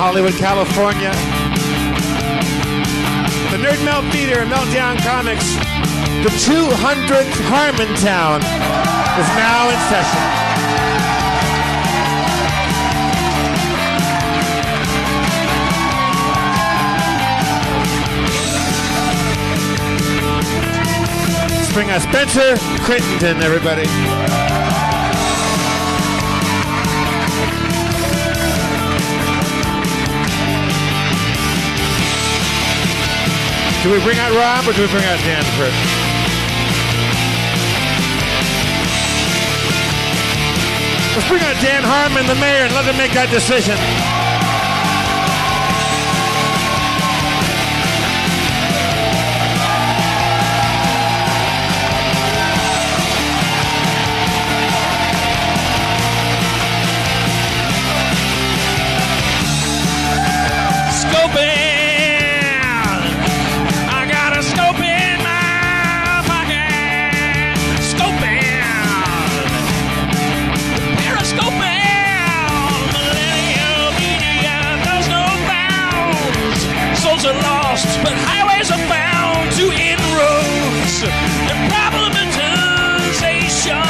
Hollywood, California. The Nerdmelt Theater and Meltdown Comics, the 200th Harmontown is now in session. Bring us Spencer Crittenden, everybody. Do we bring out Rob or do we bring out Dan first? Let's bring out Dan Harmon, the mayor, and let him make that decision. But highways are bound to inroads and problematization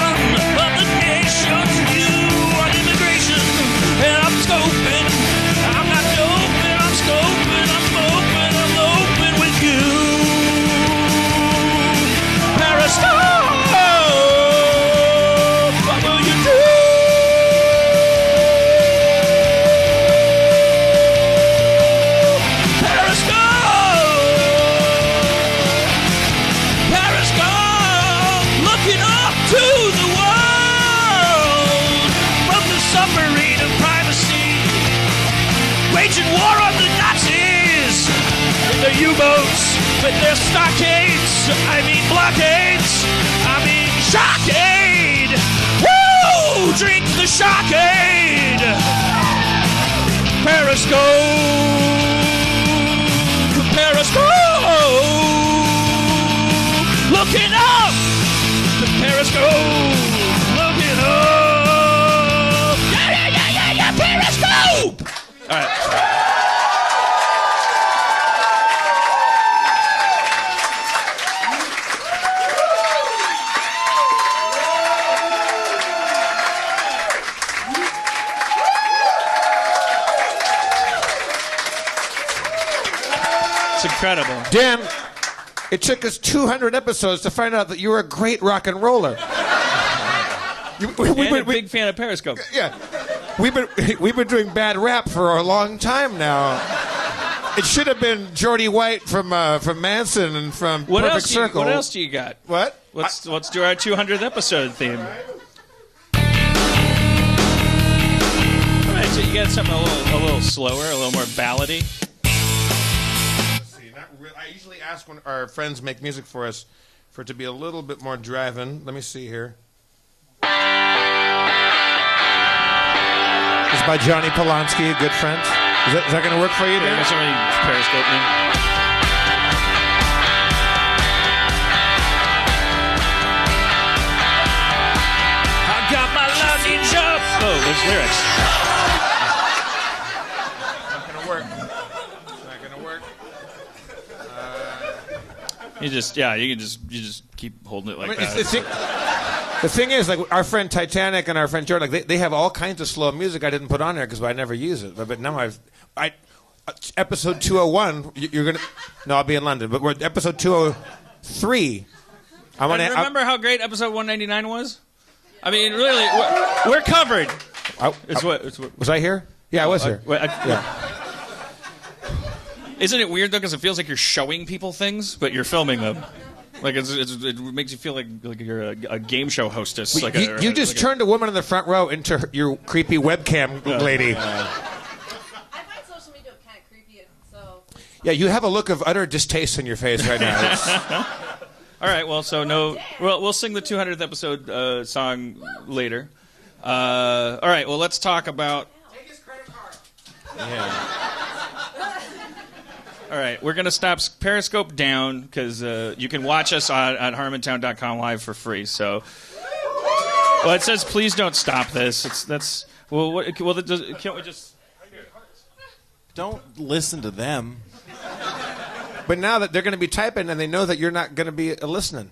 of the nation's view on immigration. And I'm scoping, I'm not doping, I'm scoping, I'm open with you. Periscope, what will you do? Waging war on the Nazis in their U-boats with their stockades. I mean blockades. I mean shockade. Woo! Drink the shockade. Periscope. Periscope. Looking up. The Periscope. Looking up. Yeah, Periscope. All right. It's incredible. Dan, it took us 200 episodes to find out that you were a great rock and roller. And a big fan of Periscope. Yeah. We've been doing bad rap for a long time now. It should have been Geordie White from Manson and from Perfect Circle. What else do you got? What? Let's do our 200th episode theme. All right, so you got something a little slower, a little more ballady. Let's see. I usually ask when our friends make music for us for it to be a little bit more driving. Let me see here. It's by Johnny Polanski, a good friend. Is that going to work for you, Dan? Yeah, somebody Periscope me. I got my luggage up. Oh, there's lyrics. Not going to work. It's not going to work. You just keep holding it like that. The thing is, like our friend Titanic and our friend Jordan, like they have all kinds of slow music I didn't put on there because I never use it. But now episode 201, you're gonna. No, I'll be in London. But we're episode 203. Remember how great episode 199 was? I mean, really, we're covered. Was I here? Yeah, I was here. Yeah. Isn't it weird though? Because it feels like you're showing people things, but you're filming them. Like it makes you feel like you're a game show hostess. You just turned a woman in the front row into your creepy webcam lady. I find social media kind of creepy, so. Yeah, you have a look of utter distaste on your face right now. All right, well, we'll sing the 200th episode song later. All right, well, let's talk about. Take his credit card. Yeah. All right, we're going to stop Periscope down because you can watch us on harmontown.com live for free. So, well, it says please don't stop this. Can't we just? Don't listen to them. But now that they're going to be typing and they know that you're not going to be listening.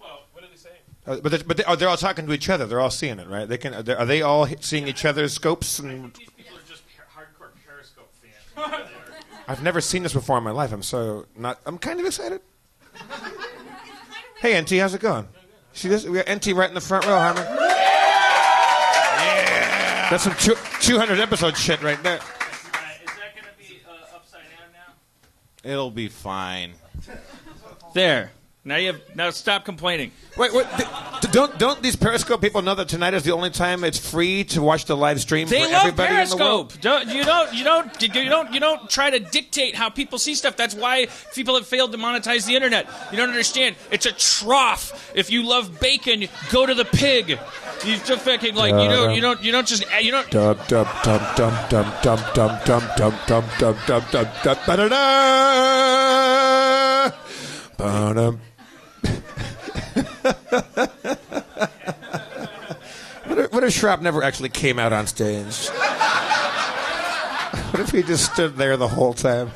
Well, what are they saying? They're all talking to each other. They're all seeing it, right? Are they all seeing each other's scopes? And These people are just hardcore Periscope fans. I've never seen this before in my life. I'm kind of excited. Hey, NT, how's it going? See this? We got NT right in the front row, Harmon. Yeah. That's some 200 episode shit right there. Is that going to be upside down now? It'll be fine. There. Now stop complaining. Wait. Don't these Periscope people know that tonight is the only time it's free to watch the live stream They for love everybody in the world? Periscope. You don't try to dictate how people see stuff. That's why people have failed to monetize the internet. You don't understand. It's a trough. If you love bacon, go to the pig. You just fucking like you don't just you don't. Dum dum dum dum dum dum dum dum dum dum dum dum dum dum ba-da-da. Ba-dum. What if Schrab never actually came out on stage? What if he just stood there the whole time?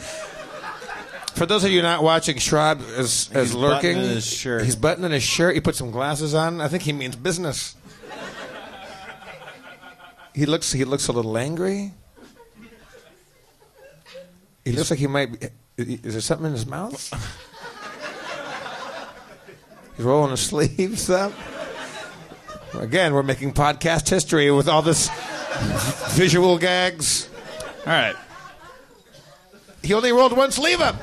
For those of you not watching, Schrab is lurking. Buttoning his shirt. He's buttoning his shirt. He put some glasses on. I think he means business. He looks a little angry. He looks like he might be... Is there something in his mouth? He's rolling his sleeves up. Again, we're making podcast history with all this visual gags. All right. He only rolled one sleeve up. I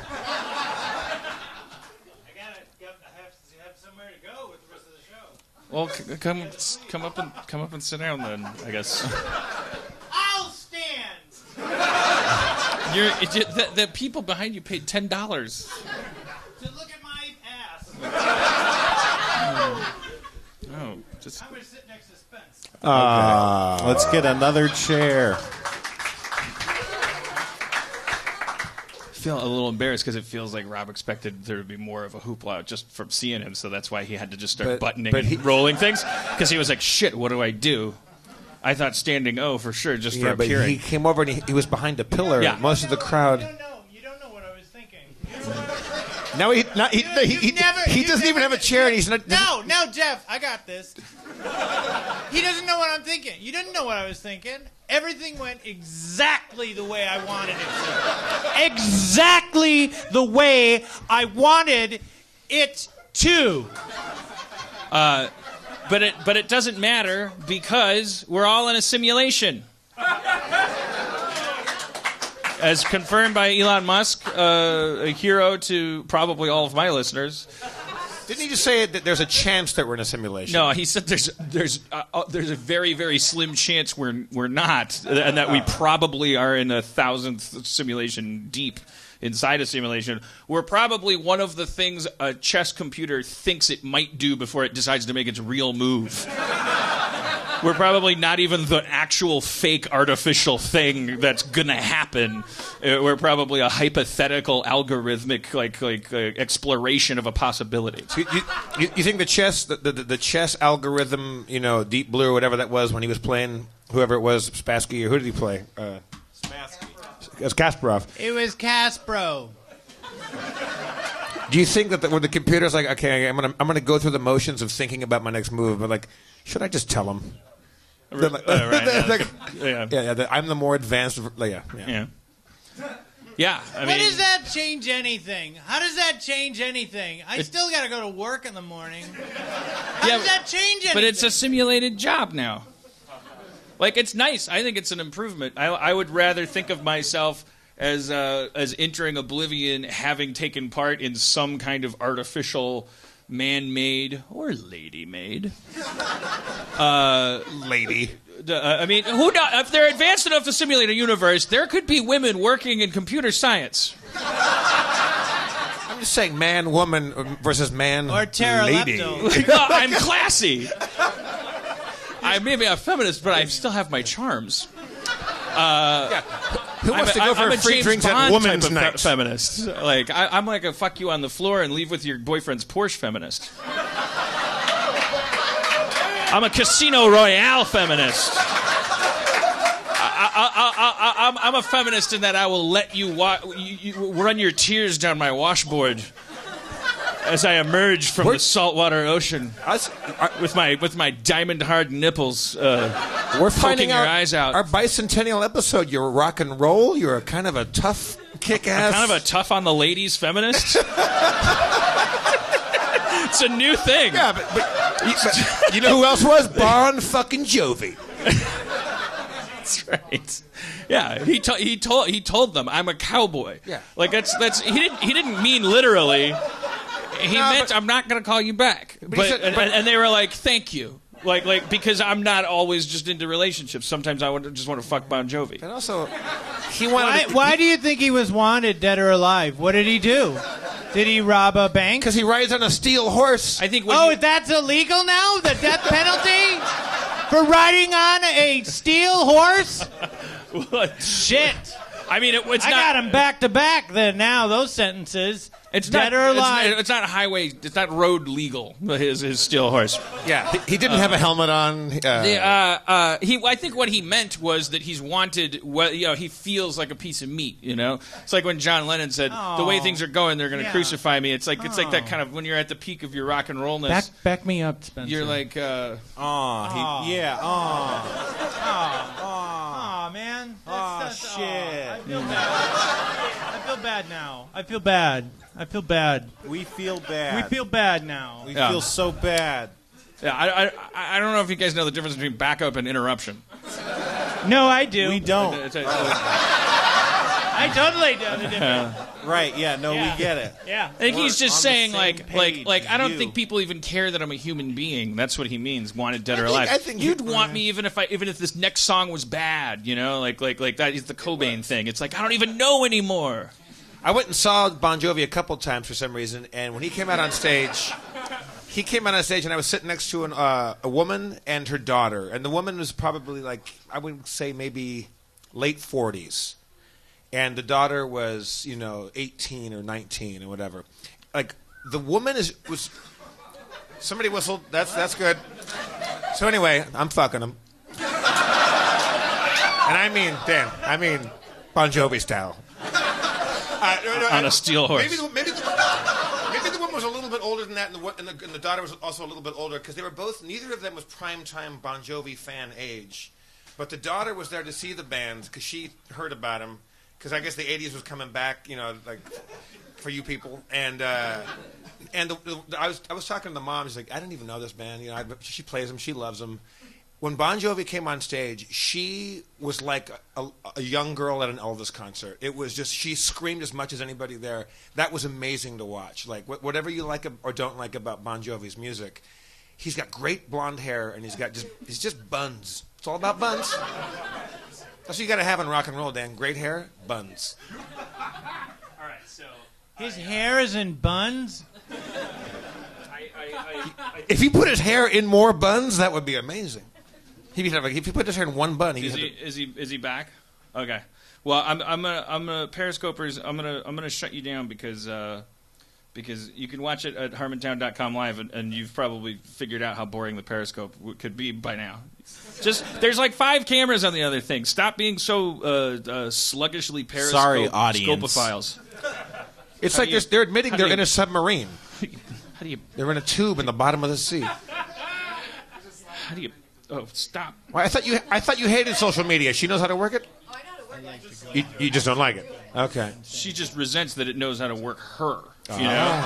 have somewhere to go with the rest of the show. Well, come up and sit down then. I guess. I'll stand. The people behind you paid $10. To look at my ass. Oh, just. I'm going to sit next to Spence. Okay. Let's get another chair. I feel a little embarrassed because it feels like Rob expected there to be more of a hoopla just from seeing him, so that's why he had to just start buttoning and rolling things. Because he was like, "Shit, what do I do?" I thought standing O for sure, just for but appearing. he came over and he was behind a pillar. Yeah. Most of the crowd. You don't know what I was thinking. Now he doesn't even have a chair, and he's not. No, Jeff, I got this. He doesn't know what I'm thinking. You didn't know what I was thinking. Everything went exactly the way I wanted it to. Exactly the way I wanted it to. But it doesn't matter because we're all in a simulation. As confirmed by Elon Musk, a hero to probably all of my listeners. Didn't he just say that there's a chance that we're in a simulation? No, he said there's a very, very slim chance we're not, and that we probably are in a 1,000th simulation deep inside a simulation. We're probably one of the things a chess computer thinks it might do before it decides to make its real move. We're probably not even the actual fake artificial thing that's gonna happen. We're probably a hypothetical algorithmic like exploration of a possibility. So you think the chess algorithm, Deep Blue or whatever that was when he was playing whoever it was, Spassky, or who did he play? Spassky. It was Kasparov. It was Caspro. Do you think that when the computer's like, okay, I'm gonna go through the motions of thinking about my next move, but like, should I just tell him? Right. I'm the more advanced. Yeah. I mean, What does that change anything? How does that change anything? I still got to go to work in the morning. How does that change anything? But it's a simulated job now. Like, it's nice. I think it's an improvement. I would rather think of myself as entering oblivion, having taken part in some kind of artificial, man-made or lady-made. Lady. I mean, who knows? If they're advanced enough to simulate a universe, there could be women working in computer science. I'm just saying, man, woman versus man, or lady. No, I'm classy. I may be a feminist, but I still have my charms. Who wants to go for a free James drinks Bond at Women's type Night? of feminist. Like I'm like a fuck you on the floor and leave with your boyfriend's Porsche feminist. I'm a Casino Royale feminist. I'm a feminist in that I will let you run your tears down my washboard as I emerge from the saltwater ocean with my diamond hard nipples. We're finding your eyes out. Our bicentennial episode. You're rock and roll. You're a kind of a tough, kick-ass. Kind of a tough on the ladies feminist. It's a new thing. Yeah, but you know who else was? Bon fucking Jovi. That's right. Yeah, he told them I'm a cowboy. Yeah, like that's he didn't mean literally. He meant I'm not going to call you back. And they were like, thank you. Like because I'm not always just into relationships. Sometimes I just want to fuck Bon Jovi. And also, he wanted. Why do you think he was wanted, dead or alive? What did he do? Did he rob a bank? Because he rides on a steel horse. I think. That's illegal now? The death penalty for riding on a steel horse? What? Shit. I mean, I got him back to back. Then now those sentences. It's dead or alive. It's not highway. It's not road legal. His steel horse. Yeah, he didn't have a helmet on. I think what he meant was that he's wanted. He feels like a piece of meat. It's like when John Lennon said, "The way things are going, they're going to crucify me." It's like that kind of when you're at the peak of your rock and rollness. Back me up, Spencer. You're like, man. Shit. I feel bad. I feel bad now. I feel bad. We feel bad. We feel bad now. We feel so bad. Yeah, I don't know if you guys know the difference between backup and interruption. No, I do. We don't. I totally know the difference. Right, yeah, no, we get it. Yeah. I think he's just saying, like I don't you. think people even care that I'm a human being. That's what he means, wanted dead or alive. I think you'd want me even if this next song was bad, like that is the Cobain thing. It's like, I don't even know anymore. I went and saw Bon Jovi a couple times for some reason, and when he came out on stage, and I was sitting next to a woman and her daughter, and the woman was probably like, I would say maybe late 40s. And the daughter was, 18 or 19 or whatever. Like, the woman was... Somebody whistled. That's good. So anyway, I'm fucking him. And I mean Bon Jovi style. On a steel horse. Maybe the woman was a little bit older than that, and the daughter was also a little bit older, because they were both... Neither of them was primetime Bon Jovi fan age. But the daughter was there to see the band, because she heard about him. Because I guess the 80s was coming back, like for you people. And I was talking to the mom. She's like, I didn't even know this band. She plays them. She loves them. When Bon Jovi came on stage, she was like a young girl at an Elvis concert. It was just, she screamed as much as anybody there. That was amazing to watch. Like, whatever you like or don't like about Bon Jovi's music, he's got great blonde hair, and he's just buns. It's all about buns. That's what you got to have in rock and roll, Dan. Great hair, buns. All right, so... His hair is in buns? If he put his hair in more buns, that would be amazing. If he put his hair in one bun, is he back? Okay. Well, I'm gonna Periscopers. I'm gonna shut you down because you can watch it at Harmontown.com live, and you've probably figured out how boring the Periscope could be by now. There's like 5 cameras on the other thing. Stop being so sluggishly Periscope. Sorry, audience. Scopophiles. It's like they're admitting they're in a submarine. How do you? They're in a tube in the bottom of the sea. How do you? Oh, stop! Well, I thought you hated social media. She knows how to work it. Oh, I know how to work it. You just don't like it. Okay. She just resents that it knows how to work her. You know,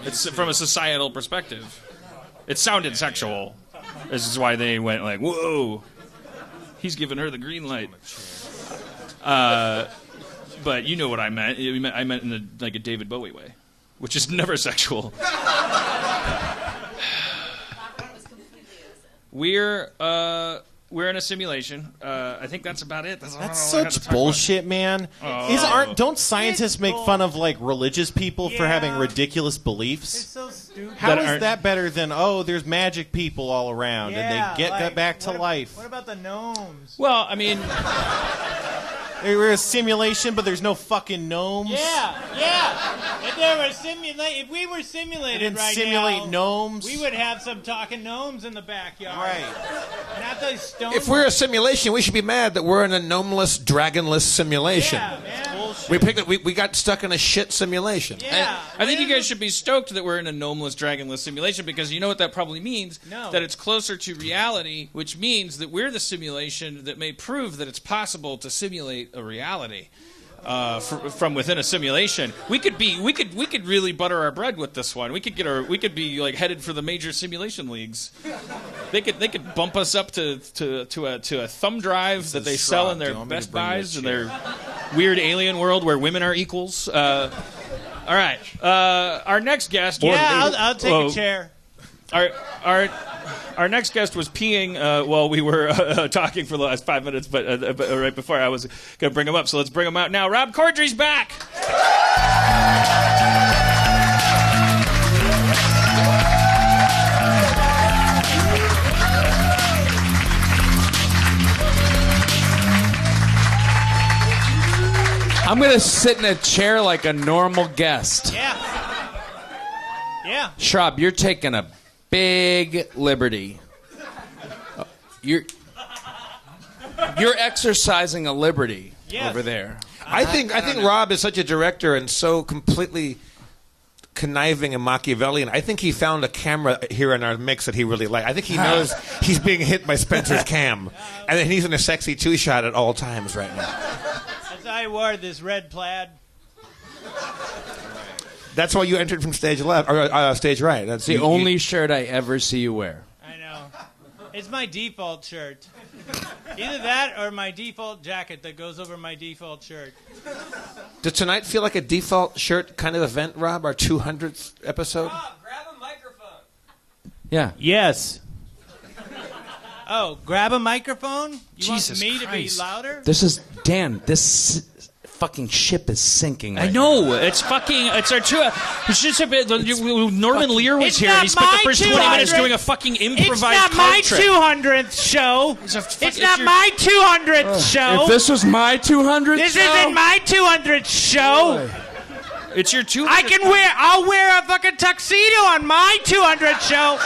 it's from a societal perspective. It sounded sexual. This is why they went like, "Whoa, he's giving her the green light." But you know what I meant. I meant in a David Bowie way, which is never sexual. We're in a simulation. I think that's about it. That's such bullshit, man. Don't scientists make fun of like religious people for having ridiculous beliefs? It's so stupid. How is that better than there's magic people all around and they get that back to life? What about the gnomes? Well, I mean, We're a simulation, but there's no fucking gnomes. Yeah. If we were simulated right simulate now, gnomes. we would have some talking gnomes in the backyard. Right. Not those stone. If we're a simulation, we should be mad that we're in a gnomeless, dragonless simulation. Yeah, man. We got stuck in a shit simulation. Yeah. I think you guys should be stoked that we're in a gnomeless, dragonless simulation because you know what that probably means? No. That it's closer to reality, which means that we're the simulation that may prove that it's possible to simulate a reality from within a simulation. We could really butter our bread with this one. We could be like headed for the major simulation leagues. They could bump us up to a thumb drive that they sell in their Best Buys in their weird alien world where women are equals. All right, our next guest. Yeah, I'll take a chair. Our next guest was peeing while we were talking for the last 5 minutes, but right before I was going to bring him up, so let's bring him out now. Rob Corddry's back. I'm going to sit in a chair like a normal guest. Yeah. Schrab, you're taking a big liberty. You're exercising a liberty over there. I think Rob is such a director and so completely conniving and Machiavellian. I think he found a camera here in our mix that he really liked. I think he knows he's being hit by Spencer's cam, and then he's in a sexy two-shot at all times right now. As I wore this red plaid. That's why you entered from stage left or stage right. That's the only shirt I ever see you wear. I know. It's my default shirt. Either that or my default jacket that goes over my default shirt. Does tonight feel like a default shirt kind of event, Rob? Our 200th episode? Rob, grab a microphone. Yeah. Yes. Oh, grab a microphone? You Jesus want me Christ. to be louder? This is Dan. This fucking ship is sinking. I know. It's fucking. It's our two. It's just a bit. Norman Lear was It's here. not And he spent the my first 20 minutes 200th. doing a fucking improvised It's not my card trick. 200th show. It's not my 200th show. If this was my 200th This show, isn't my 200th show. It's your 200th. I'll wear a fucking tuxedo on my 200th show.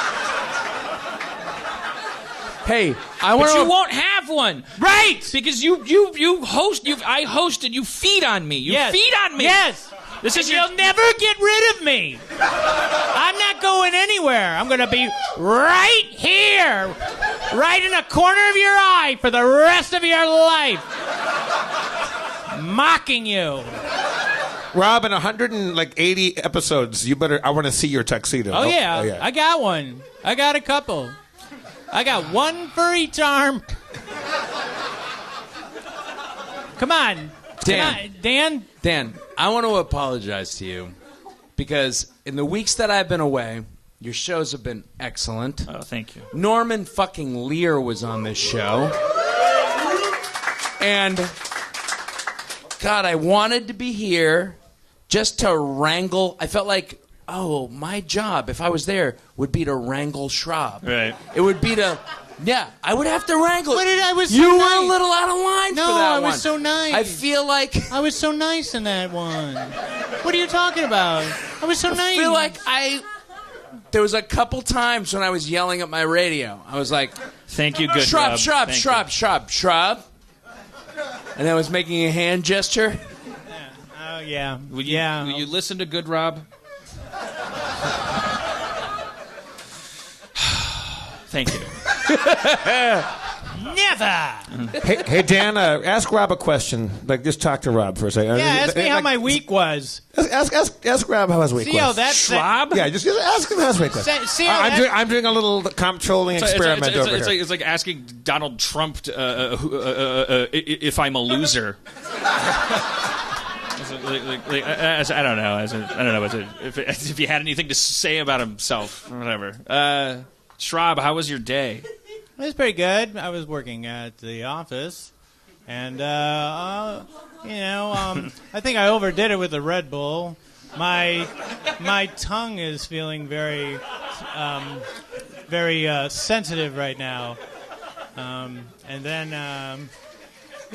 hey, I want But you to. won't have one. Right. Because you host. I host and you feed on me. You Yes. feed on me. Yes. This is You'll never get rid of me. I'm not going anywhere. I'm going to be right here, right in the corner of your eye for the rest of your life, mocking you. Rob, in 180 episodes, you better. I want to see your tuxedo. Oh, yeah. I got one. I got a couple. I got one for each arm. Come on. Dan. Dan, I want to apologize to you because in the weeks that I've been away, your shows have been excellent. Oh, thank you. Norman fucking Lear was on this show. And, God, I wanted to be here just to wrangle. I felt like, oh, my job, if I was there, would be to wrangle Schrab. Right. It would be to... Yeah, I would have to wrangle. But I was so you were nice. a little out of line No, for that I was one. so nice. I feel like... I was so nice in that one. What are you talking about? I was so nice. I feel like there was a couple times when I was yelling at my radio. I was like, Thank you, good Schrab, Rob. Schrab, Thank Schrab, Schrab, Schrab. And I was making a hand gesture. Oh, yeah. Will you listen to good Rob? Thank you. Never. Hey, Dan, ask Rob a question. Just talk to Rob for a second. Yeah, ask me how my week was. Ask Rob how his week See was. how that's... Schwab? Yeah, just ask him how his week was. See how I'm doing a little comptrolling experiment over here. It's like asking Donald Trump if I'm a loser. I don't know. If he had anything to say about himself or whatever. Schrab, how was your day? It was pretty good. I was working at the office, and I think I overdid it with the Red Bull. My tongue is feeling very sensitive right now, and then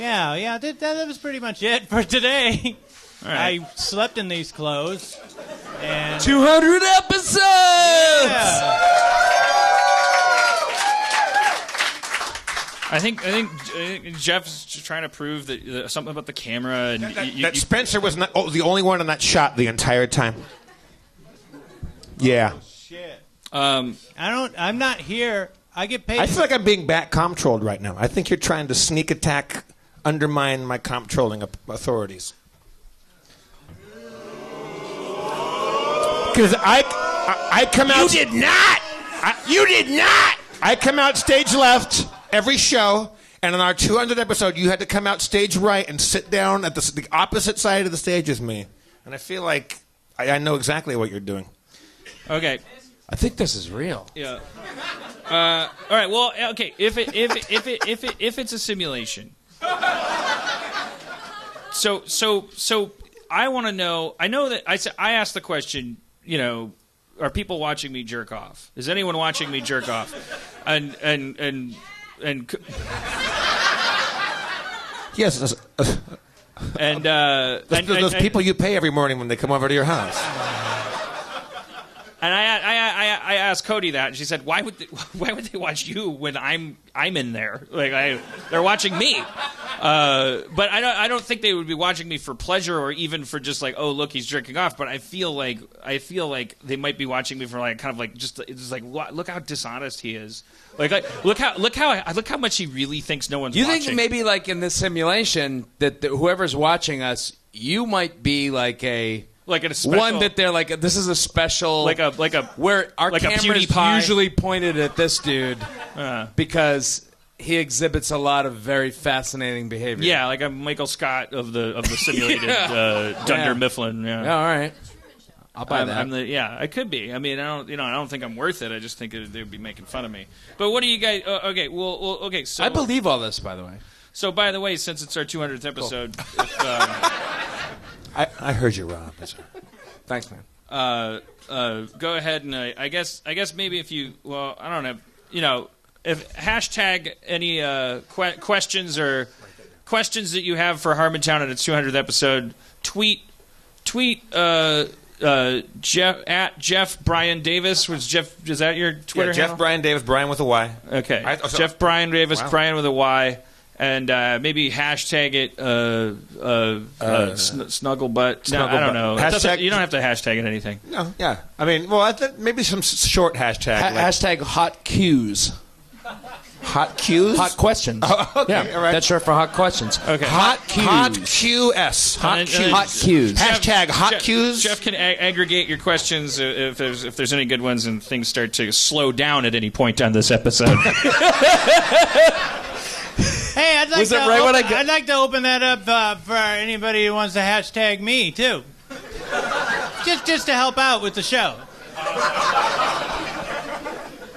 Yeah, that was pretty much it for today. All right. I slept in these clothes. And 200 episodes! Yeah. I think Jeff's trying to prove that something about the camera and That Spencer was not the only one in that shot the entire time. Yeah. I'm not here. I get paid. I feel like I'm being back comptrolled right now. I think you're trying to sneak attack, undermine my comptrolling authorities. Because I come out. You did not! You did not! I come out stage left every show, and on our 200th episode, you had to come out stage right and sit down at the opposite side of the stage as me. And I feel like I know exactly what you're doing. Okay. I think this is real. Yeah. All right. Well, okay. If it's a simulation, so I want to know. I know that I asked the question. You know, are people watching me jerk off? Is anyone watching me jerk off? And Yes. and those people you pay every morning when they come over to your house. And I asked Cody that, and she said, "Why would they watch you when I'm in there? Like they're watching me." But I don't think they would be watching me for pleasure or even for just like, oh look, he's jerking off. But I feel like they might be watching me for like kind of like just look how dishonest he is. Like look how much he really thinks no one's watching. You think maybe like in this simulation that whoever's watching us, you might be like a. Like a special, one that they're like, this is a special, like a where our like camera's usually pointed at this dude because he exhibits a lot of very fascinating behavior. Yeah, like a Michael Scott of the simulated Dunder Mifflin. Yeah, all right. I'll buy that. I could be. I mean, I don't think I'm worth it. I just think they'd be making fun of me. But what do you guys? Okay, well, okay. So I believe all this, by the way. So, by the way, since it's our 200th episode. Cool. I heard you, Rob. Thanks, man. Go ahead and I guess maybe if you I don't know, if hashtag any questions or questions that you have for Harmontown at its 200th episode, tweet Jeff at Jeff Brian Davis. Is that your Twitter handle? Jeff Brian Davis, Brian with a Y. Okay, Jeff Brian Davis, wow. Brian with a Y. And maybe hashtag it Snugglebutt. No, I don't know. You don't have to hashtag it anything. No, yeah. I mean, well, I think maybe some short hashtag. Hashtag hot Qs. Hot Qs? Hot questions. Oh, okay, yeah, all right. That's short for hot questions. Okay. Hot Qs. Hot QS. Hot Qs. Hot Qs. Hashtag hot Qs. Jeff can aggregate your questions if there's any good ones and things start to slow down at any point on this episode. Hey, I'd like to open that up for anybody who wants to hashtag me too, just to help out with the show.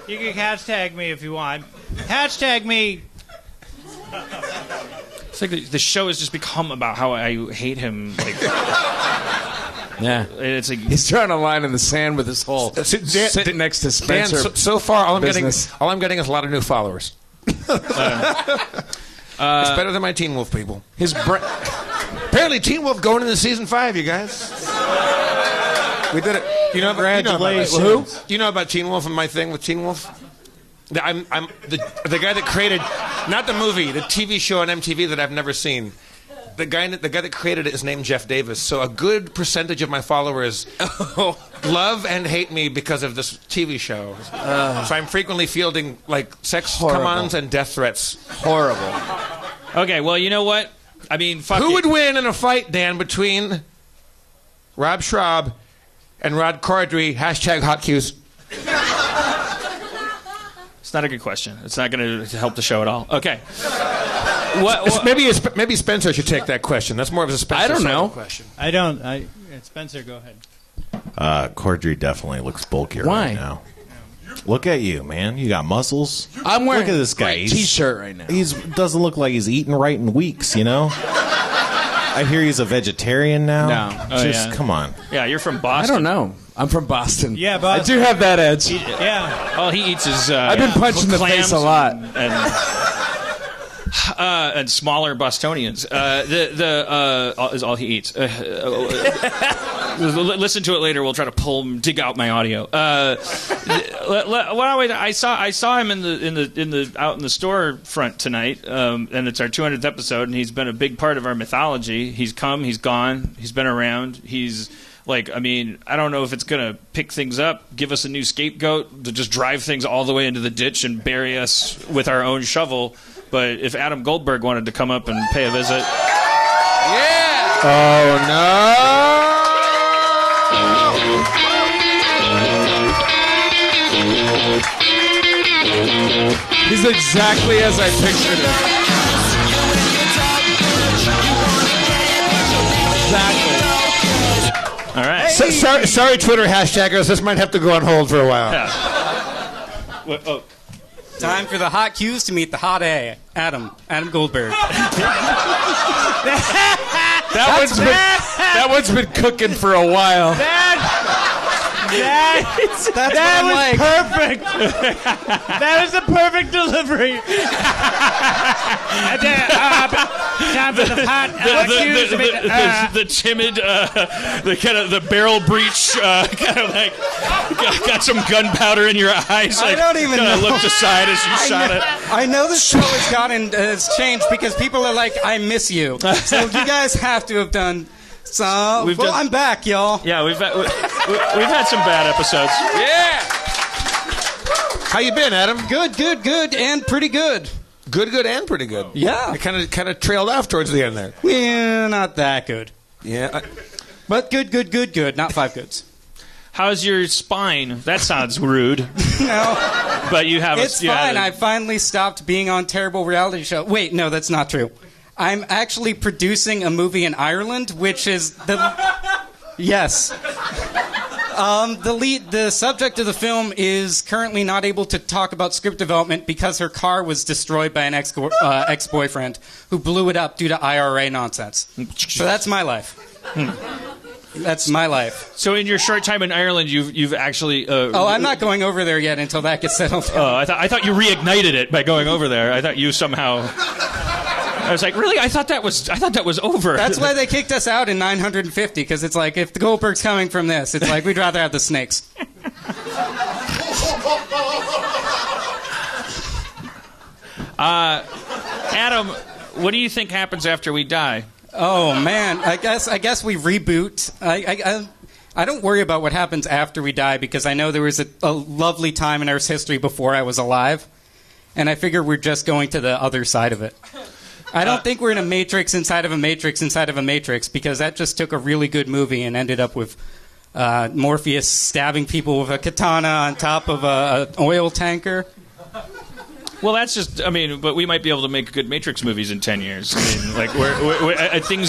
You can hashtag me if you want. Hashtag me. It's like the show has just become about how I hate him. Like, yeah, it's like he's drawing a line in the sand with his whole sitting next to Spencer. Dan, so far, all I'm getting is a lot of new followers. It's better than my Teen Wolf people. Apparently, Teen Wolf going into season 5. You guys, we did it. Congratulations. Who? Do you know about Teen Wolf and my thing with Teen Wolf? I'm the guy that created not the movie, the TV show on MTV that I've never seen. The guy that created it is named Jeff Davis. So a good percentage of my followers love and hate me because of this TV show. So I'm frequently fielding like sex come-ons and death threats. Horrible. Okay, well, you know what? I mean, who would win in a fight, Dan, between Rob Schrab and Rod Corddry? Hashtag hot Qs. It's not a good question. It's not going to help the show at all. Okay. Maybe Spencer should take that question. That's more of a Spencer. I don't know. Question. I don't. Spencer, go ahead. Corddry definitely looks bulkier Why? right now. Look at you, man. You got muscles. I'm wearing look at this guy. A t-shirt right now. He doesn't look like he's eaten right in weeks, you know? I hear he's a vegetarian now. No. Come on. Yeah, you're from Boston. I don't know. I'm from Boston. Yeah, Boston. I do have that edge. Yeah. All he eats is I've been punched in the face a lot. And smaller Bostonians. Is all he eats. Listen to it later. We'll try to dig out my audio. I saw him out in the storefront tonight, and it's our 200th episode, and he's been a big part of our mythology. He's come, he's gone, he's been around. He's like, I mean, I don't know if it's gonna pick things up, give us a new scapegoat to just drive things all the way into the ditch and bury us with our own shovel. But if Adam Goldberg wanted to come up and pay a visit, Yeah. Oh no! He's exactly as I pictured him. Exactly. all right. Sorry, Twitter hashtaggers. This might have to go on hold for a while. Time for the hot Q's to meet the hot A. Adam Goldberg. That one's been cooking for a while. That was perfect. That was the perfect delivery. Time for the hot The timid, the kind of the barrel breach, kind of like got some gunpowder in your eyes. Like, I don't even know. Looked aside as you shot it. I know the show has changed because people are like, I miss you. So you guys have to have done some. I'm back, y'all. Yeah, we've had some bad episodes. Yeah. How you been, Adam? Good, and pretty good. Good, and pretty good. Yeah. It kind of trailed off towards the end there. Yeah, not that good. Yeah. But good. Not 5 goods. How's your spine? That sounds rude. No. But you have It's fine. I finally stopped being on terrible reality show. Wait, no, that's not true. I'm actually producing a movie in Ireland, which is the... Yes. The subject of the film is currently not able to talk about script development because her car was destroyed by an ex-boyfriend who blew it up due to IRA nonsense. So that's my life. That's my life. So in your short time in Ireland, you've actually... I'm not going over there yet until that gets settled down. Oh, I thought you reignited it by going over there. I thought you somehow... I was like, really? I thought that was over. That's why they kicked us out in 950, because it's like, if the Goldberg's coming from this, it's like, we'd rather have the snakes. Adam, what do you think happens after we die? Oh man, I guess we reboot. I don't worry about what happens after we die because I know there was a lovely time in Earth's history before I was alive, and I figure we're just going to the other side of it. I don't think we're in a matrix inside of a matrix inside of a matrix because that just took a really good movie and ended up with Morpheus stabbing people with a katana on top of an oil tanker. Well, that's just, but we might be able to make good Matrix movies in 10 years. Things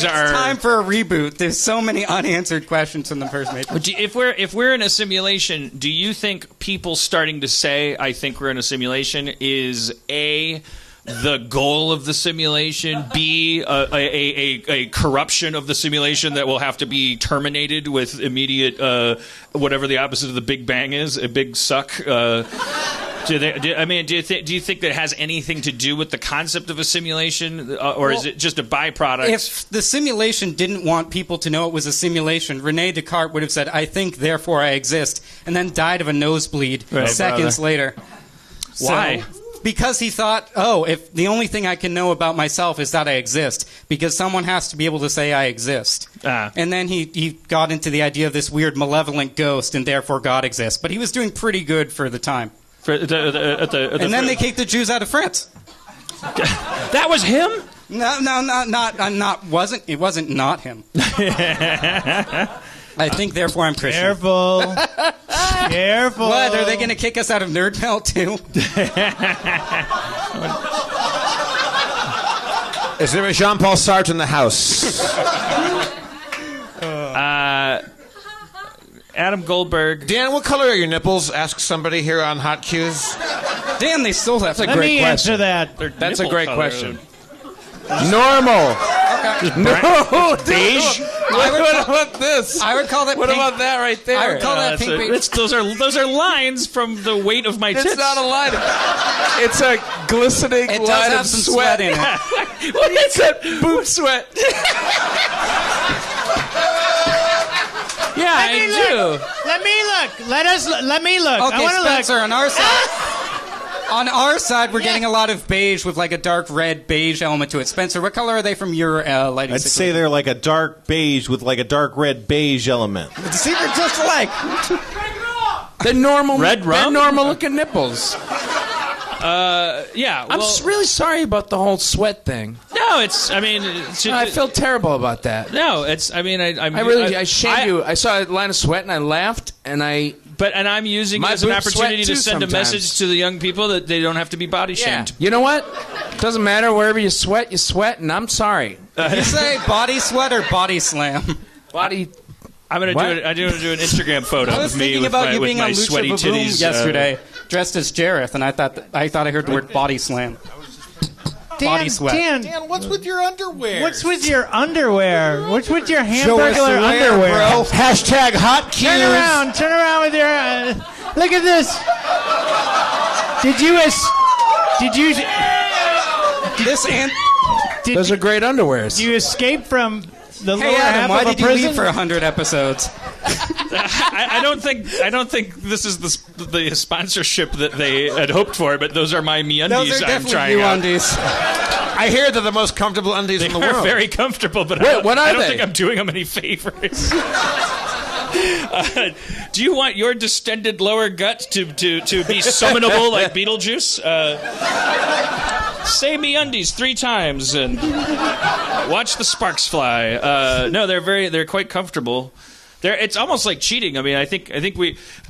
are... It's time for a reboot. There's so many unanswered questions in the first Matrix. If we're in a simulation, do you think people starting to say, I think we're in a simulation, is A, the goal of the simulation, B, a corruption of the simulation that will have to be terminated with immediate, whatever the opposite of the Big Bang is, a big suck? Do you think that has anything to do with the concept of a simulation, or is it just a byproduct? If the simulation didn't want people to know it was a simulation, Rene Descartes would have said, I think, therefore I exist, and then died of a nosebleed seconds later. Why? Because he thought, if the only thing I can know about myself is that I exist, because someone has to be able to say I exist. And then he got into the idea of this weird malevolent ghost, and therefore God exists. But he was doing pretty good for the time. And then they kicked the Jews out of France. That was him? No, it wasn't not him. I think, therefore, I'm Christian. Careful. Careful. What, are they going to kick us out of Nerdmelt, too? Is there a Jean-Paul Sartre in the house? Adam Goldberg. Dan, what color are your nipples? Ask somebody here on Hot Cues. Dan, they stole that. That's a great question. Answer that. That's a great question. Normal. No, beige. What about this? I would call that. What pink, about that right there? I would call that pink. Beige. Those are lines from the weight of my tits. It's not a line. It's a glistening It does line have of some sweat in it. What is that? Boob sweat. Yeah, I do. Let me look. Let me look. I Okay, want to look. Spencer, on our side. On our side, we're getting a lot of beige with like a dark red beige element to it. Spencer, what color are they from your lighting I'd situation? say they're like a dark beige with like a dark red beige element. See, they're just alike. They're normal. Red rum? They're normal looking nipples. Yeah. I'm Well, really sorry about the whole sweat thing. no, it's. I mean, I feel terrible about that. no, it's. I mean, I shamed you. I saw a line of sweat and I laughed and I. And I'm using My it as an boobs opportunity sweat to too send a sometimes. message to the young people that they don't have to be body shamed. You know what? Doesn't matter. Wherever you sweat, and I'm sorry. You say body sweat or body slam? Body. I'm gonna do an Instagram photo I was of me thinking with about my, you with being my on Lucha sweaty Baboom titties yesterday, dressed as Jareth, and I thought I heard the word body slam. Body sweat. Dan, what's with your underwear? What's with your underwear? What's with your Show us the hamburger wear, underwear? bro. Hashtag hot cues. Turn around with your. Look at this. Those are great underwears. Did you escape from the lower Hey Adam, half why of a did you prison? leave for 100 episodes? I don't think this is the sponsorship that they had hoped for, but those are my MeUndies Those are I'm definitely trying you out. undies. I hear they're the most comfortable undies in the They're world. very comfortable, but what I are don't they? think I'm doing them any favors. Do you want your distended lower gut to be summonable like Beetlejuice? Say MeUndies 3 times and watch the sparks fly. No, they're quite comfortable. It's almost like cheating. I mean, I think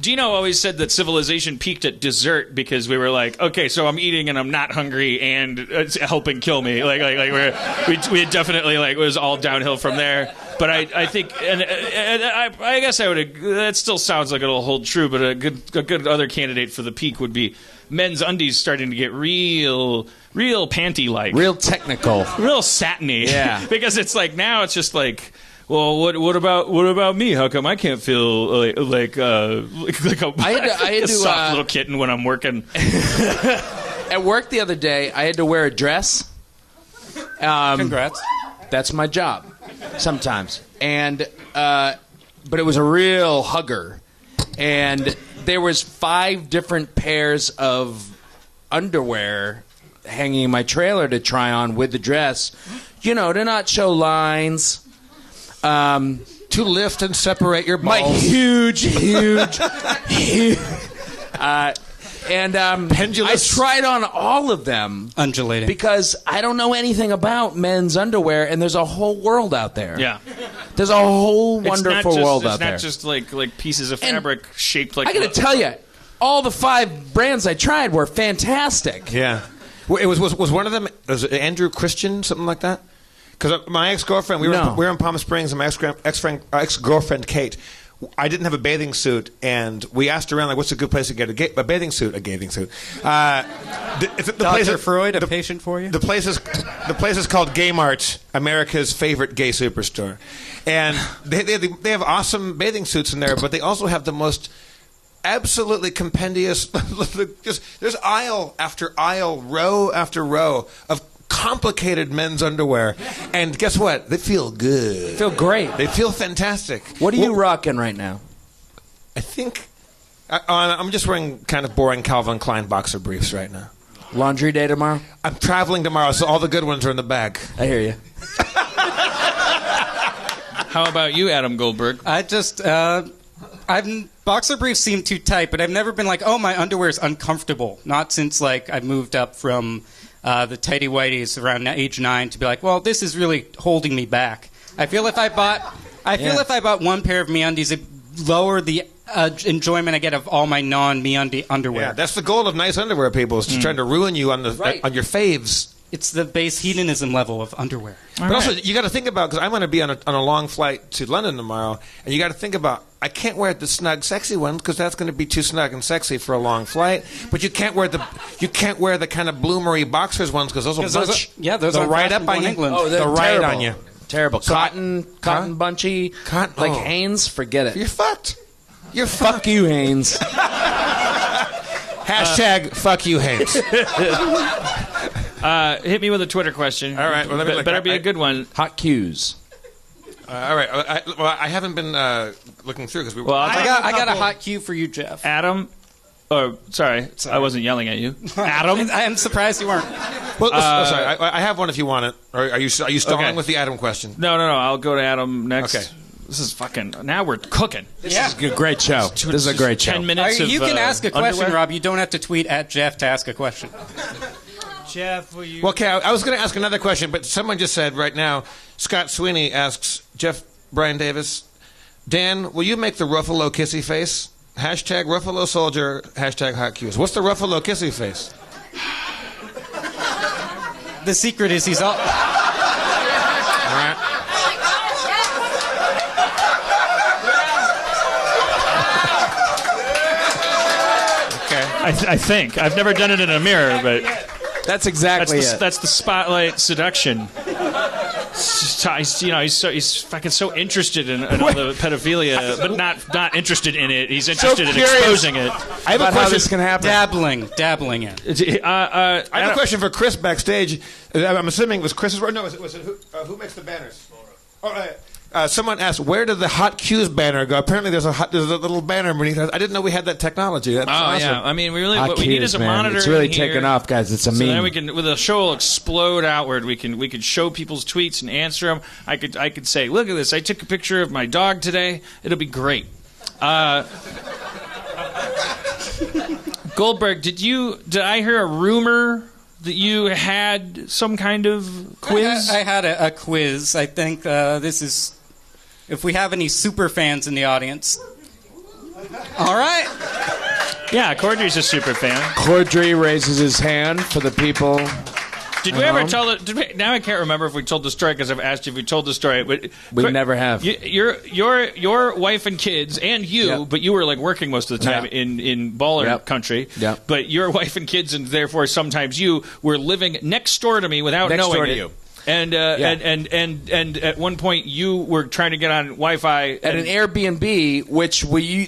Dino always said that civilization peaked at dessert because we were like, okay, so I'm eating and I'm not hungry and it's helping kill me. Like we had definitely it was all downhill from there. But I think, and I guess I would. That still sounds like it'll hold true. But a good other candidate for the peak would be men's undies starting to get real panty-like, Real technical. real satiny. Yeah. Because it's like now it's just like. Well, what about me? How come I can't feel like a I had to, soft little kitten when I'm working? At work the other day, I had to wear a dress. Congrats. That's my job sometimes. And but it was a real hugger. And there was 5 different pairs of underwear hanging in my trailer to try on with the dress. You know, to not show lines. To lift and separate your balls. My huge. Pendulous. I tried on all of them. Undulating. Because I don't know anything about men's underwear, and there's a whole world out there. Yeah, There's a whole wonderful world out there. It's not just like pieces of And fabric shaped like. I got to tell you, all the 5 brands I tried were fantastic. Yeah. Well, it was one of them. Was it Andrew Christian, something like that? Because my ex-girlfriend, we were in Palm Springs, and my ex-girlfriend Kate. I didn't have a bathing suit, and we asked around like, "What's a good place to get a bathing suit?" A bathing suit. Dr. Freud, a patient for you? The place is called Gay Mart, America's favorite gay superstore, and they have awesome bathing suits in there, but they also have the most absolutely compendious. There's aisle after aisle, row after row of complicated men's underwear, and guess what? They feel good. Feel great. They feel fantastic. What are you rocking right now? I think I'm just wearing kind of boring Calvin Klein boxer briefs right now. Laundry day tomorrow? I'm traveling tomorrow, so all the good ones are in the bag. I hear you. How about you, Adam Goldberg? I just, boxer briefs seem too tight, but I've never been like, oh, my underwear is uncomfortable. Not since, like, I've moved up from the tighty whities around age 9 to be like, well, this is really holding me back. I feel if I bought one pair of MeUndies, it'd lower the enjoyment I get of all my non-MeUndie underwear. Yeah, that's the goal of nice underwear, people, is to try to ruin you on your faves. It's the base hedonism level of underwear. But also, you got to think about, because I'm going to be on a long flight to London tomorrow, and you got to think about, I can't wear the snug, sexy ones because that's going to be too snug and sexy for a long flight. But you can't wear the kind of bloomery boxers ones because those will bunch. Those they'll are right up on you. England. Oh, they'll right terrible. on you. Terrible. Cotton bunchy. Like Hanes, forget it. You're fucked. You're Fuck you, Hanes. Hashtag fuck you, Haynes. Hit me with a Twitter question. All right. Well, let me look. Better be a good one. Hot cues. All right. I haven't been looking through because we. Well, I got a hot cue for you, Jeff. Adam. Oh, sorry. I wasn't yelling at you. Adam. I'm surprised you weren't. Well, sorry. I have one if you want it. Or are you stalling with the Adam question? No. I'll go to Adam next. Okay. This is fucking. Now we're cooking. This is a great show. This is a great show. 10 minutes of You can ask a question, underwear? Rob. You don't have to tweet at Jeff to ask a question. Jeff, will you? Well, okay, I was going to ask another question, but someone just said right now, Scott Sweeney asks Jeff Brian Davis, Dan, will you make the Ruffalo kissy face? Hashtag Ruffalo Soldier, hashtag Hot Cues. What's the Ruffalo kissy face? The secret is he's all. All right. I think. I've never done it in a mirror, but That's exactly it. that's the spotlight seduction. It's just, he's fucking so interested in all the pedophilia, but not interested in it. He's interested in curious. exposing it. I have a About how question. this can happen. Dabbling in. I have a question for Kris backstage. I'm assuming it was Chris's word. No, was it who makes the banners? Someone asked, where did the Hot Cues banner go? Apparently, there's a little banner beneath us. I didn't know we had that technology. That's awesome. Yeah. I mean, Hot what we need cues, is a man. monitor. It's really in here. taken off, guys. It's a So meme. then we can, with the show will explode outward. We can show people's tweets and answer them. I could say, look at this. I took a picture of my dog today. It'll be great. Goldberg, did I hear a rumor that you had some kind of quiz? I had a quiz. I think this is. If we have any super fans in the audience. All right. Yeah, Corddry's a super fan. Corddry raises his hand for the people. Did we ever tell it? Now I can't remember if we told the story because I've asked you if we told the story. But We never have. Your wife and kids and you, Yep. but you were like working most of the time Yep. in baller Yep. country. Yep. But your wife and kids, and therefore sometimes you, were living next door to me without Next knowing door to it. you. And and at one point you were trying to get on Wi-Fi At an Airbnb, which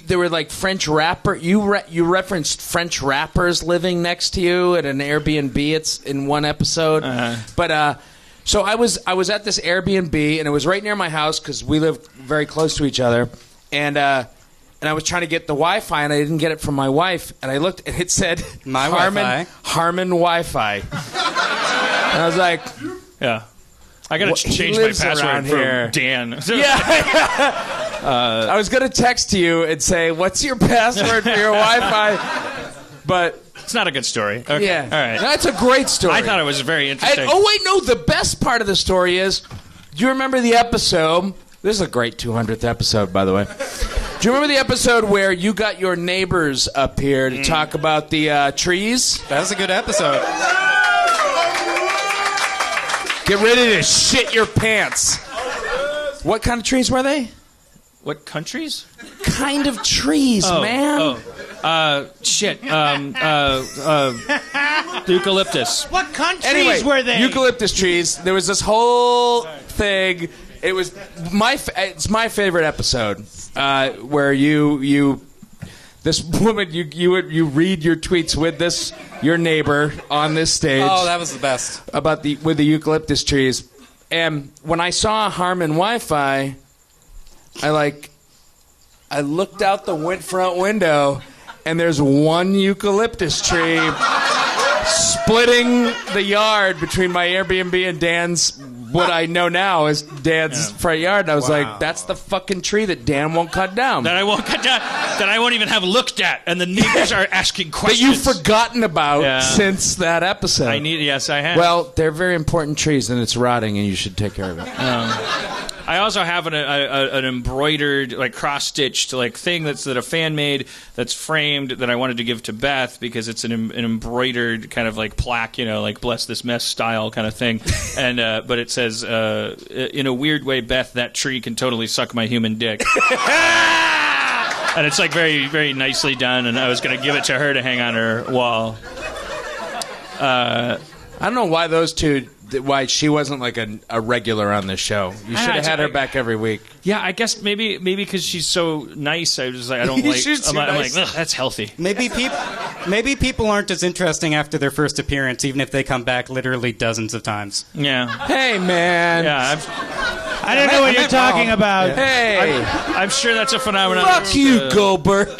there were like French rapper. You referenced French rappers living next to you at an Airbnb. It's in one episode. But so I was at this Airbnb, and it was right near my house because we live very close to each other. And I was trying to get the Wi-Fi, and I didn't get it from my wife. And I looked, and it said My Harmon Wi-Fi. And I was like. Yeah. I got to He change my lives password around here. from Dan. Yeah. I was going to text you and say, what's your password for your Wi-Fi? But, It's not a good story. Okay. yeah. All right. That's a great story. I thought it was very interesting. wait, no. The best part of the story is, do you remember the episode? This is a great 200th episode, by the way. Do you remember the episode where you got your neighbors up here to talk about the trees? That was a good episode. Get ready to shit your pants. What kind of trees were they? What countries? Kind of trees, man. Shit. Eucalyptus. What countries Anyway, were they? eucalyptus trees. There was this whole thing. It was it's my favorite episode where you this woman you read your tweets with your neighbor on this stage. Oh, that was the best. With the eucalyptus trees. And when I saw Harmon Wi-Fi, I looked out the front window, and there's one eucalyptus tree splitting the yard between my Airbnb and Dan's. What I know now is Dan's front yard. And I was like, that's the fucking tree that Dan won't cut down. That I won't cut down. That I won't even have looked at. And the neighbors are asking questions. That you've forgotten about since that episode. Yes, I have. Well, they're very important trees, and it's rotting, and you should take care of it. I also have an embroidered, like cross-stitched, like thing that a fan made that's framed that I wanted to give to Beth because it's an embroidered kind of like plaque, like bless this mess style kind of thing. And but it says, in a weird way, Beth, that tree can totally suck my human dick. And it's like very, very nicely done. And I was going to give it to her to hang on her wall. I don't know why those two. Why she wasn't like a regular on the show. You should have had her back every week. Yeah, I guess maybe because she's so nice. I was like, I don't like. I'm like, ugh, that's healthy. Maybe people aren't as interesting after their first appearance, even if they come back literally dozens of times. Yeah. Hey, man. Yeah. I don't know what you're talking about. Hey. I'm sure that's a phenomenon. Fuck you, Goldberg.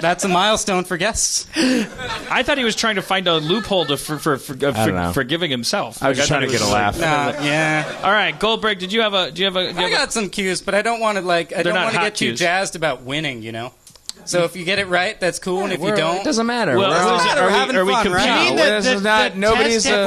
That's a milestone for guests. I thought he was trying to find a loophole to forgiving himself. I was just trying to get a laugh. Yeah. All right, Goldberg. Do you have a? I got some cues, but I don't want to I don't want to get too jazzed about winning. So if you get it right, that's cool, and if you don't, it doesn't matter. Well, we're having fun, right? We're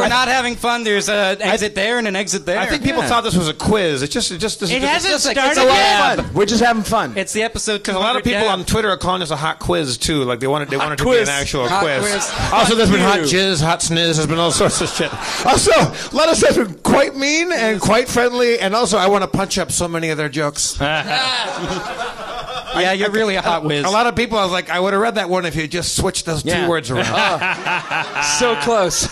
not having fun. There's an exit there and an exit there. I think people thought this was a quiz. It hasn't started it's a lot of fun. We're just having fun. It's the episode because a lot of people on Twitter are calling this a hot quiz too. Like they wanted to be an actual quiz. Also, there's been hot jizz, hot sniz. There's been all sorts of shit. Also, a lot of stuff has been quite mean and quite friendly. And also, I want to punch up so many of their jokes. Yeah, you're really a hot whiz. A lot of people, I was like, I would have read that one if you just switched those two words around. So close.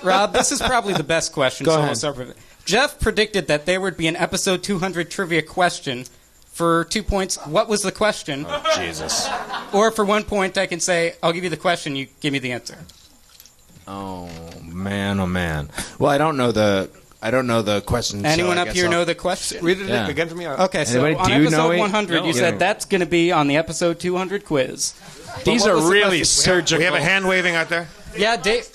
Rob, this is probably the best question. Go ahead. Jeff predicted that there would be an episode 200 trivia question. For 2 points, what was the question? Oh, Jesus. Or for 1 point, I can say, I'll give you the question, you give me the answer. Oh, man, oh, man. Well, I don't know the question. Anyone up here know the question? Read it again for me. Okay, so on episode 100, you said that's going to be on the episode 200 quiz. These are really surgical. We have a hand waving out there. Yeah, Dave.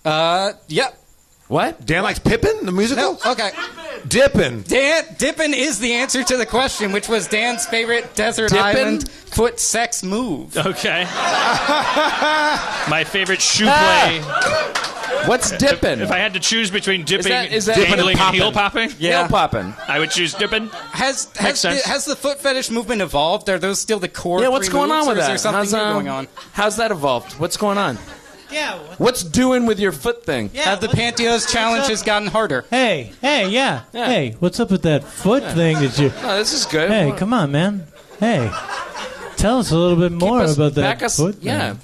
Yep. What? Dan likes Pippin, the musical? No, okay. Dippin'. Dippin' is the answer to the question, which was Dan's favorite desert island foot sex move. Okay. My favorite shoe play. What's dipping? If I had to choose between dipping, is that dangling, and heel popping, heel popping, I would choose dipping. Has the foot fetish movement evolved? Are those still the core? Yeah, what's going on with that? Is there something new going on? How's that evolved? What's going on? Yeah. What's doing with your foot thing? Yeah, Have the Pantyhose challenges gotten harder? Hey, yeah. Hey, what's up with that foot thing that you... Oh, this is good. Hey, come on, man. Hey, tell us a little bit more about that foot thing. Yeah.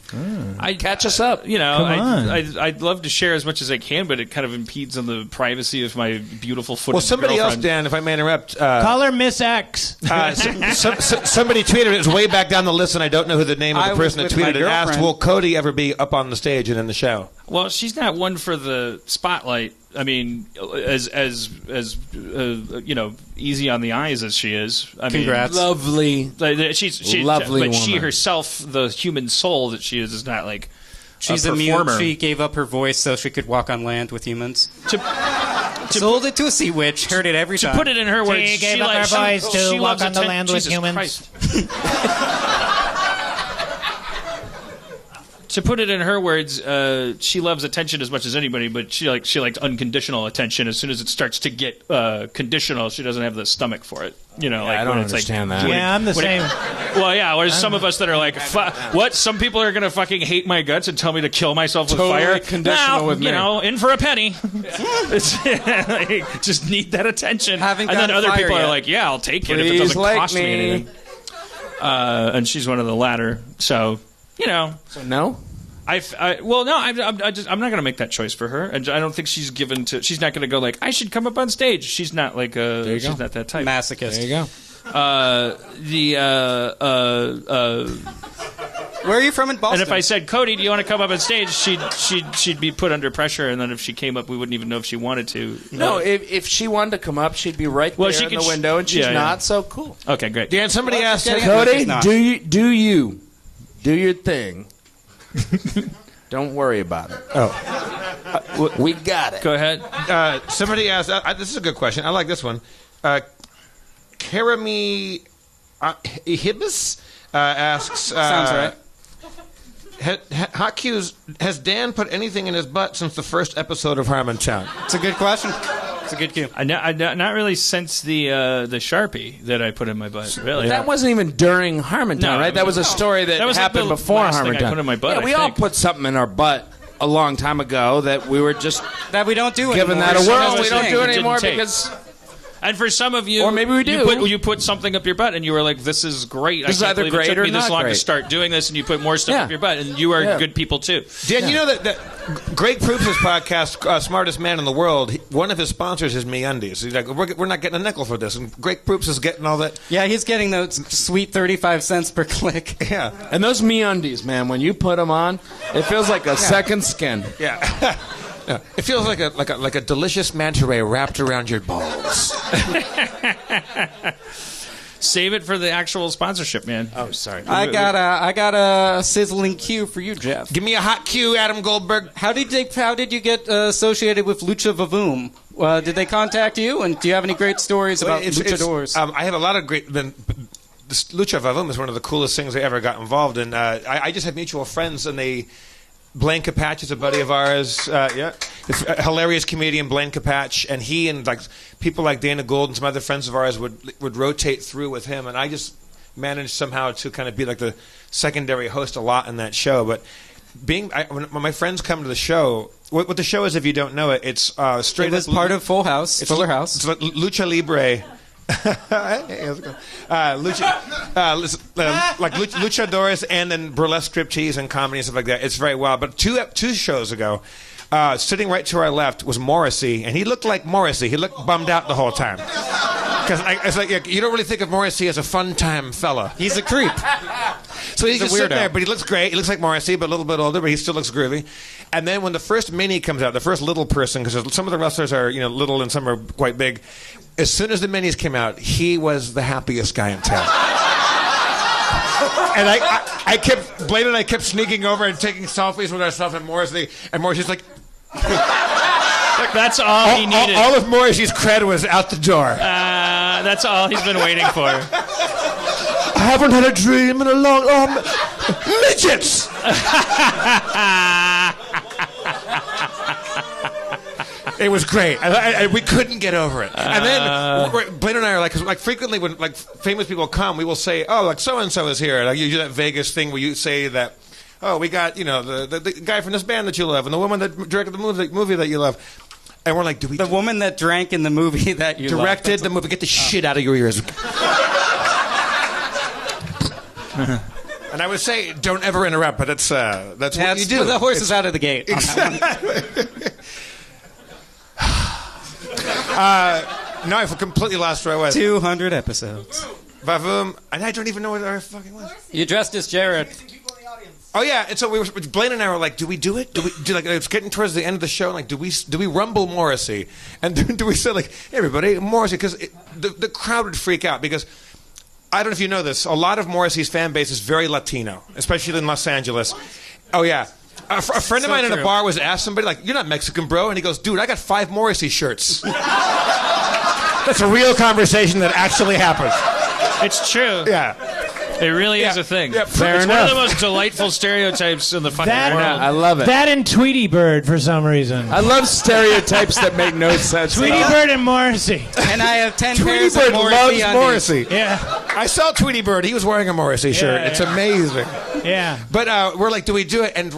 Catch us up. Come on. I'd love to share as much as I can, but it kind of impedes on the privacy of my beautiful foot. Well, somebody else, Dan, if I may interrupt. Call her Miss X. Somebody tweeted, it was way back down the list, and I don't know who the name of the person that tweeted it, asked, will Cody ever be up on the stage and in the show? Well, she's not one for the spotlight. I mean, as easy on the eyes as she is. Congrats. Lovely. She's lovely but woman. she herself, the human soul that she is not like She's a performer. Immune. She gave up her voice so she could walk on land with humans. Sold it to a sea witch. Heard it every time. To put it in her words, she gave up her voice to walk on the land with humans. To put it in her words, she loves attention as much as anybody, but she likes unconditional attention. As soon as it starts to get conditional, she doesn't have the stomach for it. You know, I don't understand that. Yeah, I'm the same. There's some of us that are like, what? Some people are going to fucking hate my guts and tell me to kill myself with fire. Conditional with me. In for a penny. Just need that attention. Haven't and then gotten other fire people yet. are like, yeah, I'll take it if it Please doesn't like cost me anything. And she's one of the latter. So, So no? I'm not going to make that choice for her. And I don't think she's she's not going to go like, I should come up on stage. She's not like she's not that type. Masochist. There you go. Where are you from in Boston? And if I said, Cody, do you want to come up on stage? She'd be put under pressure, and then if she came up, we wouldn't even know if she wanted to. No, if she wanted to come up, she'd be right there in the window, and she's not. So cool. Okay, great. Dan, somebody asked Cody, do your thing. Don't worry about it. Oh, we got it. Go ahead. somebody asked. This is a good question. I like this one. Karami Hibis asks. Sounds right. Hot Q's, has Dan put anything in his butt since the first episode of Harmontown? It's a good question. It's a good cue. Not really since the Sharpie that I put in my butt. Really, That wasn't even during Harmontown, No, right? That was a story that was happened the before last thing Harmontown. I put in my butt, Yeah, we I all think. put something in our butt a long time ago that we were just That we don't do giving anymore. that a So whirl. that's We the don't thing. do it It didn't anymore take. because And for some of you, Or maybe we do. You put something up your butt, and you were like, "This is great. This is I can't either believe it great took or me this not long to great." start doing this." And you put more stuff Yeah. up your butt, and you are Yeah. good people too. Dan, you know that Greg Proops' podcast, Smartest Man in the World, one of his sponsors is MeUndies. He's like, we're not getting a nickel for this. And Greg Proops is getting all that. Yeah, he's getting those sweet 35 cents per click. Yeah. And those MeUndies, man, when you put them on, it feels like a second skin. Yeah. Yeah. It feels like a delicious manta ray wrapped around your balls. Save it for the actual sponsorship, man. Oh, sorry. I got a sizzling cue for you, Jeff. Give me a hot cue, Adam Goldberg. How did you get associated with Lucha Vavoom? Did they contact you? And do you have any great stories about luchadors? I have a lot of great. This Lucha Vavoom is one of the coolest things I ever got involved in. I just have mutual friends, and Blaine Capatch is a buddy of ours. It's a hilarious comedian, Blaine Capatch, and he and like people like Dana Gould and some other friends of ours would rotate through with him, and I just managed somehow to kind of be like the secondary host a lot in that show. But when my friends come to the show, what the show is, if you don't know it, it's straight. It was up part of Full House, Fuller House. It's like Lucha Libre. Hey, how's it going? Like luchadores and then burlesque striptease and comedy and stuff like that. It's very wild. But two shows ago, sitting right to our left was Morrissey, and he looked like Morrissey. He looked bummed out the whole time. Because it's like you don't really think of Morrissey as a fun-time fella. He's a creep. So he's just a sitting weirdo. there, but he looks great. He looks like Morrissey, but a little bit older, but he still looks groovy. And then when the first mini comes out, the first little person, because some of the wrestlers are little and some are quite big. As soon as the minis came out, he was the happiest guy in town. And Blaine and I kept sneaking over and taking selfies with ourselves and Morrissey's like, That's all he needed. all of Morrissey's cred was out the door. That's all he's been waiting for. I haven't had a dream in a long... midgets! It was great. We couldn't get over it. And then Blaine and I are like frequently when like famous people come, we will say, "Oh, like so and so is here." Like you do that Vegas thing where you say that, "Oh, we got the guy from this band that you love, and the woman that directed the movie that you love." And we're like, "Do we?" The woman that drank in the movie that you directed loved. the movie. Get the shit out of your ears. And I would say, don't ever interrupt, but that's what you do. The horse is out of the gate. No, I completely lost where I was. 200 episodes. Vavoom, and I don't even know what our fucking was. You dressed as Jared. Oh yeah, and so Blaine and I were like, do we do it? It's getting towards the end of the show. Like, do we rumble Morrissey? And do we say like, hey, everybody, Morrissey? Because the crowd would freak out because I don't know if you know this. A lot of Morrissey's fan base is very Latino, especially in Los Angeles. Oh yeah. A friend of mine in a bar was asked somebody like, "You're not Mexican, bro?" And he goes, "Dude, I got 5 Morrissey shirts." That's a real conversation that actually happens. It's true. Yeah. It really is a thing. Yeah, Fair enough. One of the most delightful stereotypes in the fucking world. I love it. That and Tweety Bird for some reason. I love stereotypes that make no sense. Tweety Bird and Morrissey. And I have 10 Tweety pairs Bird of Morrissey loves undies. Morrissey. Yeah. I saw Tweety Bird. He was wearing a Morrissey shirt. Yeah, It's yeah. amazing. Yeah. But we're like, do we do it? And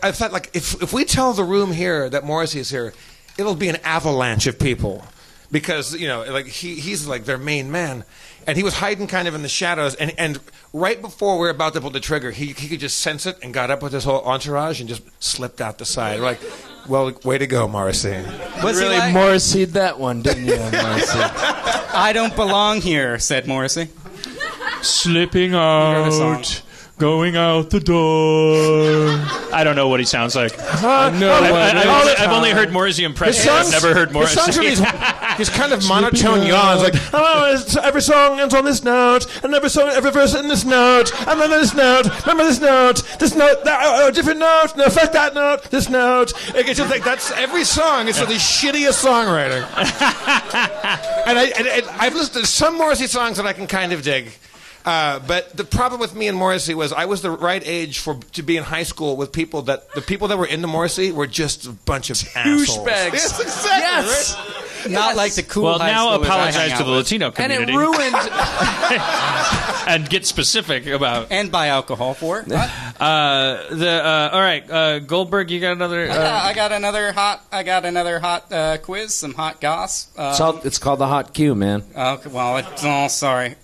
I thought, like, if we tell the room here that Morrissey is here, it'll be an avalanche of people. Because, like, he's like their main man. And he was hiding kind of in the shadows. And right before we were about to pull the trigger, he could just sense it and got up with his whole entourage and just slipped out the side. We're like, well, way to go, Morrissey. Was Really he like, Morrissey'd that one, didn't you, Morrissey? I don't belong here, said Morrissey. Slipping heard the song. out, going out the door. I don't know what he sounds like. I've only heard Morrissey impressions. I've never heard Morrissey. His songs are he's kind of monotone yawns, like, oh, every song ends on this note, and every verse in this note, and then this note, remember this note, that, different note, no, fuck that note, this note. It's just like, that's every song. It's the shittiest songwriter. And I've listened to some Morrissey songs that I can kind of dig. But the problem with me and Morrissey was I was the right age to be in high school with people that were into Morrissey were just a bunch of assholes. Douchebags. Yes, exactly. Yes. Right? Not like the cool. Well, high now schoolers I apologize hang to out the with. Latino And community. it ruined. And get specific about. And buy alcohol for it. All right, Goldberg, you got another. I got another hot quiz, some hot goss. It's called the hot Q, man. Okay, well, sorry.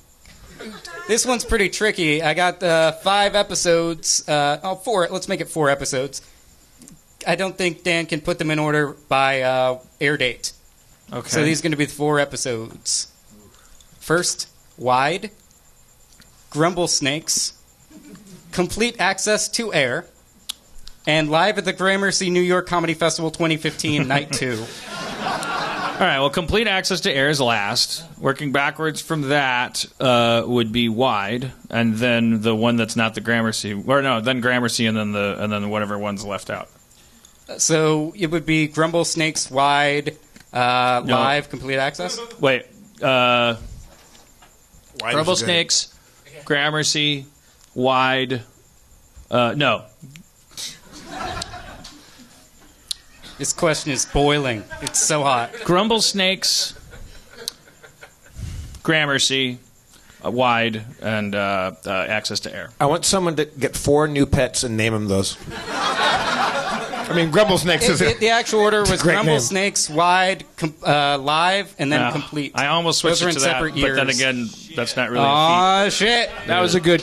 This one's pretty tricky. I got 5 episodes. 4. Let's make it 4 episodes. I don't think Dan can put them in order by air date. Okay. So these are going to be 4 episodes. First, Wide, Grumble Snakes, Complete Access to Air, and Live at the Gramercy New York Comedy Festival 2015, Night 2. All right, well, Complete Access to Air is last. Working backwards from that would be Wide, and then the one that's not the Gramercy, or no, then Gramercy, and then whatever one's left out. So it would be Grumble Snakes, Wide, Live, Complete Access? Wait, Wide Grumble is good. Snakes, Gramercy, Wide. No. This question is boiling. It's so hot. Grumble Snakes, Gramercy, Wide, and Access to Air. I want someone to get 4 new pets and name them those. I mean, Grumble Snakes is The actual order was great Grumble name. Snakes, Wide, Live, and then Complete. I almost switched Those are it in to that, separate but then years. again, that's not really a Aw, shit. That was a good.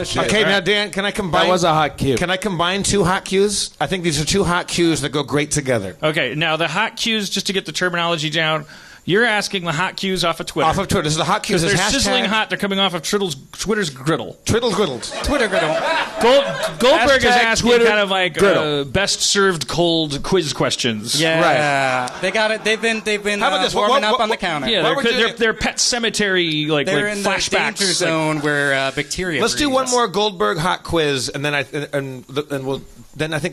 shit. Okay, now Dan, can I combine? That was a hot Q. Can I combine 2 hot cues? I think these are 2 hot cues that go great together. feat. Okay, now the hot cues, just to get the terminology down, you're asking the hot cues off of Twitter. Off of Twitter, this is the hot cues. They're This hashtag sizzling hot. They're coming off of Twitter's griddle. Triddle griddles. Twitter griddle. Goldberg is Hashtag asking Twitter kind of like griddle. best served cold quiz questions. Yeah. They got it. They've been How about this? warming What- up on the counter. Yeah, While we're doing they're Pet Cemetery They're like in the flashbacks. danger zone where bacteria Let's do breeds. one more Goldberg hot quiz, and then I think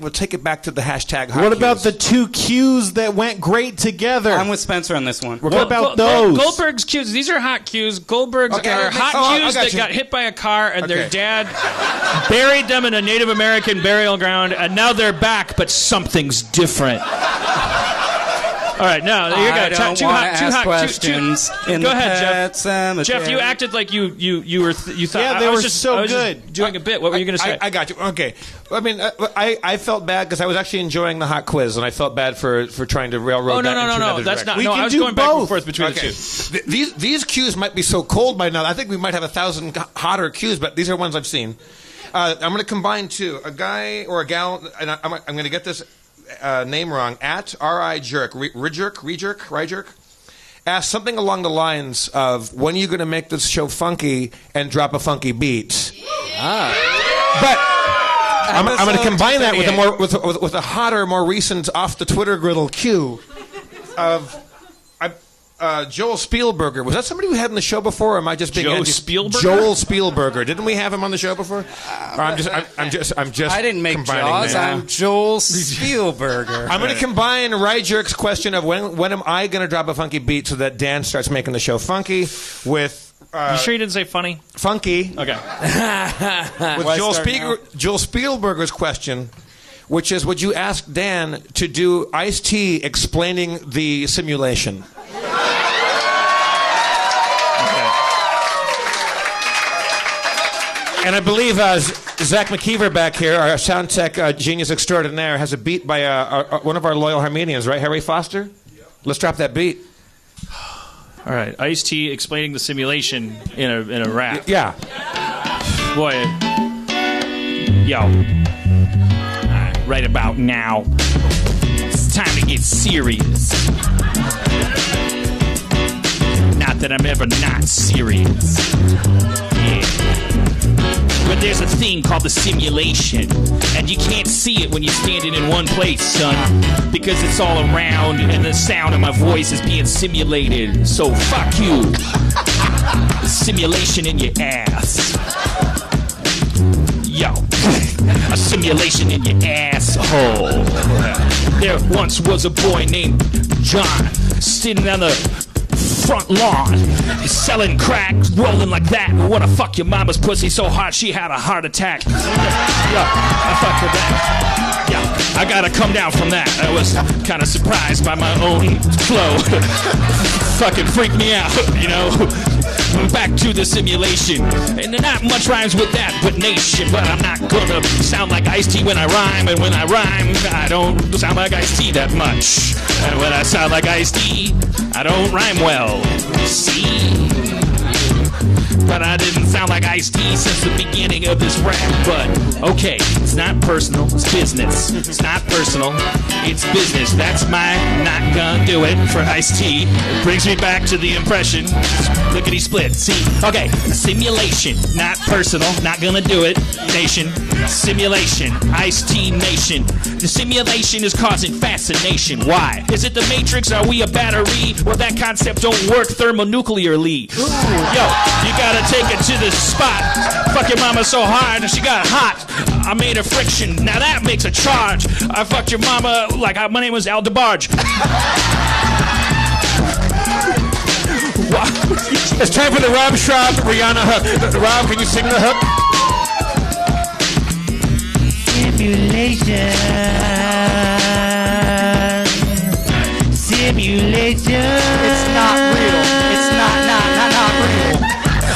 we'll take it back to the hashtag hot What about cues. the 2 cues that went great together? I'm with Spencer on this one. What about those? Goldberg's cues. These are hot cues. Goldberg's Okay, are hot I cues got that you. got hit by a car and their Okay. dad buried them in a Native American burial ground, and now they're back, but something's different. All right, now you I got don't two wanna hot ask questions in Go the ahead, Jeff. pet cemetery. Jeff, you acted like you thought. Yeah, they I was were just, so I was good. Just doing a bit. What were you going to say? I got you. Okay. I mean, I felt bad because I was actually enjoying the hot quiz, and I felt bad for trying to railroad Oh that no! into another That's not. direction. No, can I was do going back and both. forth between Okay. the two. These cues might be so cold by now. I think we might have 1,000 hotter cues, but these are ones I've seen. I'm going to combine 2. A guy or a gal, and I'm going to get this name wrong. At R.I. Jerk, Ryjerk, asked something along the lines of, when are you going to make this show funky and drop a funky beat? But I'm going to combine that with a more with a hotter, more recent off the Twitter griddle cue of Joel Spielberger. Was that somebody we had on the show before? Or am I just being Joe Spielberger? Joel Spielberger. Didn't we have him on the show before? Or I'm just. I didn't make combining Jaws. them. I'm Joel Spielberger. I'm going to combine Ryjerk's question of when am I going to drop a funky beat so that Dan starts making the show funky with. You sure you didn't say funny? Funky. Okay. With Joel Spielberger's question, which is, would you ask Dan to do Ice-T explaining the simulation? And I believe Zach McKeever back here, our sound tech genius extraordinaire, has a beat by one of our loyal Harmonians, right, Harry Foster? Yep. Let's drop that beat. All right, Ice-T explaining the simulation in a rap. Yeah. Boy, yo, right about now, it's time to get serious. Not that I'm ever not serious. Yeah. But there's a thing called the simulation, and you can't see it when you're standing in one place, son, because it's all around, and the sound of my voice is being simulated. So fuck you. The simulation in your ass. Yo, a simulation in your asshole. There once was a boy named John sitting on the front lawn. Selling crack, rolling like that. Wanna fuck your mama's pussy so hard she had a heart attack. Yeah, I fucked with that. Yeah, I gotta come down from that. I was kind of surprised by my own flow. Fucking freaked me out, you know. Back to the simulation. And not much rhymes with that, but nation. But I'm not gonna sound like Ice-T when I rhyme. And when I rhyme, I don't sound like Ice-T that much. And when I sound like Ice-T, I don't rhyme well. See? But I didn't sound like Ice-T since the beginning of this rap. But, okay, it's not personal, it's business. It's not personal, it's business. That's my not gonna do it for Ice-T. Brings me back to the impression. Lickety split, see? Okay, simulation, not personal, not gonna do it. Nation, simulation, Ice-T nation. The simulation is causing fascination. Why? Is it the Matrix? Are we a battery? Well, that concept don't work thermonuclearly. Yo, you gotta take it to the spot. Fuck your mama so hard and she got hot. I made a friction. Now that makes a charge. I fucked your mama like my name was Al DeBarge. It's time for the Rob Schrab Rihanna hook. Rob, can you sing the hook? Simulation. It's not real. It's not real.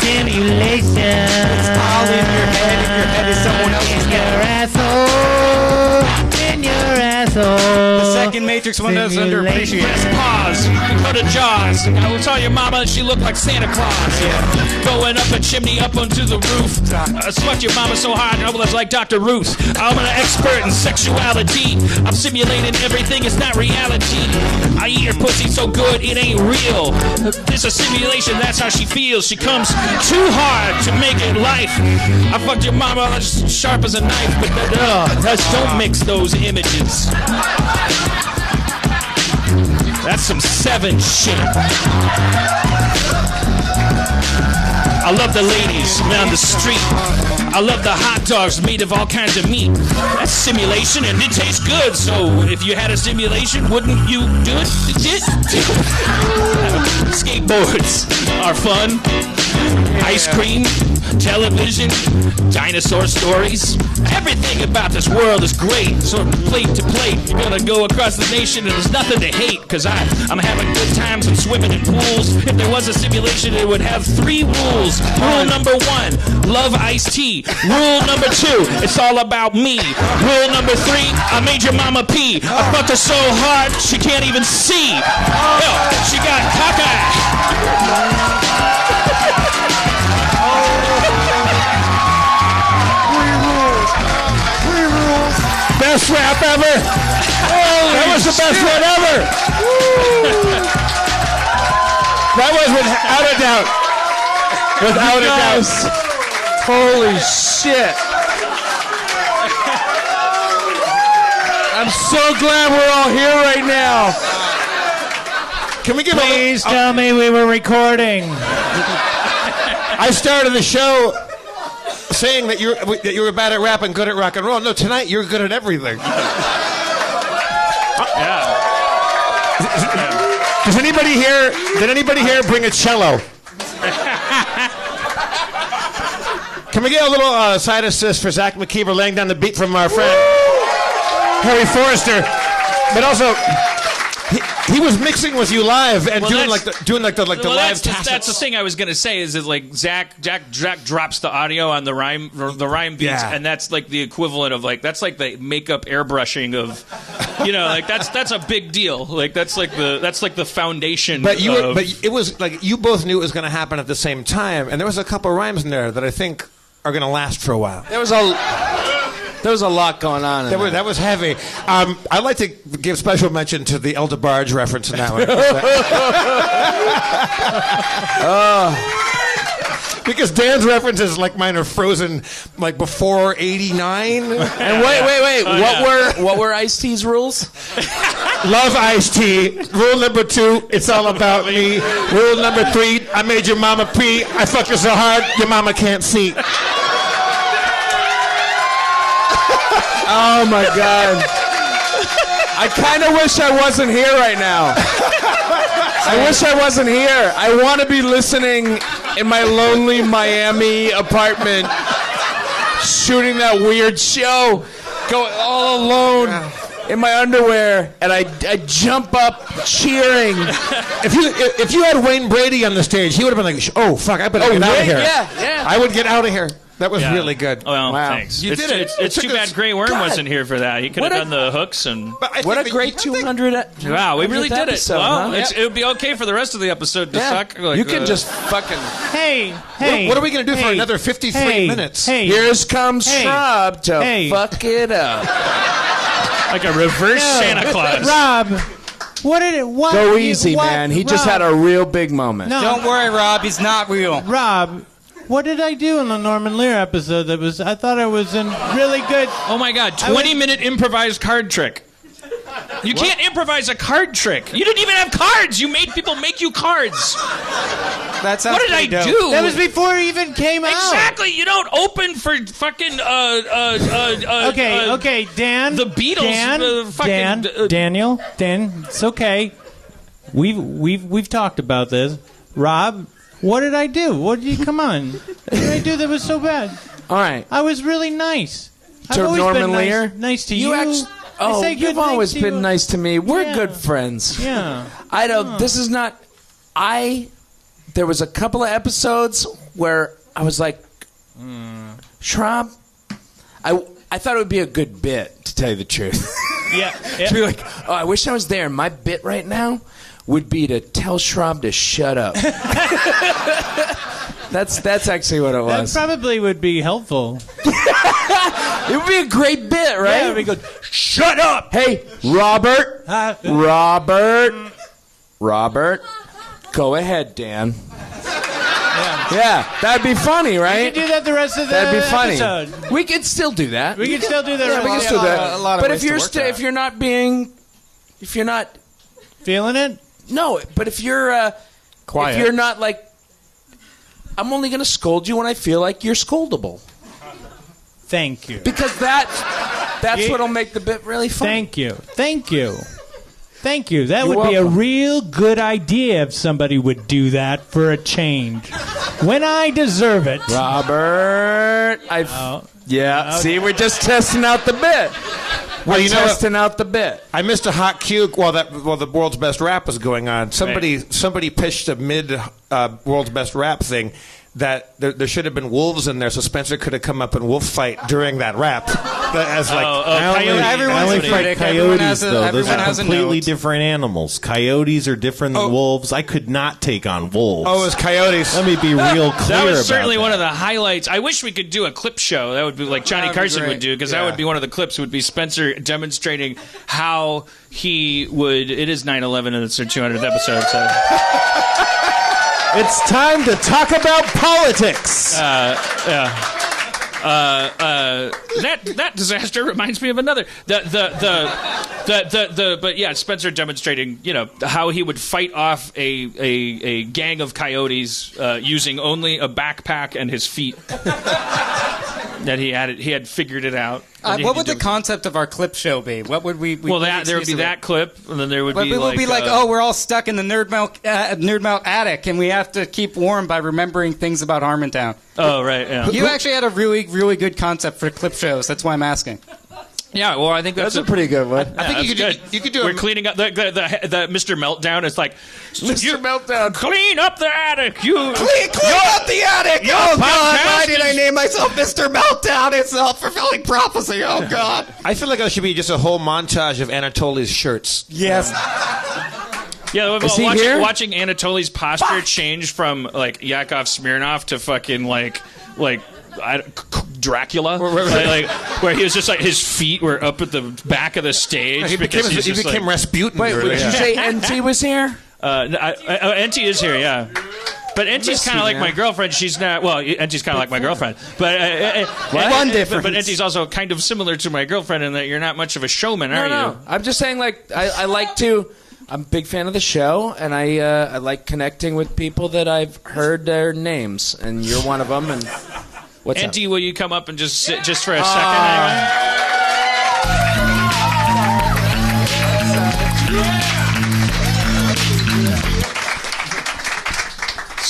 Simulation. It's all in your head, and your head is someone else's head. In your asshole. The second Matrix one that's underappreciated. Pause. Go to Jaws. I will tell your mama she looked like Santa Claus. Yeah. Going up a chimney up onto the roof. I fucked your mama so hard I was like Dr. Ruth. I'm an expert in sexuality. I'm simulating everything, it's not reality. I eat her pussy so good it ain't real. This a simulation, that's how she feels. She comes too hard to make it life. I fucked your mama as sharp as a knife. But don't mix those images. That's some 7 shit. I love the ladies on the street. I love the hot dogs made of all kinds of meat. That's simulation and it tastes good. So if you had a simulation, wouldn't you do it? Skateboards are fun. Ice cream, television, dinosaur stories. Everything about this world is great. So plate to plate, you're gonna go across the nation and there's nothing to hate. Cause I'm having good times and swimming in pools. If there was a simulation, it would have 3 rules. Rule number 1, love Ice-T. Rule number 2, it's all about me. Rule number 3, I made your mama pee. I fucked her so hard, she can't even see. Yo, she got cockeyed. Best rap ever! That was the best one ever! That was without a doubt. Without a doubt. Holy shit. I'm so glad we're all here right now. Can we give Please tell me we were recording. I started the show saying that you were bad at rap and good at rock and roll. No, tonight you're good at everything. Does anybody here? Did anybody here bring a cello? Can we get a little side assist for Zach McKeever laying down the beat from our friend Harry Forrester? But also, he was mixing with you live and doing like the live tassets. That's the thing I was gonna say is like Jack drops the audio on the rhyme beats, and that's like the equivalent of like that's like the makeup airbrushing of, you know, like that's a big deal. Like that's like the foundation. But it was like you both knew it was gonna happen at the same time, and there was a couple rhymes in there that I think are gonna last for a while. There was a lot going on. That was heavy. I'd like to give special mention to the El DeBarge reference in that one. Because Dan's references, like mine, are frozen like before '89. And wait. What were Ice-T's rules? Love Ice-T. Rule number 2, it's all about me. Rule number 3, I made your mama pee. I fucked her so hard, your mama can't see. Oh my God. I kind of wish I wasn't here right now. I wish I wasn't here. I want to be listening in my lonely Miami apartment, shooting that weird show, go all alone in my underwear, and I jump up cheering. If you had Wayne Brady on the stage, he would have been like, "Oh fuck, I better get out of here." Yeah. I would get out of here. That was really good. Well, Wow. thanks. You did it. It's It too took bad us- Grey Worm God. wasn't here for that. He could have done the hooks and. What a great 200. Wow, we really did it. episode, Well, huh? it would be okay for the rest of the episode to suck. Like, You can just fucking. Hey. What are we going to do for another 53 minutes? Hey. Here's comes Hey. Schrab to Hey. fuck it up. like a reverse Santa Claus. Rob, what did it? What? Go easy, what, man. He just Rob, had a real big moment. No, Don't worry, Rob. He's not real. Rob. What did I do in the Norman Lear episode that was? I thought I was in really good. Oh my God! 20-minute improvised card trick. You can't improvise a card trick. You didn't even have cards. You made people make you cards. That sounds What did I pretty dope. do? That was before it even came out. Exactly. You don't open for fucking Okay, Dan. the Beatles. Dan, Fucking, Daniel, Dan. It's okay. We've talked about this. Rob, what did I do? What did you? Come on. What did I do that was so bad? All right. I was really nice. I've To always Norman been nice, Lear? nice to you. You actually. I Oh, say good you've always things to been you. nice to me. We're Yeah. good friends. Yeah. I don't. This is not. There was a couple of episodes where I was like, Schrab. I thought it would be a good bit, to tell you the truth. Yeah. To be like, oh, I wish I was there. My bit right now would be to tell Schrab to shut up. That's actually what it That was. probably would be helpful. It would be a great bit, right? Yeah, we go. Shut up! Hey, Robert. Robert. Go ahead, Dan. Yeah, that'd be funny, We right? could do that the rest of the That'd be funny. episode. We could still do that. We could still do that. Yeah, we can rest still of do the- that. a lot of But ways if to work that. if you're not being, if you're not, Feeling it? no. But if you're Quiet. if you're not like, I'm only gonna scold you when I feel like you're scoldable, Thank you. because that's what'll make the bit really fun. Thank you. Thank you. Thank you. That You're would be a welcome. real good idea if somebody would do that for a change. When I deserve it. Robert. Yeah. See, we're just testing out the bit. Well, you know what? Testing out the bit. I missed a hot cue while the world's best rap was going on. Somebody pitched a mid world's best rap thing that there should have been wolves in there, so Spencer could have come up and wolf fight during that rap. As like, I Everyone's only a fight critic. Everyone coyotes, has a- though. Those everyone are has a completely note. different animals. Coyotes are different than wolves. I could not take on wolves. oh, it's coyotes. Let me be real clear That was about certainly that. one of the highlights. I wish we could do a clip show. That would be like Johnny That'd be Carson great. would do, because that would be one of the clips. Would be Spencer demonstrating how he would. It is 9/11 and it's their 200th episode. So It's time to talk about politics. that disaster reminds me of another. But yeah, Spencer demonstrating, how he would fight off a gang of coyotes using only a backpack and his feet. That he had figured it out. What would the concept of our clip show be? What would we Well, there would be that clip, and then there would But be we like, would be like, oh, we're all stuck in the Nerdmelt attic, and we have to keep warm by remembering things about Harmontown. oh right, yeah, You actually had a really, really good concept for clip shows. That's why I'm asking. yeah. Well, I think that's That's a pretty good one. I think you could do We're a, cleaning up the Mr. Meltdown. It's like Mr. Meltdown. clean up the attic. You Clean up the attic! Oh, God! Why did I name myself Mr. Meltdown? It's a self-fulfilling prophecy. Oh, God. I feel like there should be just a whole montage of Anatoly's shirts. Yes. Yeah, Is he here? watching Anatoly's posture change from like Yakov Smirnoff to fucking like Dracula, like, where he was just like his feet were up at the back of the stage. He because became, he's he just became like, Rasputin. Wait, or- did you yeah. say NT was here? NT is here, yeah. But NT's kind of like my girlfriend. She's not. Well, NT's kind of like my girlfriend. But One difference. But NT's also kind of similar to my girlfriend in that you're not much of a showman, are No. you? I'm just saying, like, I like to. I'm a big fan of the show, and I like connecting with people that I've heard their names, and you're one of them. And what's NT, up? will you come up and just sit just for a second, anyway?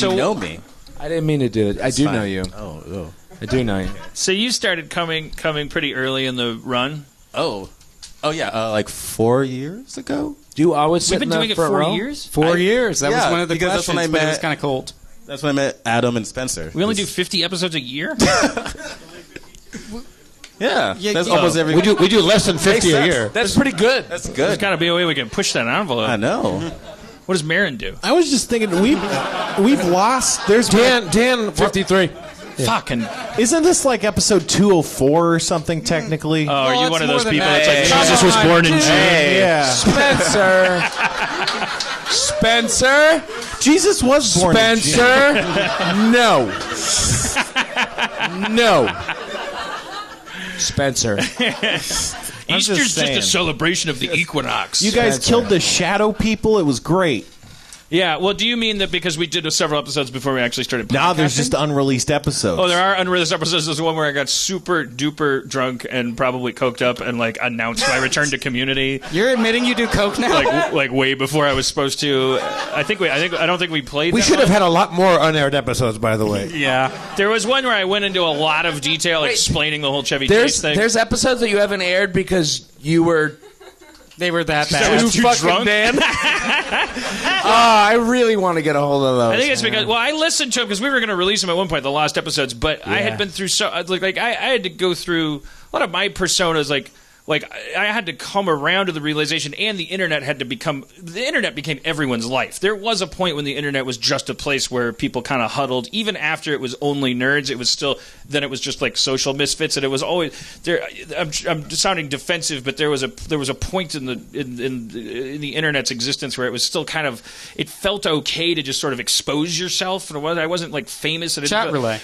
So you know me. I didn't mean to do it. I do fine. know you. Oh. I do know you. So you started coming pretty early in the run. Oh, yeah. Like 4 years ago. Do you always sit We've been in the doing it front 4 row? years. 4 years. That was one of the because that's questions, when I but it was met- kind of cold. That's when I met Adam and Spencer. We only do 50 episodes a year. Yeah, that's yeah. almost every. We do less than 50 a year. That's pretty good. That's There's good. got to be a way we can push that envelope. I know. What does Marin do? I was just thinking we've lost. There's Dan 53. Fucking. Isn't this like episode 204 or something technically? Oh, are you it's one of more those than people that. that's like Hey, Jesus was born in June? Yeah. Spencer. Jesus was born. in June. Spencer. No. Spencer. Easter's just a saying. celebration of the equinox. You guys killed the shadow people. It was great. Yeah, well, do you mean that because we did several episodes before we actually started podcasting? Now there's just unreleased episodes. Oh, there are unreleased episodes. There's one where I got super duper drunk and probably coked up and like announced my return to Community. You're admitting you do coke now? Like way before I was supposed to. I don't think we played. We that should have one. had a lot more unaired episodes, by the way. Yeah. There was one where I went into a lot of detail explaining the whole Chevy Chase thing. There's episodes that you haven't aired because you were They were that That bad. was too fucking drunk? Dan. I really want to get a hold of those. I think it's because I listened to them because we were going to release them at one point, the lost episodes. But I had been through I had to go through a lot of my personas. Like I had to come around to the realization, and the internet became everyone's life. There was a point when the internet was just a place where people kind of huddled. Even after it was only nerds, it was just like social misfits, and it was always there. I'm sounding defensive, but there was a point in the internet's existence where it was still kind of, it felt okay to just sort of expose yourself. And I wasn't like famous. Chat relay.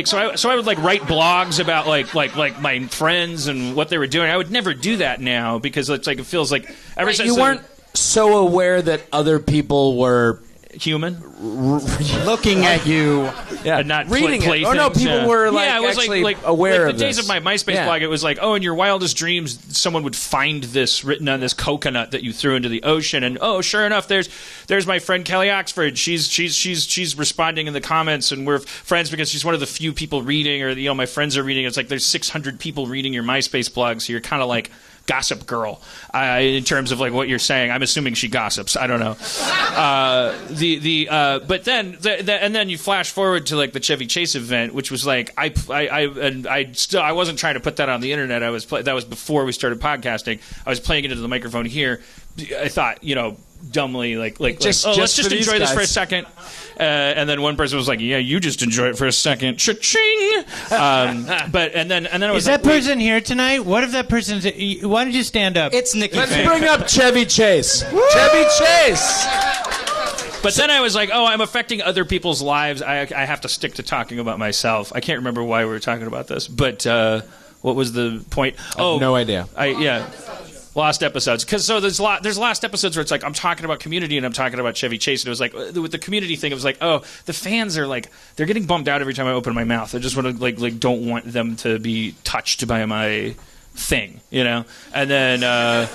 So I would like write blogs about like my friends and what they were doing. I would never do that now because it's like it feels like ever since you weren't so aware that other people were human Looking at you. and not reading play it. Oh no, things, people were like it was actually like aware like of the days this. of my MySpace blog. It was like, oh, in your wildest dreams, someone would find this written on this coconut that you threw into the ocean, and oh, sure enough, there's my friend Kelly Oxford. She's responding in the comments, and we're friends because she's one of the few people reading, or my friends are reading. It's like there's 600 people reading your MySpace blog, so you're kind of like Gossip Girl in terms of like what you're saying. I'm assuming she gossips. I don't know. But then you flash forward to like the Chevy Chase event, which was like I wasn't trying to put that on the internet. That was before we started podcasting. I was playing it into the microphone here. I thought, dumbly let's just enjoy this for a second. And then one person was like, yeah, you just enjoy it for a second. Cha-ching! And then I was Is that person here tonight? What if that person's... Why don't you stand up? It's Nikki. Let's bring up Chevy Chase. Chevy Chase. But then I was like, oh, I'm affecting other people's lives. I have to stick to talking about myself. I can't remember why we were talking about this, but what was the point? No idea. Lost episodes. Because there's lost episodes where it's like I'm talking about Community and I'm talking about Chevy Chase, and it was like with the Community thing, it was like, oh, the fans are like, they're getting bummed out every time I open my mouth. I just want to like don't want them to be touched by my thing, and then that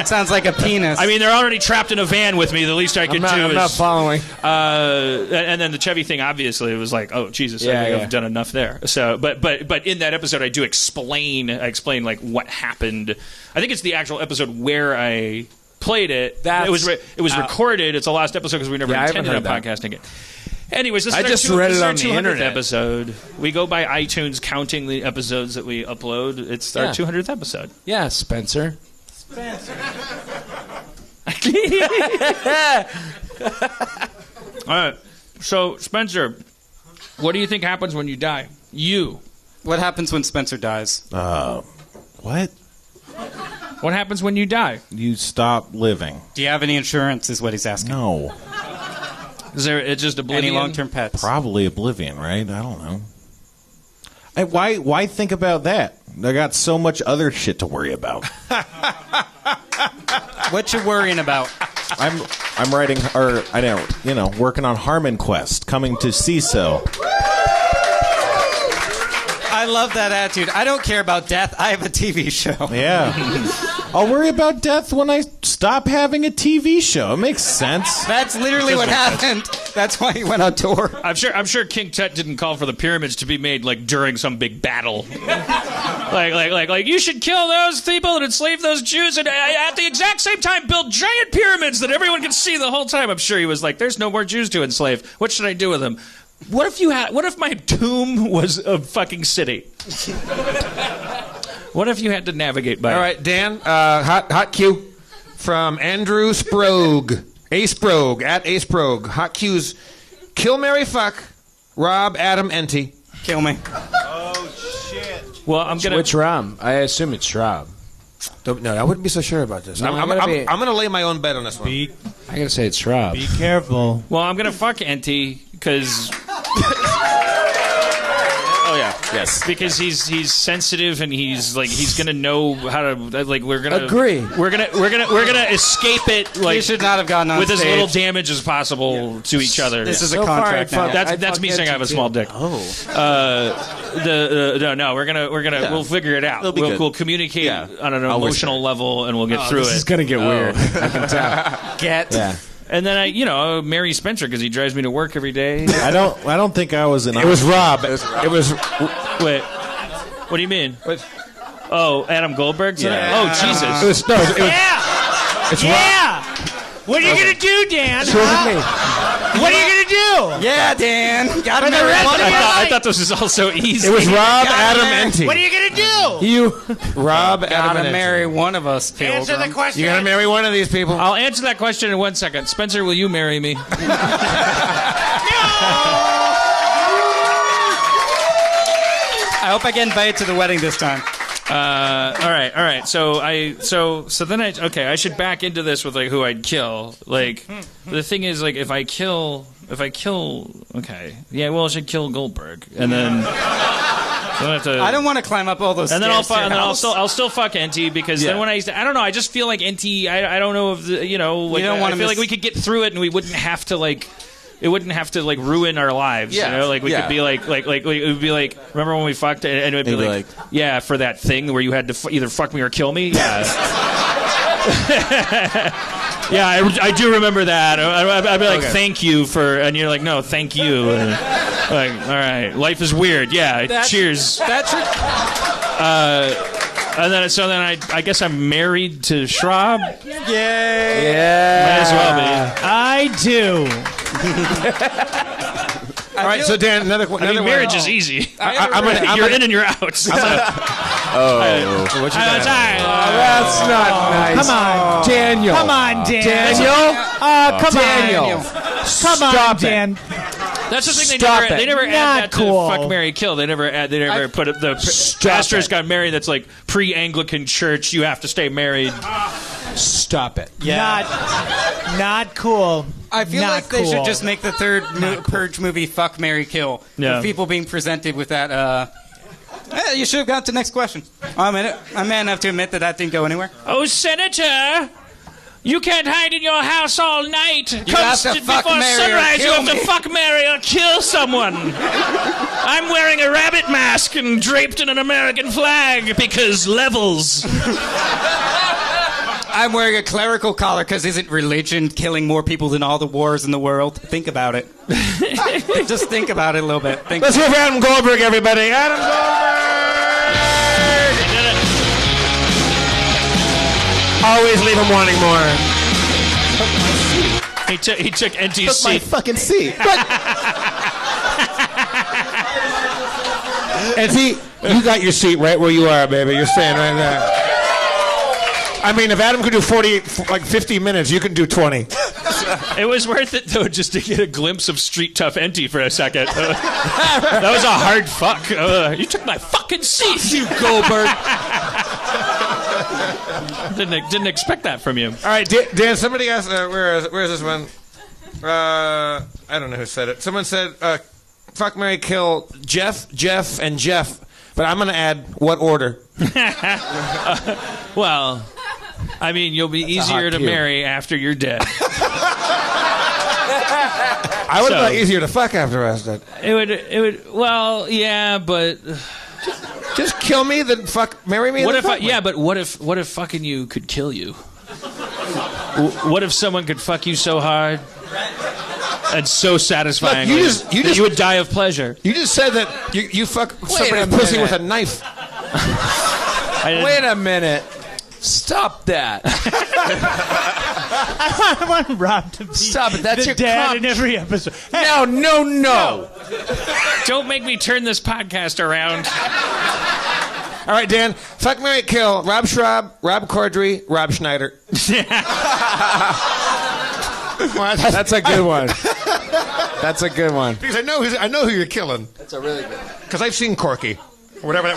sounds like a penis. I mean, they're already trapped in a van with me. The least I could do is... I'm not following. And then the Chevy thing, obviously, it was like, oh, Jesus, I think I've done enough there. So, but in that episode, I do explain like what happened. I think it's the actual episode where I played it. It was recorded. It's a lost episode because we never intended on podcasting it. Anyways, this is our 200th episode. We go by iTunes counting the episodes that we upload. It's our 200th episode. Yeah, Spencer. All right. So, Spencer, what do you think happens when you die? What happens when Spencer dies? What? What happens when you die? You stop living. Do you have any insurance is what he's asking. No. Is there it's just oblivion? Any long-term pets? Probably oblivion, right? I don't know. Why think about that? I got so much other shit to worry about. What you worrying about? I'm writing, or I don't, working on Harmon Quest, coming to CISO. I love that attitude. I don't care about death. I have a TV show. Yeah. I'll worry about death when I stop having a TV show. It makes sense. That's literally what happened. That's why he went on tour. I'm sure King Tut didn't call for the pyramids to be made like during some big battle. like you should kill those people and enslave those Jews and at the exact same time build giant pyramids that everyone can see the whole time. I'm sure he was like, there's no more Jews to enslave. What should I do with them? What if my tomb was a fucking city? What if you had to navigate by it? All right, Dan, hot cue from Andrew Sprogg. A Sprogg, at A Sprogg. Hot cues. Kill, marry, fuck. Rob, Adam, Enty. Kill me. Oh, shit. Well, I'm going to... Which Rom? I assume it's Schrab. No, I wouldn't be so sure about this. No, I'm going to lay my own bet on this one. I got to say it's Schrab. Be careful. Well, I'm going to fuck Enty because... Oh yeah, yes. Because he's sensitive and he's gonna know how to we're gonna agree. We're gonna escape it You should not have gotten on with as stage. little damage as possible to each other. This is a So far, contract I now. fuck- That's me saying I have a small dick. Oh. No, we'll figure it out. It'll be good. We'll communicate Yeah. on an I'll emotional level and we'll get through This it. is gonna get weird. I can tell. Get. And then I marry Spencer because he drives me to work every day. I don't think I was in. It was Rob. It was. Wait, what do you mean? What? Oh, Adam Goldberg's in it? Oh, Jesus. It was. No, it was. Yeah! It's Yeah! What are you going to do, Dan? What are you going to do? Yeah, Dan. Got him. I thought this was also easy. It was Rob, Got Adam, there. Enty. What are you going to do? You, Rob, Adam, Gotta and Enty. marry one of us, Answer the Pilgrim. question. You gotta marry one of these people. I'll answer that question in 1 second. Spencer, will you marry me? I hope I get invited to the wedding this time. All right. So then I should back into this with who I'd kill. The thing is if I kill, okay, yeah, well I should kill Goldberg, and then. I don't want to climb up all those And then stairs. I'll still fuck Enty because then when I don't know, I just feel like Enty. I don't know if You don't I wanna feel like we could get through it and we wouldn't have to it wouldn't have to ruin our lives. Yeah. We could be it would be remember when we fucked and it would be like yeah, for that thing where you had to either fuck me or kill me. Yeah. Yeah, I do remember that. I'd be like, thank you for, and you're like, no, thank you. And all right, life is weird. Yeah, cheers. That's And then I guess I'm married to Schrab. Yay! Might as well be. I do. All right, so Dan, another Marriage is easy. You're in and you're out. What you got? That's not nice. Come on, Daniel. Come on, Dan. Daniel. Come Daniel. on. Come on, Dan. That's the thing. Stop They never Not add that cool. to fuck, marry, kill. They never put it. The pastors got married. That's pre-Anglican church. You have to stay married. Stop it. Not cool. I feel Not like they cool. should just make the third Purge movie Fuck, Marry, Kill. Yeah. With people being presented with that, you should have got to the next question. I'm man enough to admit that didn't go anywhere. Oh, Senator, you can't hide in your house all night. You have to fuck, before marry, or sunrise, you kill have to me. fuck, marry, or kill someone. I'm wearing a rabbit mask and draped in an American flag because levels. I'm wearing a clerical collar because isn't religion killing more people than all the wars in the world? Think about it. Just think about it a little bit. Let's hear for Adam Goldberg, everybody. Adam Goldberg! Always leave him wanting more. He took NT's My seat. fucking seat. And see, you got your seat right where you are, baby. You're staying right there. I mean, if Adam could do 50 minutes, you can do 20. It was worth it, though, just to get a glimpse of street tough NT for a second. That was a hard fuck. You took my fucking seat, you Goldberg. Didn't expect that from you. All right, Dan, somebody asked, where is this one? I don't know who said it. Someone said, fuck, marry, kill Jeff, and Jeff. But I'm going to add what order. Well, I mean, you'll be easier to marry after you're dead. I would have thought easier to fuck after I was dead. It would, well, yeah, but... Just kill me, then marry me. What then if? fuck me. Yeah, but what if fucking you could kill you? What if someone could fuck you so hard and so satisfying that you would die of pleasure? You just said that you fuck somebody's pussy with a knife. Wait a minute. Stop that. I want Rob to be Stop it. That's the your dad in every episode. Hey, No. Don't make me turn this podcast around. All right, Dan. Fuck, marry, kill. Rob Schrab, Rob Corddry, Rob Schneider. That's a good one. That's a good one. Because I know who you're killing. That's a really good one. Because I've seen Corky. Or whatever.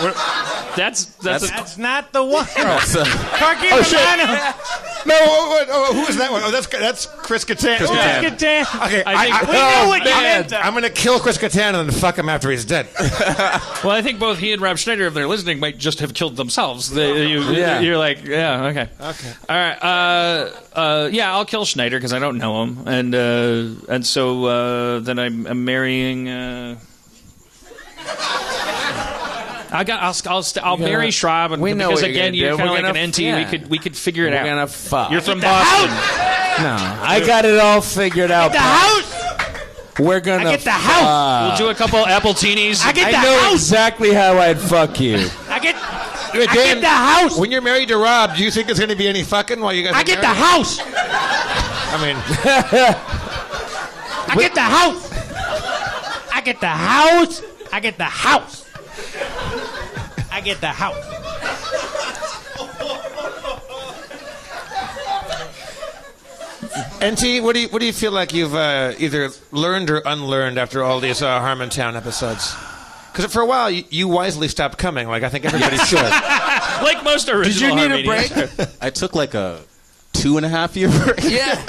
That's not the one. Corky Oh, shit. Romano. No, who is that one? Oh, that's Kris Crittenden. Kris Crittenden. Okay, I think- We know what you meant. I'm going to kill Kris Crittenden and fuck him after he's dead. Well, I think both he and Rob Schneider, if they're listening, might just have killed themselves. You're like, yeah, okay. All right. Yeah, I'll kill Schneider because I don't know him, and so then I'm marrying. I'll marry Schrab, and we know because what you're again, gonna you're do. kind of We're like gonna- an NT. yeah. We could figure it out. We're gonna fuck. You're from Boston. No, I got it all figured out. The house. We're gonna. I get the house. We'll do a couple Appletinis. I get the I know house. exactly how I'd fuck you. I get Dan, the house. When you're married to Rob, do you think there's going to be any fucking while you guys? I get the house. I mean, I get the house. I get the house. I get the house. I get the house. NT, what do you feel like you've either learned or unlearned after all these Harmontown episodes? Because for a while you wisely stopped coming. Like I think everybody should. Like most original. Did you need a break? I took like a 2.5 year break. Yeah.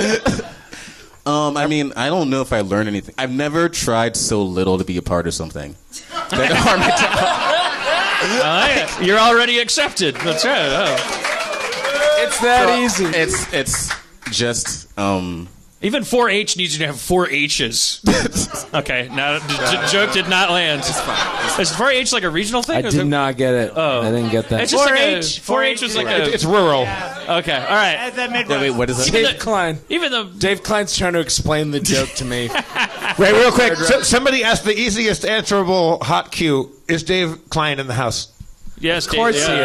I mean, I don't know if I learned anything. I've never tried so little to be a part of something. Like Harmontown. You're already accepted. That's right. Oh. It's that easy. It's just Even 4-H needs you to have 4 H's. Okay, now joke did not land. It's fine. Is 4-H like a regional thing? I did not get it. Oh. I didn't get that. It's just 4-H. 4-H was like a. It's rural. Okay, all right. That's that Midwest. yeah, wait, what is that? Dave Klein. Even though Dave Klein's trying to explain the joke to me. Wait, real quick. Somebody asked the easiest answerable hot cue. Is Dave Klein in the house? yes, Of course Dave, he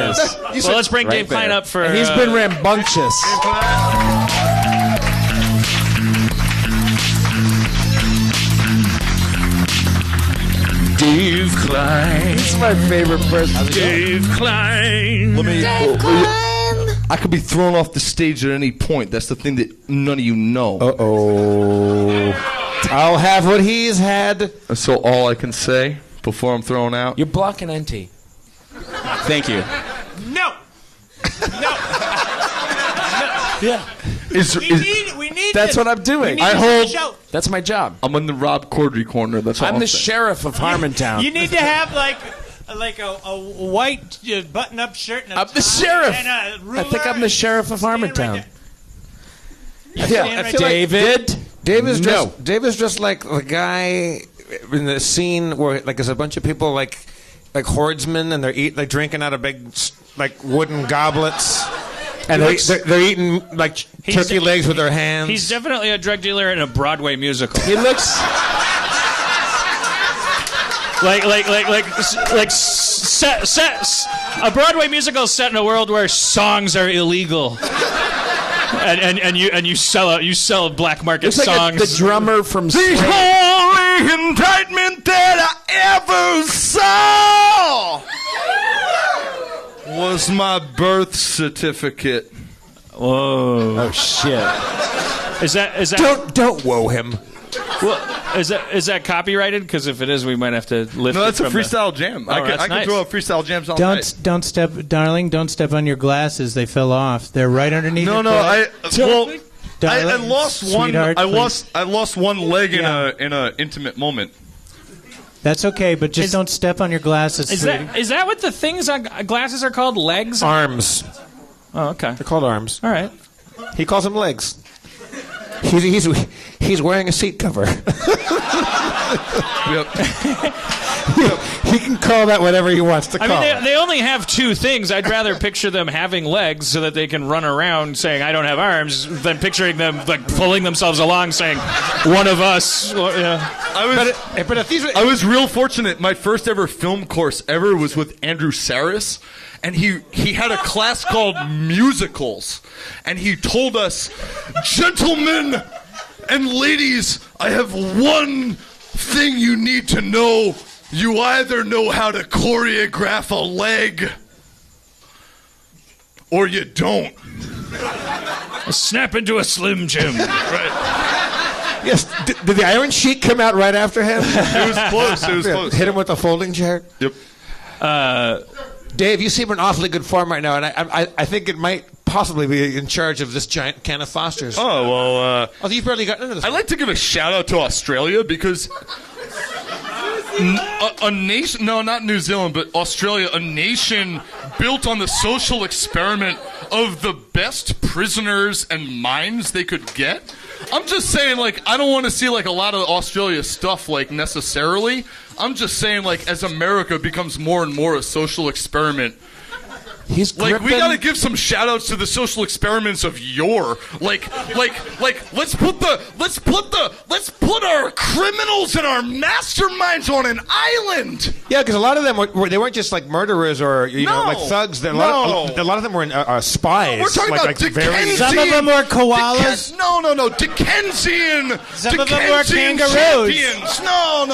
is. Well, let's bring right Dave Klein there. up for. And he's been rambunctious. Dave Klein. He's my favorite person. Dave Klein. Let me. I could be thrown off the stage at any point. That's the thing that none of you know. I'll have what he's had. That's so all I can say before I'm thrown out. You're blocking NT. Thank you. No. Yeah. We need. That's this. what I'm doing. We need I this hold- show. That's my job. I'm in the Rob Corddry corner. That's all I'm the saying. sheriff of Harmontown. You need to have like a white button-up shirt. And a I'm the tie sheriff. And a ruler I think I'm the sheriff of stand right Harmontown. there. Yeah, Stand I right feel like David. Dave is just like the guy in the scene where like there's a bunch of people like hordsmen and they're drinking out of big like wooden goblets. And they're eating like turkey legs with their hands. He's definitely a drug dealer in a Broadway musical. He looks. A Broadway musical set in a world where songs are illegal. And you sell black market Looks like songs. the drummer from. The only indictment that I ever saw was my birth certificate. Whoa! Oh shit! Is that don't whoa him. well, is that copyrighted? Because if it is, we might have to lift. No, that's it a from freestyle jam. I that's can nice. throw up freestyle jams all night. Don't step, darling. Don't step on your glasses. They fell off. They're right underneath. No, your no. foot. I Darling, lost one. sweetheart, I please. lost one leg Yeah. in a intimate moment. That's okay, but just don't step on your glasses. Is that what the things on glasses are called? Legs? Arms. Oh, okay. They're called arms. All right. He calls them legs. He's wearing a seat cover. Yep. He can call that whatever he wants to I call mean, it. they only have two things. I'd rather picture them having legs so that they can run around saying, I don't have arms, than picturing them like pulling themselves along saying, one of us. Well, yeah. I was real fortunate. My first ever film course ever was with Andrew Saris, and he had a class called musicals, and he told us, gentlemen and ladies, I have one thing you need to know. You either know how to choreograph a leg or you don't. Snap into a Slim Jim. Right. Yes. Did the Iron Sheik come out right after him? It was close. It was close. Hit him with a folding chair? Yep. Dave, you seem in awfully good form right now, and I think it might possibly be in charge of this giant can of Foster's. Oh, well... you've barely gotten into this. I'd like to give a shout-out to Australia, because... a nation... No, not New Zealand, but Australia. A nation built on the social experiment of the best prisoners and minds they could get. I'm just saying, like, I don't want to see, like, a lot of Australia stuff, like, necessarily. I'm just saying, like, as America becomes more and more a social experiment... He's like, we gotta give some shout-outs to the social experiments of yore. Like, let's put our criminals and our masterminds on an island. Yeah, because a lot of them they weren't just like murderers or like thugs. A lot of them were spies. We're talking about Dickensian. Some of them were koalas. No. Dickensian. Some of them were kangaroos. Champions. No.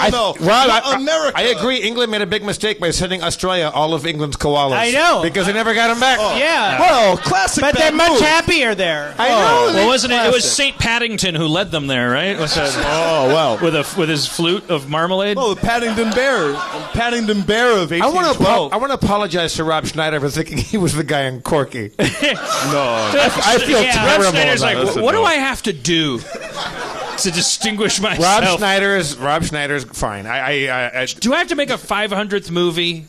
America. I agree. England made a big mistake by sending Australia all of England's koalas. I know. Because they never got them back. Yeah. Well, classic. But they're much happier there. I know. Well, wasn't it? It was St. Paddington who led them there, right? With his flute of marmalade. Oh, the Paddington Bear of 1812. I want to apologize to Rob Schneider for thinking he was the guy in Corky. No, I feel Rob terrible. Schneider's about like, it. what do I have to do to distinguish myself? Rob Schneider's fine. Do I have to make a 500th movie?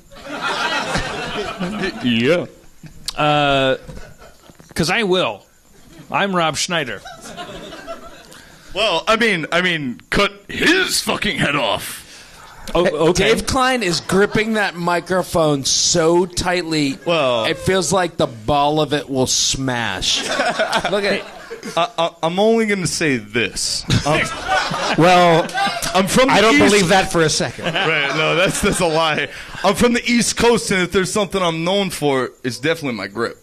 Yeah. Because I will. I'm Rob Schneider. Well, I mean, cut his fucking head off. Oh, okay. Dave Klein is gripping that microphone so tightly, Well- it feels like the ball of it will smash. Look at it. I'm only going to say this. Well, I'm from. I don't believe that for a second. Right? No, that's a lie. I'm from the East Coast, and if there's something I'm known for, it's definitely my grip.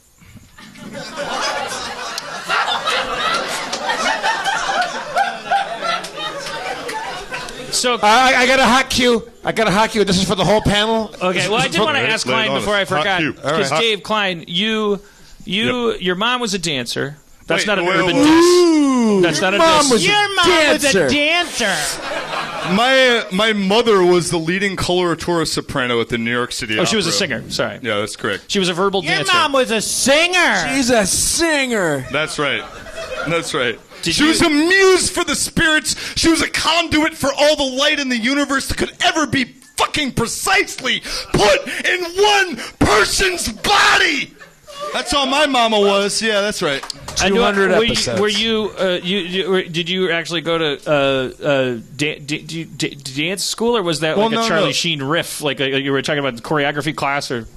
So I got a hot cue. This is for the whole panel. okay, well, I did want to ask Lay it Klein on before us. I forgot, Hot cue. because All right. Dave Klein, your mom was a dancer. That's Wait, not an wait, urban wait. diss. That's not a diss. Your mom was a dancer. My mother was the leading coloratura soprano at the New York City Oh, she was a Opera. singer. Sorry. Yeah, that's correct. She was a verbal Your dancer. mom was a singer. He's a singer. That's right. That's right. Did She you- was a muse for the spirits. She was a conduit for all the light in the universe that could ever be fucking precisely put in one person's body. That's all my mama was. Yeah, that's right. 200 were episodes. Were you? Did you actually go to dance school, or was that Well, like a no, Charlie no. Sheen riff? Like you were talking about choreography class, or?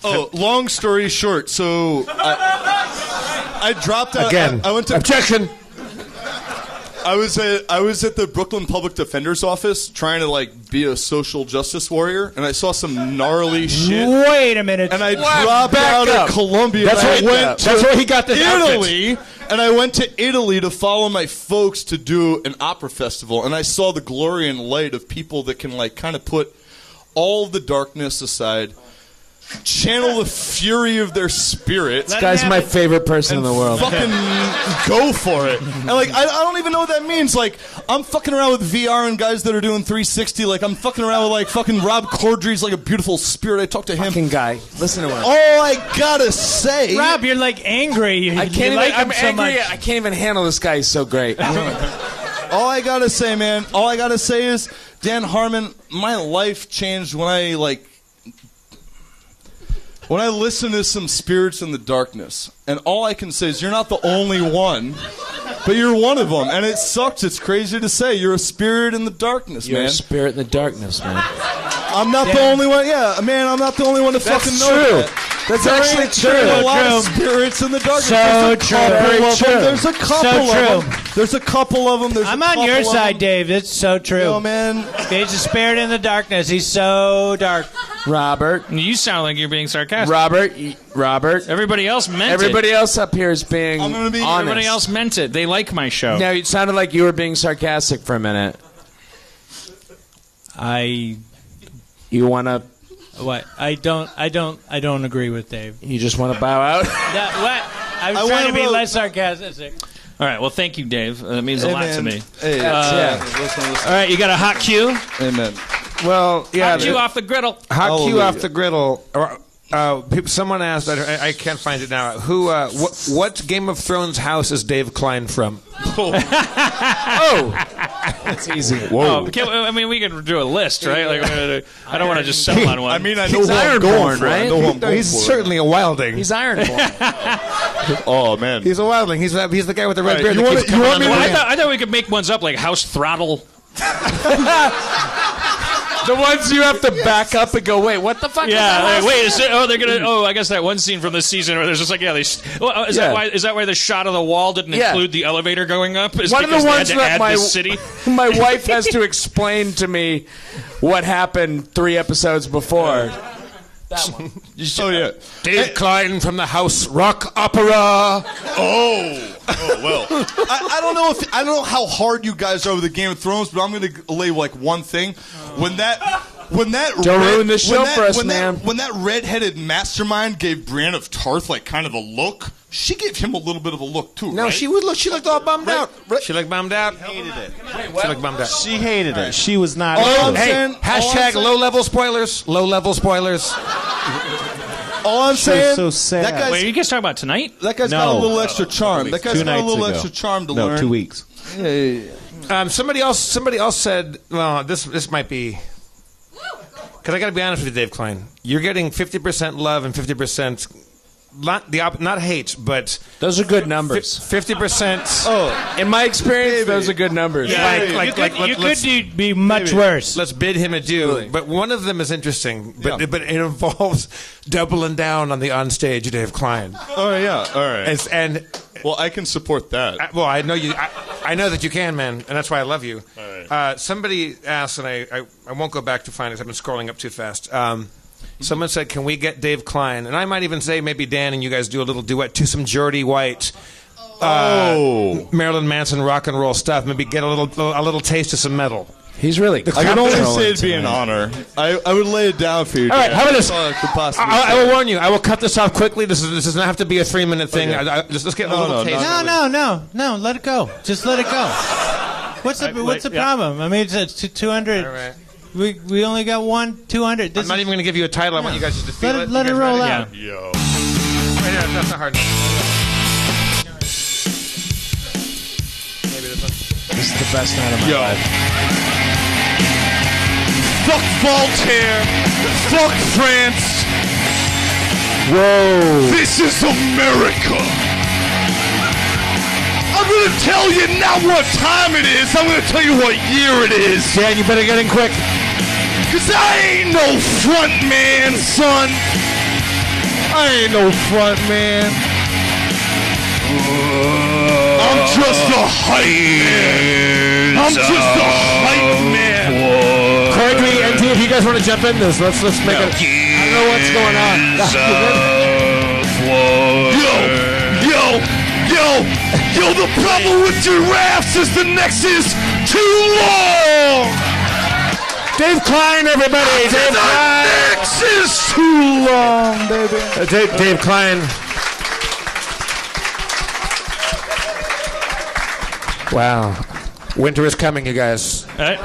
Oh, long story short, so I dropped out. Again, I went to objection. I was at the Brooklyn Public Defender's office trying to like be a social justice warrior, and I saw some gnarly shit. Wait a minute. And I dropped out of Columbia. That's and where- I went that's to where he got this Italy. And I went to Italy to follow my folks to do an opera festival, and I saw the glory and light of people that can like kind of put all the darkness aside, channel the fury of their spirit. This guy's my favorite person in the world. Fucking go for it. And like I don't even know what that means. Like I'm fucking around with VR and guys that are doing 360. Like I'm fucking around with like fucking Rob Corddry's like a beautiful spirit. I talk to him. Fucking guy. Listen to him. All I gotta say, Rob, you're like angry. I can't like even. him I'm so angry. much. I can't even handle this guy. He's so great. all I gotta say, man. All I gotta say is, Dan Harmon, my life changed when I listen to some spirits in the darkness. And all I can say is you're not the only one, but you're one of them. And it sucks. It's crazy to say. You're a spirit in the darkness, You're man. a spirit in the darkness, man. I'm not the only one. Yeah, man, I'm not the only one to fucking know that. That's actually true. There are a lot of spirits in the darkness. So true. There's a couple of them. There's a couple of them. I'm on your side, Dave. It's so true. Yo, man. He's a spirit in the darkness. He's so dark. Robert. You sound like you're being sarcastic. Robert. Everybody else meant Everybody else up here is being I'm gonna be honest. Everybody else meant it. They like my show. No, it sounded like you were being sarcastic for a minute. You want to... What? I don't agree with Dave. You just want to bow out? What? I was trying to be less sarcastic. All right. Well, thank you, Dave. That means a lot to me. Hey, Listen. All right. You got a hot cue? Amen. Well, yeah. Hot cue off the griddle. Hot cue off the griddle. Someone asked, I can't find it now. What Game of Thrones house is Dave Klein from? That's easy. Whoa. I mean, we could do a list, right? Like, I don't want to just settle on one. I mean, I know He's who I'm going Ironborn, for. right? I know who I'm going He's for. certainly a wilding. He's Ironborn. Oh, man. He's a wildling. He's the guy with the red Right, beard. you that wanna- keeps you coming want on me the to- way. I thought we could make ones up like House Throttle. The ones you have to back up and go, wait, what the fuck? Yeah, like, wait, is it, they're gonna. Oh, I guess that one scene from this season where there's just like, is that why the shot of the wall didn't include the elevator going up? Is One of because the they ones had to that add my this city. my wife has to explain to me what happened 3 episodes before. That one. Oh, yeah. Dave Klein from the House Rock Opera. Oh, well. I don't know how hard you guys are with the Game of Thrones, but I'm going to lay like one thing. When that Don't ruin the show for us, man. When that redheaded mastermind gave Brienne of Tarth like kind of a look, she gave him a little bit of a look too. No, right? she looked all bummed out. She looked bummed out. Hated it. She looked bummed out. She hated it. She was not. Hashtag low-level spoilers. Low-level spoilers. All I'm saying, so sad. that guy's, Wait, are you guys talking about tonight? that guy's got a little extra charm. That guy's 2 got a nights little ago. extra charm to No, learn. 2 weeks. Somebody else said, well, this might be, because I got to be honest with you, Dave Klein. You're getting 50% love and 50% not hate, but Those are good numbers. 50%. Oh, in my experience, those are good numbers. Yeah, You could be much worse. Let's bid him adieu. Really? But one of them is interesting. But Yeah. but it involves doubling down on the onstage Dave Klein. Oh yeah, all right. And Well, I can support that. well, I know you. I know that you can, man, and that's why I love you. All right. Somebody asked, and I won't go back to find it. I've been scrolling up too fast. Someone said, "Can we get Dave Klein?" And I might even say, maybe Dan and you guys do a little duet to some Geordie White, Marilyn Manson rock and roll stuff. Maybe get a little taste of some metal. He's really. I can only say it'd be an honor. I would lay it down for you. All right, how about this? That's all I could possibly I say. will warn you. I will cut this off quickly. This does not have to be a 3-minute thing. Okay. Let's get a No, little no, taste. No. Let it go. Just let it go. What's the problem? I mean, it's 200. All right. We only got 200. I'm not even going to give you a title. I want you guys just to feel it. Let You it guys roll ready? out. Yo. Right here, that's not hard enough. Maybe this one. This is the best night of my life. Fuck Voltaire. Fuck France. Whoa. This is America. I'm going to tell you not what time it is. I'm going to tell you what year it is. Dan, you better get in quick. Because I ain't no front man, son. I ain't no front man. I'm just a hype man. I'm just a hype man. Corddry, NT, if you guys want to jump in this, let's make it. I don't know what's going on. Yo, the problem with giraffes is the necks is too long. Dave Klein, everybody. Dave Klein. The necks is too long, baby. Dave Klein. Wow. Winter is coming, you guys. I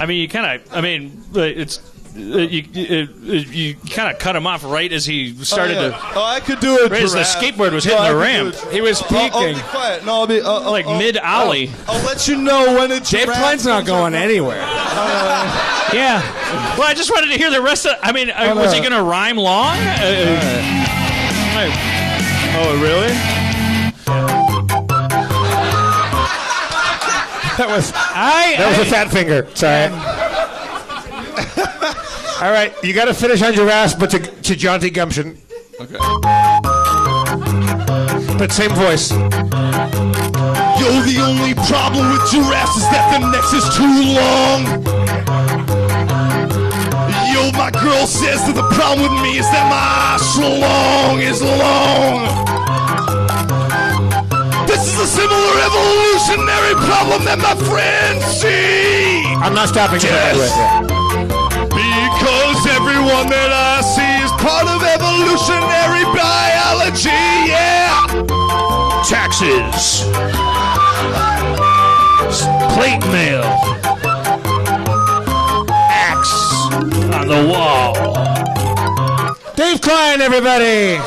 mean, you kind of. I mean, it's. You kind of cut him off right as he started to. Oh, I could do it. Right as the skateboard was hitting the ramp. He was peeking. I'll be quiet. No, I'll be Like mid-ollie. I'll let you know when it's. Dave Klein's not going anywhere. Yeah. Well, I just wanted to hear the rest of. I mean, was he going to rhyme long? Oh, really? That was a fat finger. Sorry. All right, you got to finish on your ass, but to jaunty gumption. Okay. But same voice. Yo, the only problem with giraffes is that the necks is too long. Yo, my girl says that the problem with me is that my schlong is long. This is a similar evolutionary problem that my friends see. I'm not stopping you. Yes. Because everyone that I see is part of evolutionary biology, yeah. Taxes. Plate mail. Axe on the wall. Dave Klein, everybody.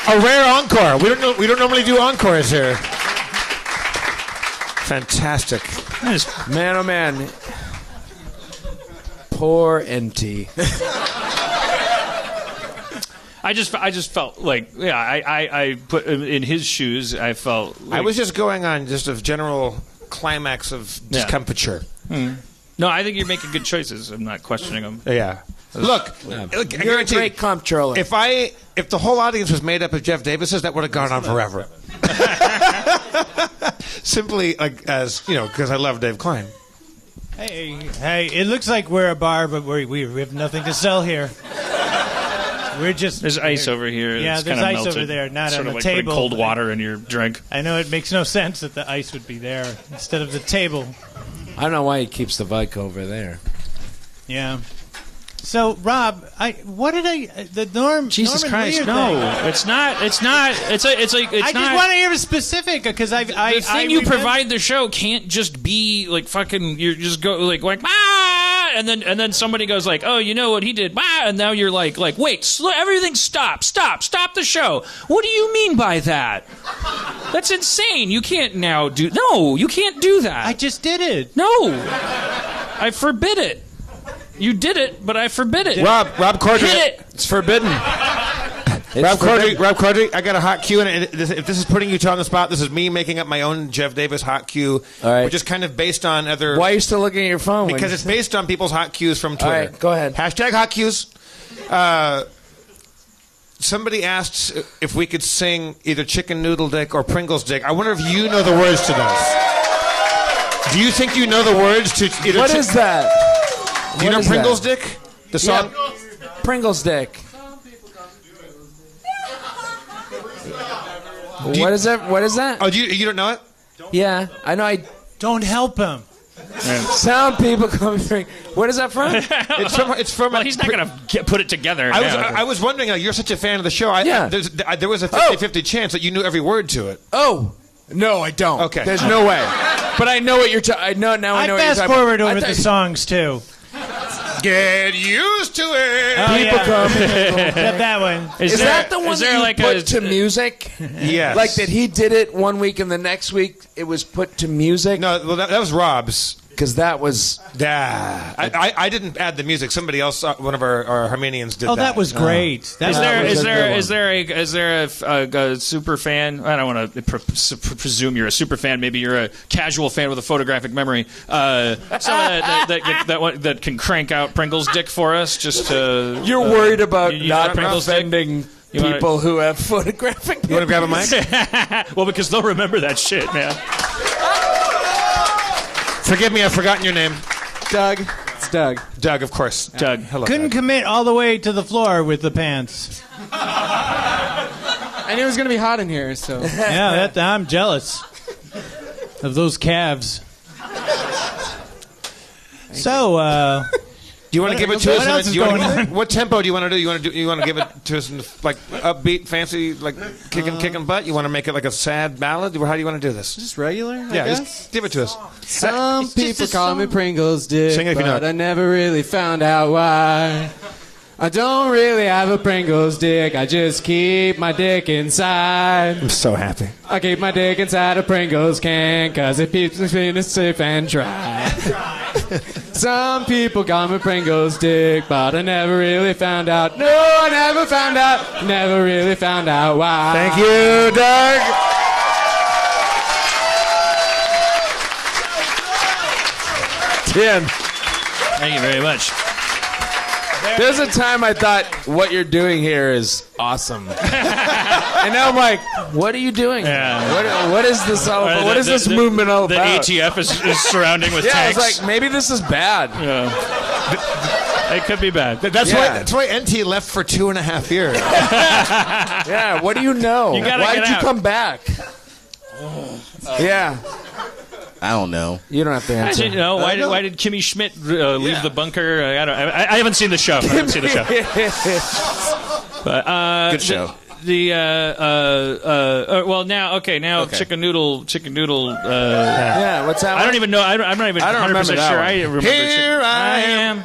A rare encore. We don't normally do encores here. Fantastic. Man, oh man. Poor NT. I just felt like, yeah, I put in his shoes. I felt like, I was just going on just a general climax of discomfiture. No, I think you're making good choices. I'm not questioning them. Yeah. Look, You're a great comptroller. If the whole audience was made up of Jeff Davises, that would have gone on forever. Simply as because I love Dave Klein. Hey! It looks like we're a bar, but we have nothing to sell here. We're just there's ice over here. Yeah, it's there's kinda ice melted. over there, not sort on of the like table. putting cold water in your drink. I know it makes no sense that the ice would be there instead of the table. I don't know why he keeps the Vic over there. Yeah. So, Rob, the norm? Jesus Norman Christ, Lear no! thing. It's not. It's like. I just want to hear specific because the thing you provide the show can't just be like fucking. You just go like ah, and then somebody goes like, oh, you know what he did, ah, and now you're like wait, everything stop the show. What do you mean by that? That's insane. You can't now do. No, you can't do that. I just did it. No, I forbid it. You did it, but I forbid it. Rob Corddry. Hit it. It's forbidden. Rob Corddry, I got a hot cue, and if this is putting you two on the spot, this is me making up my own Jeff Davis hot cue, which is kind of based on other... Why are you still looking at your phone? Because it's based on people's hot cues from Twitter. All right, go ahead. Hashtag hot cues. Somebody asked if we could sing either Chicken Noodle Dick or Pringles Dick. I wonder if you know the words to those. Do you think you know the words to either... What is that? Do you know Pringles Dick? The song? Yeah. Pringles Dick. What is that? What is that? Oh, you don't know it? Yeah, I know. Don't help him. Some people come and what is that from? It's from. Well, he's not going to put it together. I was wondering. You're such a fan of the show. There was a 50-50 chance that you knew every word to it. Oh. No, I don't. Okay. There's no way. But I know what you're talking. I know now. I know what you're fast talking forward about. over the songs too. Get used to it. Oh, People come. Except that one. Is that the one that you put to music? Yes. Like that he did it one week and the next week it was put to music? No, well, that was Rob's. Because that was... I didn't add the music. Somebody else, one of our Harmonians did that. Oh, that was great. Is there a super fan? I don't want to presume you're a super fan. Maybe you're a casual fan with a photographic memory. That can crank out Pringles Dick for us. Just to, you're worried about not offending people who have photographic memory. You want to grab a mic? Well, because they'll remember that shit, man. Forgive me, I've forgotten your name. Doug. It's Doug. Doug, of course. Doug. Hello. Couldn't commit all the way to the floor with the pants. I knew it was going to be hot in here, so... Yeah, I'm jealous of those calves. So, do you want to give it to us? What else is going on? What tempo do you want to do? You want to give it to us in like upbeat, fancy, like kicking butt? You want to make it like a sad ballad? How do you want to do this? Just regular, I Yeah, guess? just give it to us. Some people call me Pringles Dick, Sing it if you know but it. I never really found out why. I don't really have a Pringles dick, I just keep my dick inside. I'm so happy. I keep my dick inside a Pringles can, cause it keeps me feeling safe and dry. Some people call me Pringles dick, but I never really found out. No, I never found out. Never really found out why. Thank you, Doug. Tim. Thank you very much. There's a time I thought what you're doing here is awesome, and now I'm like, what are you doing? Yeah. What is this all about? What is this movement all the about? The ATF is surrounding with tanks. I was like, maybe this is bad. It could be bad. That's why NT left for 2.5 years. Yeah, what do you know? Why did you come back? Yeah. I don't know. You don't have to answer. Why did Kimmy Schmidt leave the bunker? I haven't seen the show. But, good show. Now chicken noodle. Yeah, what's that? I don't even know. I'm not even 100% sure. I remember. Here I am.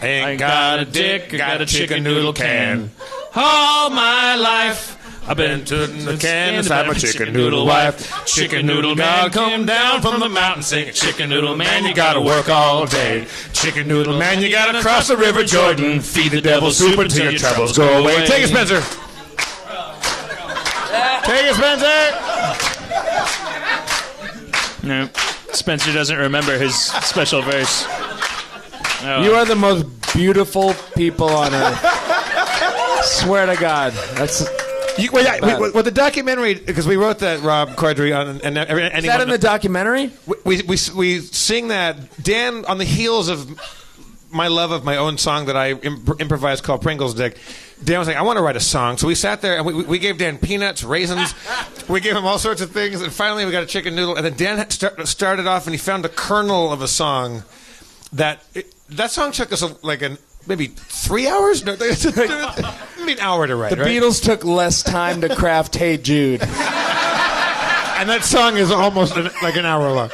Ain't got a dick, got a chicken noodle can. All my life I've been tooting the can inside my chicken noodle wife. Chicken noodle man, come down from the mountain singing. Chicken noodle man, you gotta work all day. Chicken noodle man, you gotta cross the river Jordan. Feed the devil soup until your troubles go away. Take it, Spencer. Take it, Spencer. No, Spencer doesn't remember his special verse. Oh. You are the most beautiful people on earth. Swear to God, that's. Well, the documentary, because we wrote that, Rob Corddry, is that in the documentary? We sing that. Dan, on the heels of my love of my own song that I improvised called Pringles Dick, Dan was like, I want to write a song. So we sat there and we gave Dan peanuts, raisins. We gave him all sorts of things. And finally we got a chicken noodle. And then Dan started off and he found a kernel of a song that song took us maybe 3 hours? No, maybe an hour to write. The Beatles took less time to craft Hey Jude. And that song is almost like an hour long.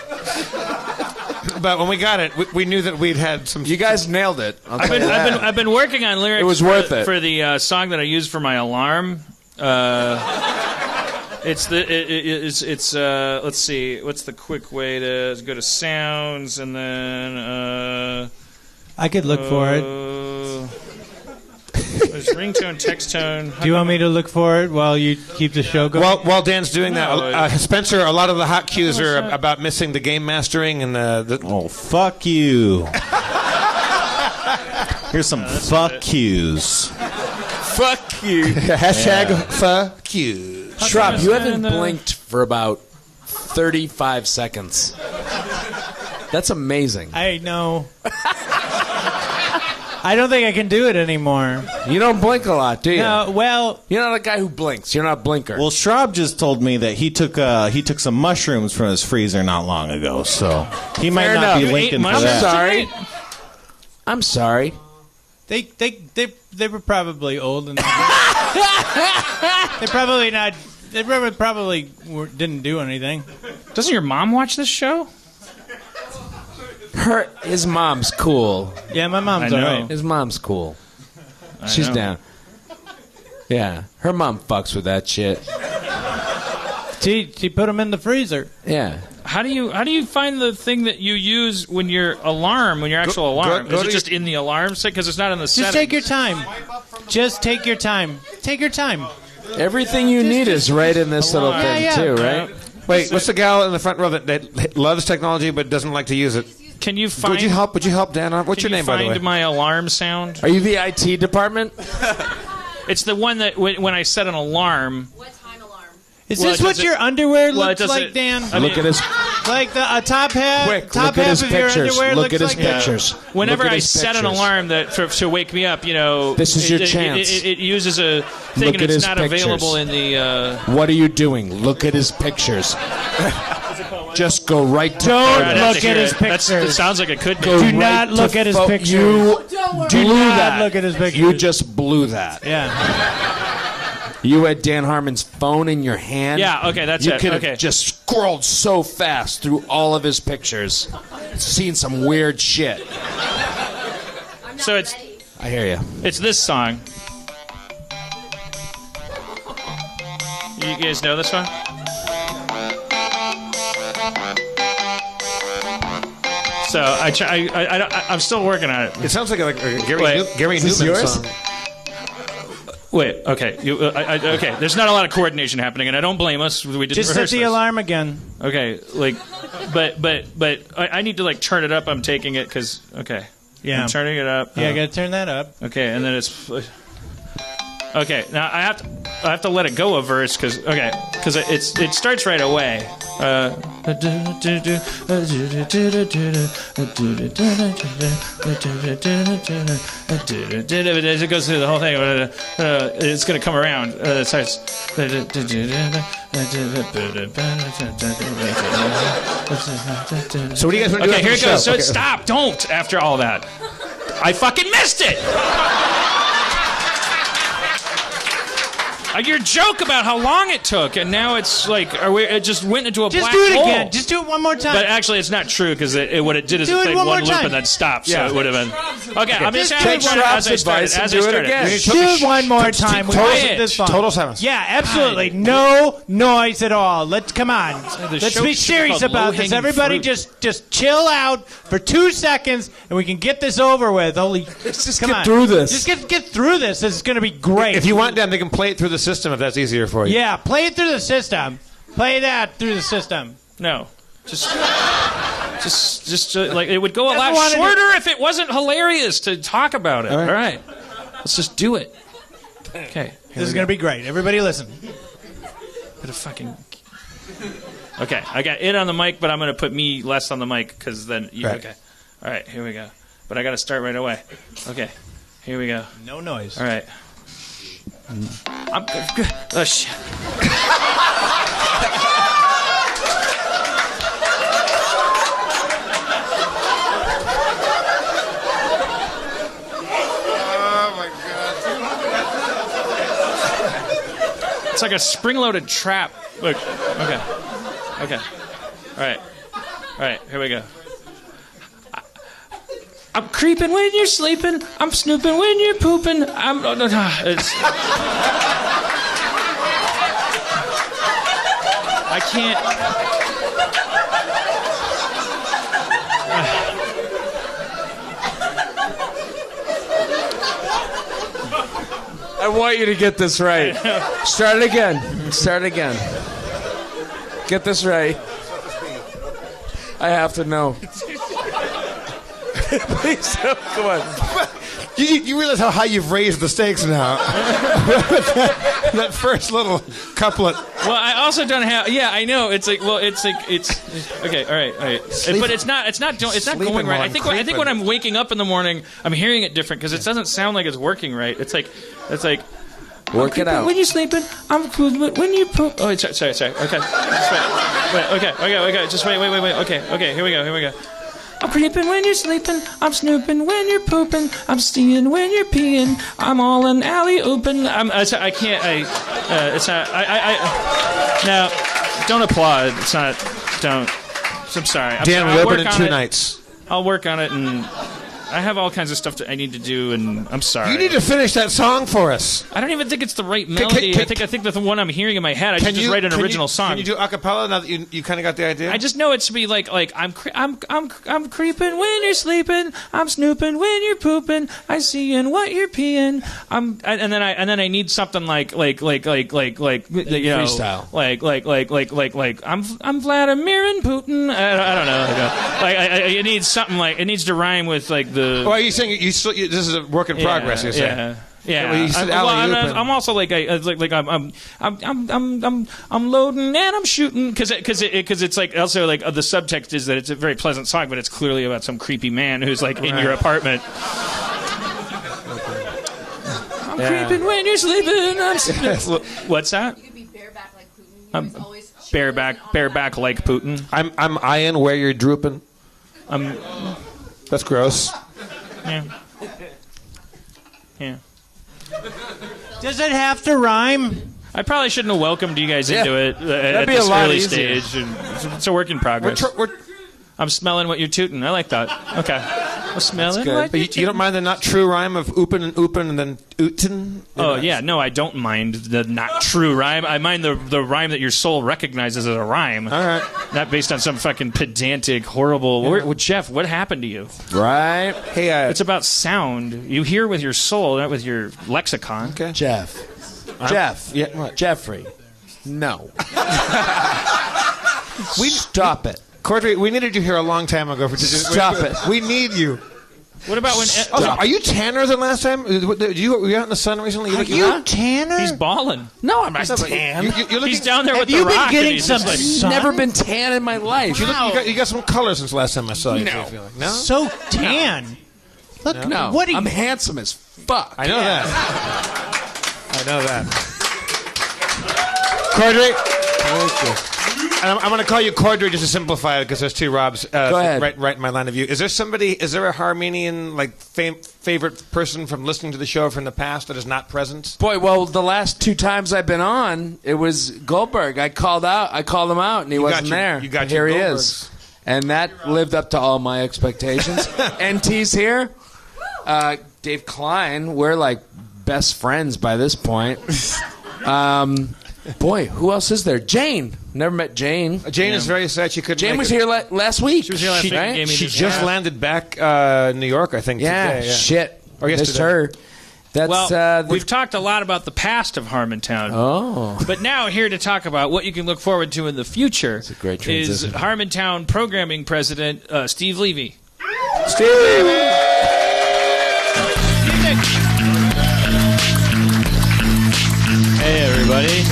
But when we got it, we knew that we'd had some. You guys nailed it. I've been working on lyrics. It was worth it for the song that I used for my alarm. Let's see, what's the quick way to go to sounds and then. I could look for it. There's ringtone, text tone. Do you want me to look for it while you keep the show going? While Dan's doing that, Spencer, a lot of the hot cues are about missing the game mastering and the. Oh, fuck you! Here's some fuck cues. Fuck you. Hashtag fuck you. Schrab, you haven't blinked for about 35 seconds. That's amazing. I know. I don't think I can do it anymore. You don't blink a lot, do you? No, well... You're not a guy who blinks. You're not a blinker. Well, Schrab just told me that he took some mushrooms from his freezer not long ago, so he might not be blinking for that. I'm sorry. They were probably old and they probably didn't do anything. Doesn't your mom watch this show? His mom's cool. Yeah, my mom's alright. His mom's cool. She's down. Yeah, her mom fucks with that shit. She put them in the freezer. Yeah. How do you find the thing that you use when your actual alarm? Is it just in the alarm set? Because it's not in the settings. Just take your time. Just take your time. Take your time. Everything you need is right in this little thing too, right? Wait, what's the gal in the front row that loves technology but doesn't like to use it? Can you find? Would you help Dan? What's your name, by the way? Find my alarm sound. Are you the IT department? It's the one that when I set an alarm. What time alarm? Is this what your underwear looks like, Dan? Look at his. Like a top hat. Quick, top look at half his of your pictures. underwear Look at looks his like pictures. Whenever Look at I his set an pictures. alarm to wake me up, this is your chance. It uses a thing Look and at it's his not pictures. available in the. What are you doing? Look at his pictures. Just go right to Don't look at his pictures. It sounds like it could be. Do not look at his pictures. You Do blew not that. look at his pictures. You just blew that. Yeah. You had Dan Harmon's phone in your hand. Yeah, okay, that's you it. You could Okay. have just scrolled so fast through all of his pictures. Seen some weird shit. So it's. I hear you. It's this song. You guys know this one? So I'm still working on it. It sounds like a Gary Newman song. Wait, okay. Okay, there's not a lot of coordination happening, and I don't blame us. We didn't Just set rehearse the this. alarm again. Okay, but I need to turn it up. I'm taking it because okay. Yeah. I'm turning it up. Yeah, I gotta turn that up. Okay, and then it's. Okay, now I have to let it go a verse because it starts right away. As it goes through the whole thing, it's gonna come around. It starts. So what do you guys want to do? Okay, here it goes. So Okay. stop! Don't! After all that, I fucking missed it. Your joke about how long it took, and now it's like, it just went into a Just black do it hole. again. Just do it one more time. But actually, it's not true because what it did is Do it it played one one more loop time. and then stopped. Yeah. So it would have been. Okay, I'm just Take having Schrab's as I started. advice and As do I it started. again. do it one more time. We quiet. made this fun. Total silence. Yeah, absolutely. No noise at all. Come on. The Let's show be should be serious called about this. low-hanging Everybody fruit. just chill out for 2 seconds and we can get this over with. Let's just come get on. through this. Just get through this. This is going to be great. If you want them, they can play it through the system if that's easier for you. Yeah, play it through the system. Play that through the system. No, just like it would go a lot Everyone in shorter if it wasn't hilarious to talk about it. All All right. right, let's just do it. Okay, This is going to be great. Everybody listen. Put a fucking. Okay, I got it on the mic, but I'm going to put me less on the mic because then. Right. Okay, all right, here we go. But I got to start right away. Okay, here we go. No noise. All right. Oh shit. It's like a spring-loaded trap. Look. Okay. Okay. All right. All right. Here we go. I'm creeping when you're sleeping. I'm snooping when you're pooping. I can't. I want you to get this right. Start it again. Start it again. Get this right. I have to know. Please, come on. You realize how high you've raised the stakes now. that first little couplet. Well, I also don't have. Yeah, I know. It's okay. All right. But it's not going right. I think when I'm waking up in the morning, I'm hearing it different because it doesn't sound like it's working right. It's like. Work it out. When you're sleeping, I'm when you poop. Oh, sorry. Okay. Just wait. Okay. Just wait. Okay. Here we go. I'm creeping when you're sleeping. I'm snooping when you're pooping. I'm stealing when you're peeing. I'm all an alley-ooping. I can't. It's not. No, don't applaud. It's not. Don't. I'm sorry. Dan, we open in 2 nights. I'll work on it, and I have all kinds of stuff that I need to do, and I'm sorry. You need to finish that song for us. I don't even think it's the right melody. I think that's the one I'm hearing in my head. I should just write an original song. Can you do a cappella now that you kind of got the idea? I just know it should be like I'm creeping when you're sleeping. I'm snooping when you're pooping. I see in what you're peeing. And then I need something like freestyle. Like I'm Vladimir and Putin. I don't know. It needs something like it needs to rhyme with like the. Well, are you saying this is a work in progress? You're saying. Yeah. Well, you said alley-oop I'm also like I'm loading and I'm shooting because it's like also like the subtext is that it's a very pleasant song, but it's clearly about some creepy man who's like in your apartment. I'm creeping when you're sleeping. What's that? You could be bareback like Putin. I'm bareback like Putin. I'm eyeing where you're drooping. That's gross. Yeah. Does it have to rhyme? I probably shouldn't have welcomed you guys into it at be a this lot early easier. stage. It's a work in progress. I'm smelling what you're tooting. I like that. Okay. I'm smelling what But you don't mind the not true rhyme of oopin' and oopin' and then ootin'? Oh, yeah. No, I don't mind the not true rhyme. I mind the rhyme that your soul recognizes as a rhyme. All right. Not based on some fucking pedantic, horrible... Jeff, what happened to you? Right. Hey, It's about sound. You hear with your soul, not with your lexicon. Okay. Jeff. Yeah, what? Jeffrey. No. Stop it. Corddry, we needed you here a long time ago. Stop it. We need you. What about when? Also, are you tanner than last time? Were you out in the sun recently? Are you tanner? He's balling. No, I'm not tan. You're looking, He's down there with you the been rock. getting and he's some just like, sun? Never been tan in my life. you got some color since last time I saw you. No. I feel like. No? So tan. Look, No, what are you? I'm handsome as fuck. I know that. I know that. Corddry. I'm going to call you Corddry just to simplify it because there's two Robs. Go ahead. Right in my line of view. Is there a Harmonian favorite person from listening to the show from the past that is not present? Boy, well, the last 2 times I've been on, it was Goldberg. I called him out, and he wasn't there. You got here your he Goldbergs. is, and that lived up to all my expectations. NT's here. Dave Klein. We're like best friends by this point. Boy, who else is there? Jane. Never met Jane. Jane is very sad she couldn't. Jane was here last week. She was here last week. Right? She just landed back New York, I think. Yeah, today. shit. Or yesterday. Missed her. That's, well, we've talked a lot about the past of Harmontown. Oh. But now here to talk about what you can look forward to in the future That's a great is transition. Harmontown programming president Steve Levy. Steve Levy. Hey everybody.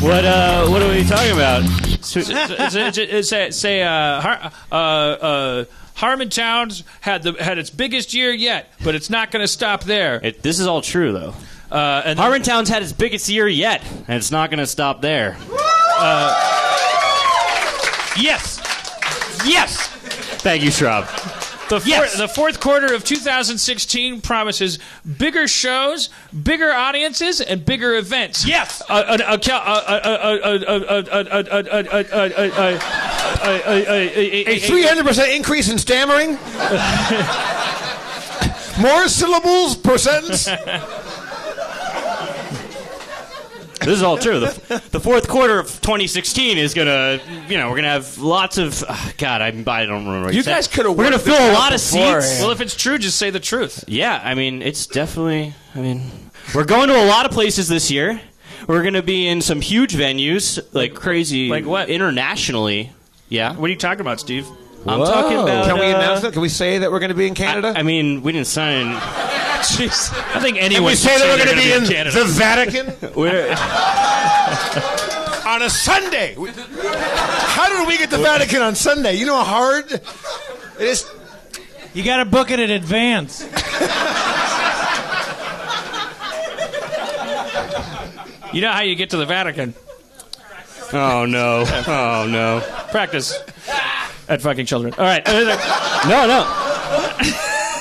What are we talking about? Harmontown's had its biggest year yet, but it's not going to stop there. This is all true though. And Harmontown's had its biggest year yet, and it's not going to stop there. Yes. Yes. Thank you, Schrab. The fourth quarter of 2016 promises bigger shows, bigger audiences, and bigger events. Yes. A 300% increase in stammering. More syllables per sentence. This is all true. The fourth quarter of 2016 is gonna, we're gonna have lots of. God, I don't remember. What You guys could have. We're gonna fill a lot of seats. Well, if it's true, just say the truth. Yeah, it's definitely. We're going to a lot of places this year. We're gonna be in some huge venues, like crazy, like what? Internationally. Yeah. What are you talking about, Steve? I'm talking about. Can we announce it? Can we say that we're going to be in Canada? We didn't sign. Jeez. I think anyone Can we say that we're going to be in Canada. the Vatican We're, on a Sunday? How did we get the Vatican on Sunday? You know how hard it is. You got to book it in advance. You know how you get to the Vatican? oh no! Oh no! Practice at fucking children. All right. No.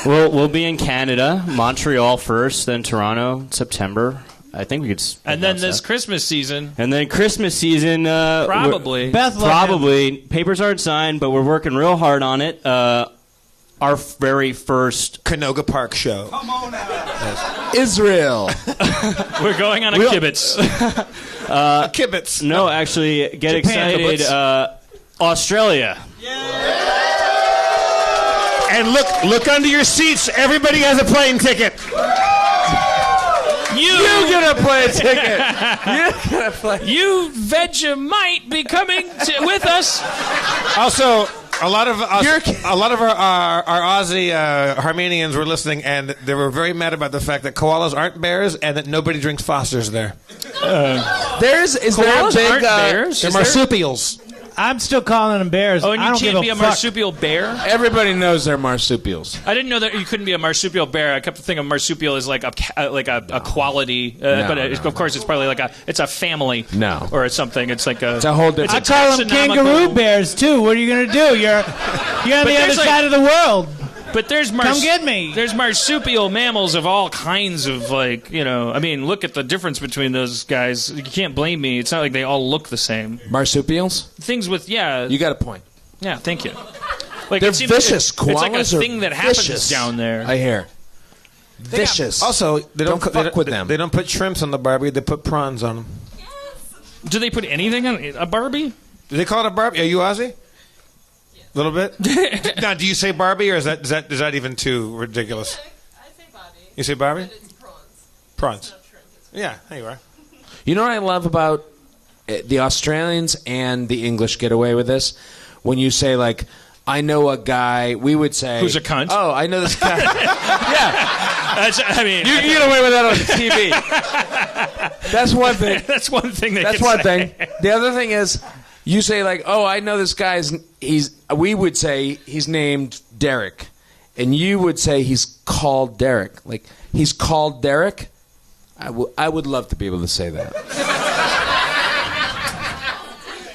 We'll be in Canada, Montreal first, then Toronto, September. I think we could. And then this Christmas season. And then Christmas season. Probably. Probably. Papers aren't signed, but we're working real hard on it. Our very first Canoga Park show. Come on out. Israel. We're going on a kibitz. A kibitz. No, actually, get Japan excited. Australia. And look under your seats. Everybody has a plane ticket. You get a plane ticket. You Vegemite be coming with us. Also, a lot of our Aussie Harmonians were listening, and they were very mad about the fact that koalas aren't bears and that nobody drinks Foster's there. Is there a Koalas big aren't bears? They're marsupials. I'm still calling them bears. Oh, and I you don't can't give be a fuck. marsupial bear? Everybody knows they're marsupials. I didn't know that you couldn't be a marsupial bear. I kept thinking marsupial is like a quality, but of course it's probably like a family, or something. It's like it's a whole different. I call them kangaroo bears too. What are you gonna do? You're on the other side of the world. But there's come get me. There's marsupial mammals of all kinds of look at the difference between those guys. You can't blame me. It's not like they all look the same. Marsupials? Things with You got a point. Yeah, thank you. Like They're vicious. It's like a Koalas are thing that happens vicious. down there. I hear. Vicious. Also, they don't fuck with them. They don't put shrimps on the Barbie. They put prawns on them. Do they put anything on a Barbie? Do they call it a Barbie? Are you Aussie? A little bit? Now, do you say Barbie, or is that even too ridiculous? I say Barbie. You say Barbie? But it's prawns. Prawns. Yeah, there you are. You know what I love about the Australians and the English get away with this? When you say, like, I know a guy. We would say Who's a cunt? Oh, I know this guy. Yeah, I mean, you get away with that on TV. That's one thing. That's one thing. That's one thing. The other thing is, you say like, "Oh, I know this guy's." We would say he's named Derek, and you would say he's called Derek. Like he's called Derek. I would love to be able to say that.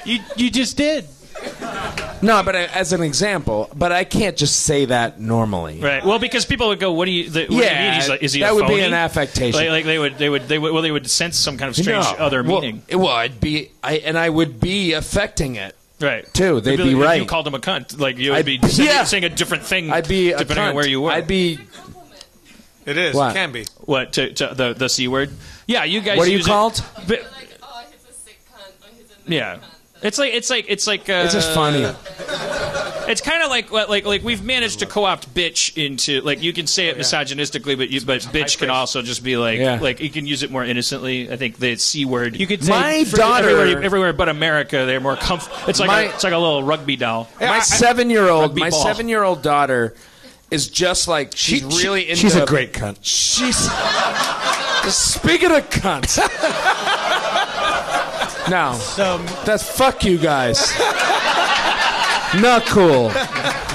You just did. No, but as an example, but I can't just say that normally. Right. Well, because people would go, "What do you? What do you mean? He's like, is he that a would phony?" be an affectation. Like they would sense some kind of strange other meaning. Well, I would be affecting it. Right. Too. They'd be if right. You called him a cunt. Like you would be saying a different thing. I'd be a depending cunt. on where you were. I'd be. It is. What? It can be. What to the C word? Yeah, you guys. What are you use called? It, but, yeah. It's like it's just funny. It's kind of like we've managed to co-opt bitch into like you can say it misogynistically, but bitch can also just be like you can use it more innocently. I think the C word. You could say My daughter everywhere but America. They're more comfortable. It's like it's like a little rugby doll. My 7-year-old daughter is just like she's really into. She's a great cunt. She's speaking of cunts. No, that's fuck you guys. Not cool.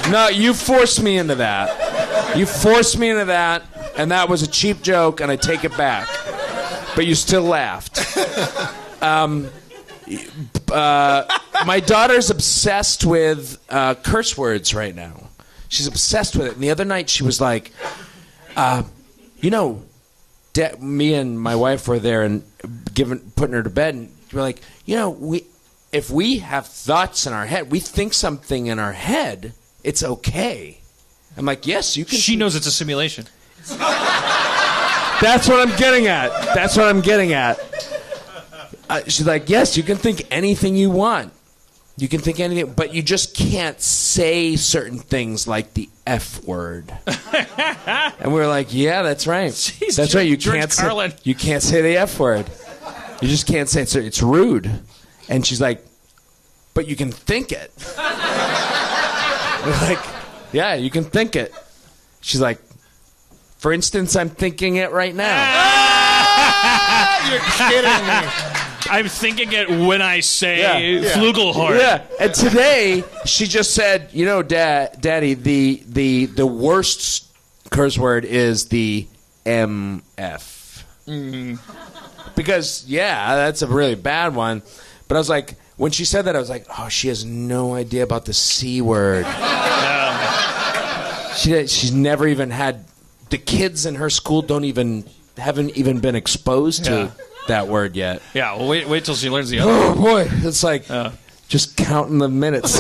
No, you forced me into that. You forced me into that, and that was a cheap joke, and I take it back. But you still laughed. My daughter's obsessed with curse words right now. She's obsessed with it. And the other night she was like, me and my wife were there and putting her to bed, and we're like, if we have thoughts in our head, we think something in our head, it's okay. I'm like, yes, you can. She knows it's a simulation. That's what I'm getting at. She's like, yes, you can think anything you want. You can think anything, but you just can't say certain things like the F word. And we were like, yeah, that's right. Jeez, that's right. You can't say the F word. You just can't say it. It's rude. And she's like, but you can think it. We're like, yeah, you can think it. She's like, for instance, I'm thinking it right now. You're kidding me. I'm thinking it when I say flugelhorn. Yeah, and today she just said, Daddy, the worst curse word is the MF. Mm. Because, that's a really bad one. But I was like, when she said that, I was like, oh, she has no idea about the C word. She's never even had, the kids in her school haven't even been exposed to that word yet. Yeah, well, wait till she learns the other. Oh boy, it's like just counting the minutes.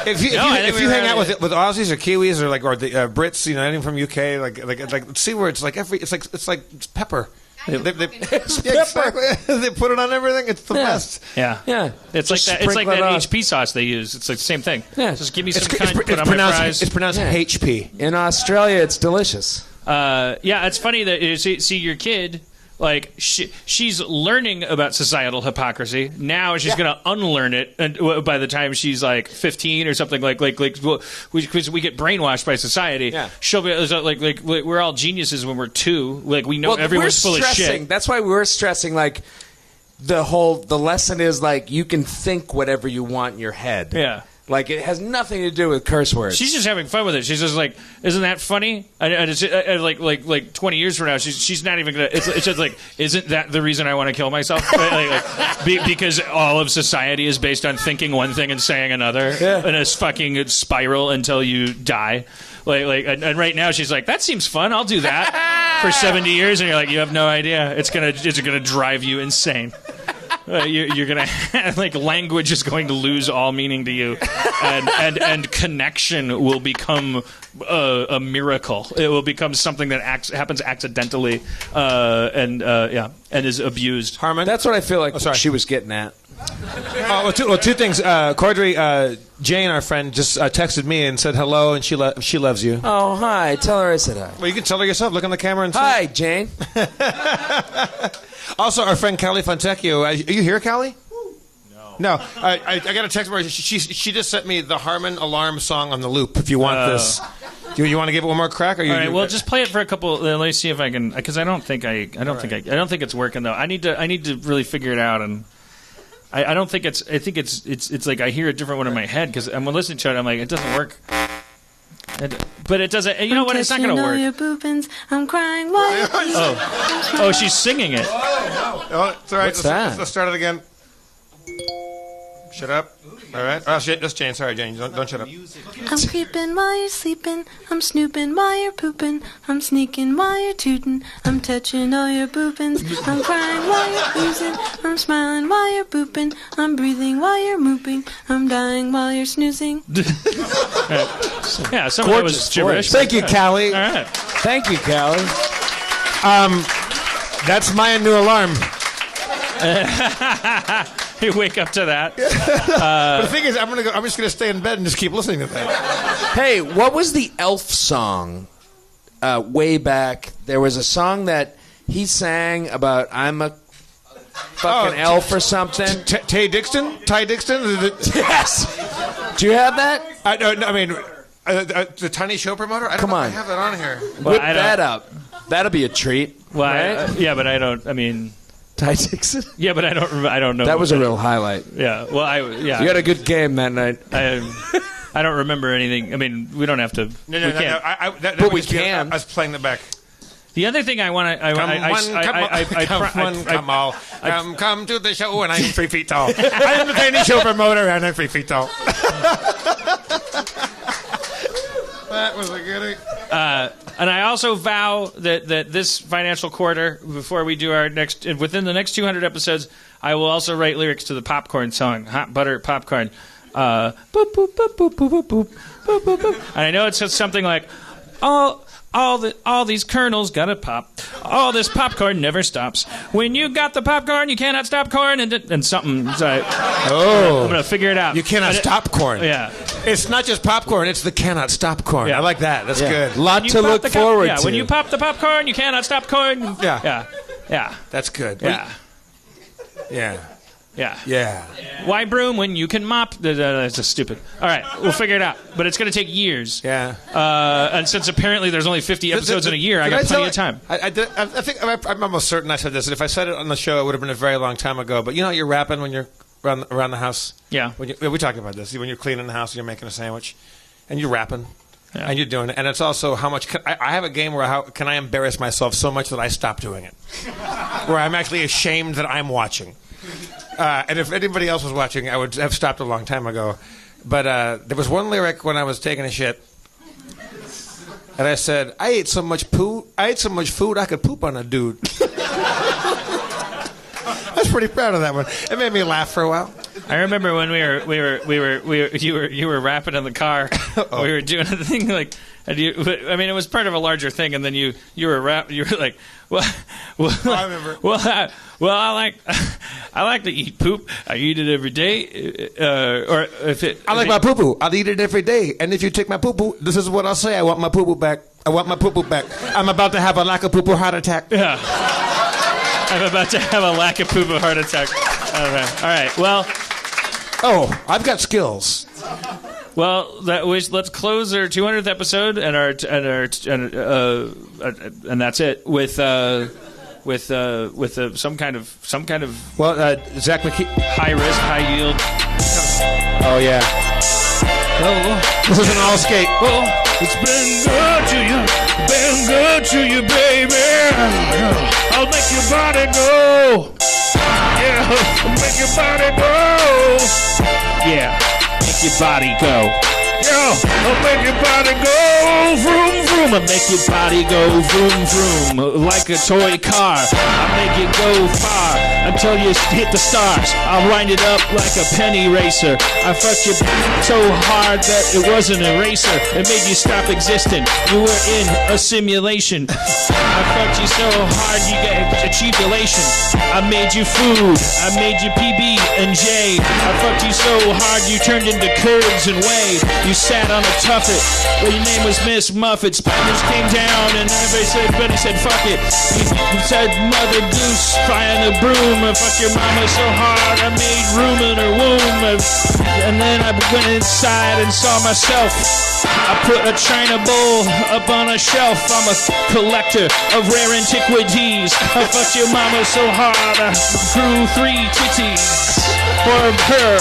If you hang out with Aussies or Kiwis or the Brits, anything from UK, like C words, it's like pepper. They put it on everything. It's the best. Yeah. It's like that. It's like that HP sauce they use. It's like the same thing. Yeah. Just give me some cunt, put on my fries. It's pronounced HP. In Australia, it's delicious. It's funny that you see your kid. Like she's learning about societal hypocrisy. Now she's going to unlearn it, and by the time she's like 15 or something, we get brainwashed by society. Yeah. She'll be like we're all geniuses when we're 2. Like we know everyone's full of shit. That's why we're stressing. Like the lesson is like you can think whatever you want in your head. Yeah. Like, it has nothing to do with curse words. She's just having fun with it. She's just like, isn't that funny? Like 20 years from now, she's not even going to... It's just like, isn't that the reason I want to kill myself? Because all of society is based on thinking one thing and saying another. Yeah. In a fucking spiral until you die. And right now she's like, that seems fun. I'll do that for 70 years. And you're like, you have no idea. It's gonna drive you insane. You're gonna language is going to lose all meaning to you, and connection will become a miracle. It will become something that happens accidentally, and is abused. Harmon, that's what I feel like. She was getting at. Two things. Corddry, Jane, our friend, just texted me and said hello, and she loves you. Oh, hi. Tell her I said hi. Well, you can tell her yourself. Look on the camera and say hi, Jane. Also, our friend Callie Fontecchio. Are you here, Callie? No, I got a text where she just sent me the Harmon alarm song on the loop. If you want this, do you want to give it one more crack? Or all right, well, just play it for a couple. Let me see if I can, because I don't think it's working though. I need to really figure it out, and I don't think it's. I think it's like I hear a different one in my head because I'm listening to it. I'm like, it doesn't work. But it doesn't. You know what? It's not going to work. Your boopins, I'm crying. Oh, she's singing it. Oh, it's all right. What's that? Let's start it again. Shut up. All right. Oh, shit. That's Jane. Sorry, Jane. Don't shut up. I'm creeping while you're sleeping. I'm snooping while you're pooping. I'm sneaking while you're tooting. I'm touching all your boopins. I'm crying while you're oozing. I'm smiling while you're booping. I'm breathing while you're mooping. I'm dying while you're snoozing. Yeah, some of that was gibberish. Thank you, Callie. All right. Thank you, Callie. That's my new alarm. You wake up to that. But the thing is, I'm just gonna stay in bed and just keep listening to that. Hey, what was the elf song way back? There was a song that he sang about I'm a fucking elf or something. Ty Dixon? Yes. Do you have that? I mean, the tiny show promoter? Come on. I have that on here. Whip that up. That'll be a treat. Well, right? yeah, but I don't. I mean, Ty Dixon. Yeah, but I don't know. That was a real highlight. Yeah. Well, You had a good game that night. I don't remember anything. I mean, we don't have to. No. But we can. I was playing the back. The other thing I want to. Come to the show, and I'm 3 feet tall. I am the tiny show promoter, and I'm 3 feet tall. That was a goodie. And I also vow that this financial quarter, before we do our within the next 200 episodes, I will also write lyrics to the popcorn song, Hot Butter Popcorn. Boop, boop, boop, boop, boop, boop, boop, boop, boop, boop. And I know it says something like, all these kernels gotta pop. All this popcorn never stops. When you got the popcorn, you cannot stop corn. And something. I'm gonna figure it out. You cannot stop corn. Yeah. It's not just popcorn. It's the cannot stop corn. Yeah. I like that. That's good. Lot to look forward to. When you pop the popcorn, you cannot stop corn. Yeah. Yeah. That's good. Yeah. Yeah. Yeah. Yeah. Why broom when you can mop? That's just stupid. All right, we'll figure it out. But it's going to take years. Yeah. And since apparently there's only 50 episodes in a year, I got plenty of time. I think I'm almost certain I said this. And if I said it on the show, it would have been a very long time ago. But you know, you're rapping when you're around the house. Yeah. We talked about this. When you're cleaning the house and you're making a sandwich, and you're rapping. Yeah. And you're doing it. And it's also how much... I have a game where how can I embarrass myself so much that I stop doing it. Where I'm actually ashamed that I'm watching. And if anybody else was watching, I would have stopped a long time ago. But there was one lyric when I was taking a shit. And I said, I ate so much food I could poop on a dude. I was pretty proud of that one. It made me laugh for a while. I remember when you were rapping in the car. We were doing a thing like, and it was part of a larger thing, and then you were like, I remember. I like to eat poop. I eat it every day. I like my poo poo. I'll eat it every day. And if you take my poo poo, this is what I'll say. I want my poo poo back. I want my poo poo back. I'm about to have a lack of poo poo heart attack. Yeah. I'm about to have a lack of poo poo heart attack. All right. Well. Oh, I've got skills. Well, let's close our 200th episode and that's it with some kind of Zach McKeever, high risk, high yield. Oh yeah. This is an all skate. It's been good to you, baby. I'll make your body go. Yeah, I'll make your body go. Yeah, make your body go. Yeah, I'll make your body go. Vroom, vroom. I'll make your body go vroom, vroom. Like a toy car, I'll make it go far until you hit the stars. I'll wind it up like a penny racer. I fucked you so hard that it wasn't a racer. It made you stop existing. You were in a simulation. I fucked you so hard you achieved elation. I made you food. I made you PB&J. I fucked you so hard you turned into curds and whey. You sat on a tuffet. Well, your name was Miss Muffet. Spiders came down and everybody said, fuck it. He said, Mother Goose, flying a broom. I fucked your mama so hard, I made room in her womb. And then I went inside and saw myself. I put a china bowl up on a shelf. I'm a collector of rare antiquities. I fucked your mama so hard, I grew 3 titties for her.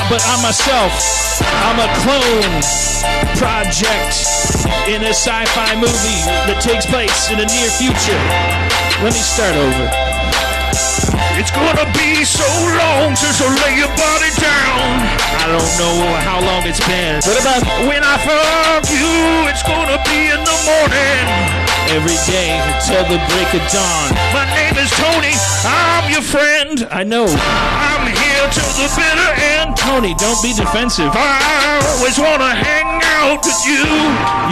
But I'm myself. I'm a clone project in a sci-fi movie that takes place in the near future. Let me start over. It's gonna be so long since I lay your body down. I don't know how long it's been. What about when I fuck you? It's gonna be in the morning. Every day until the break of dawn. My name is Tony. I'm your friend. I know. I'm here till the bitter end. Tony, don't be defensive. I always wanna hang out with you.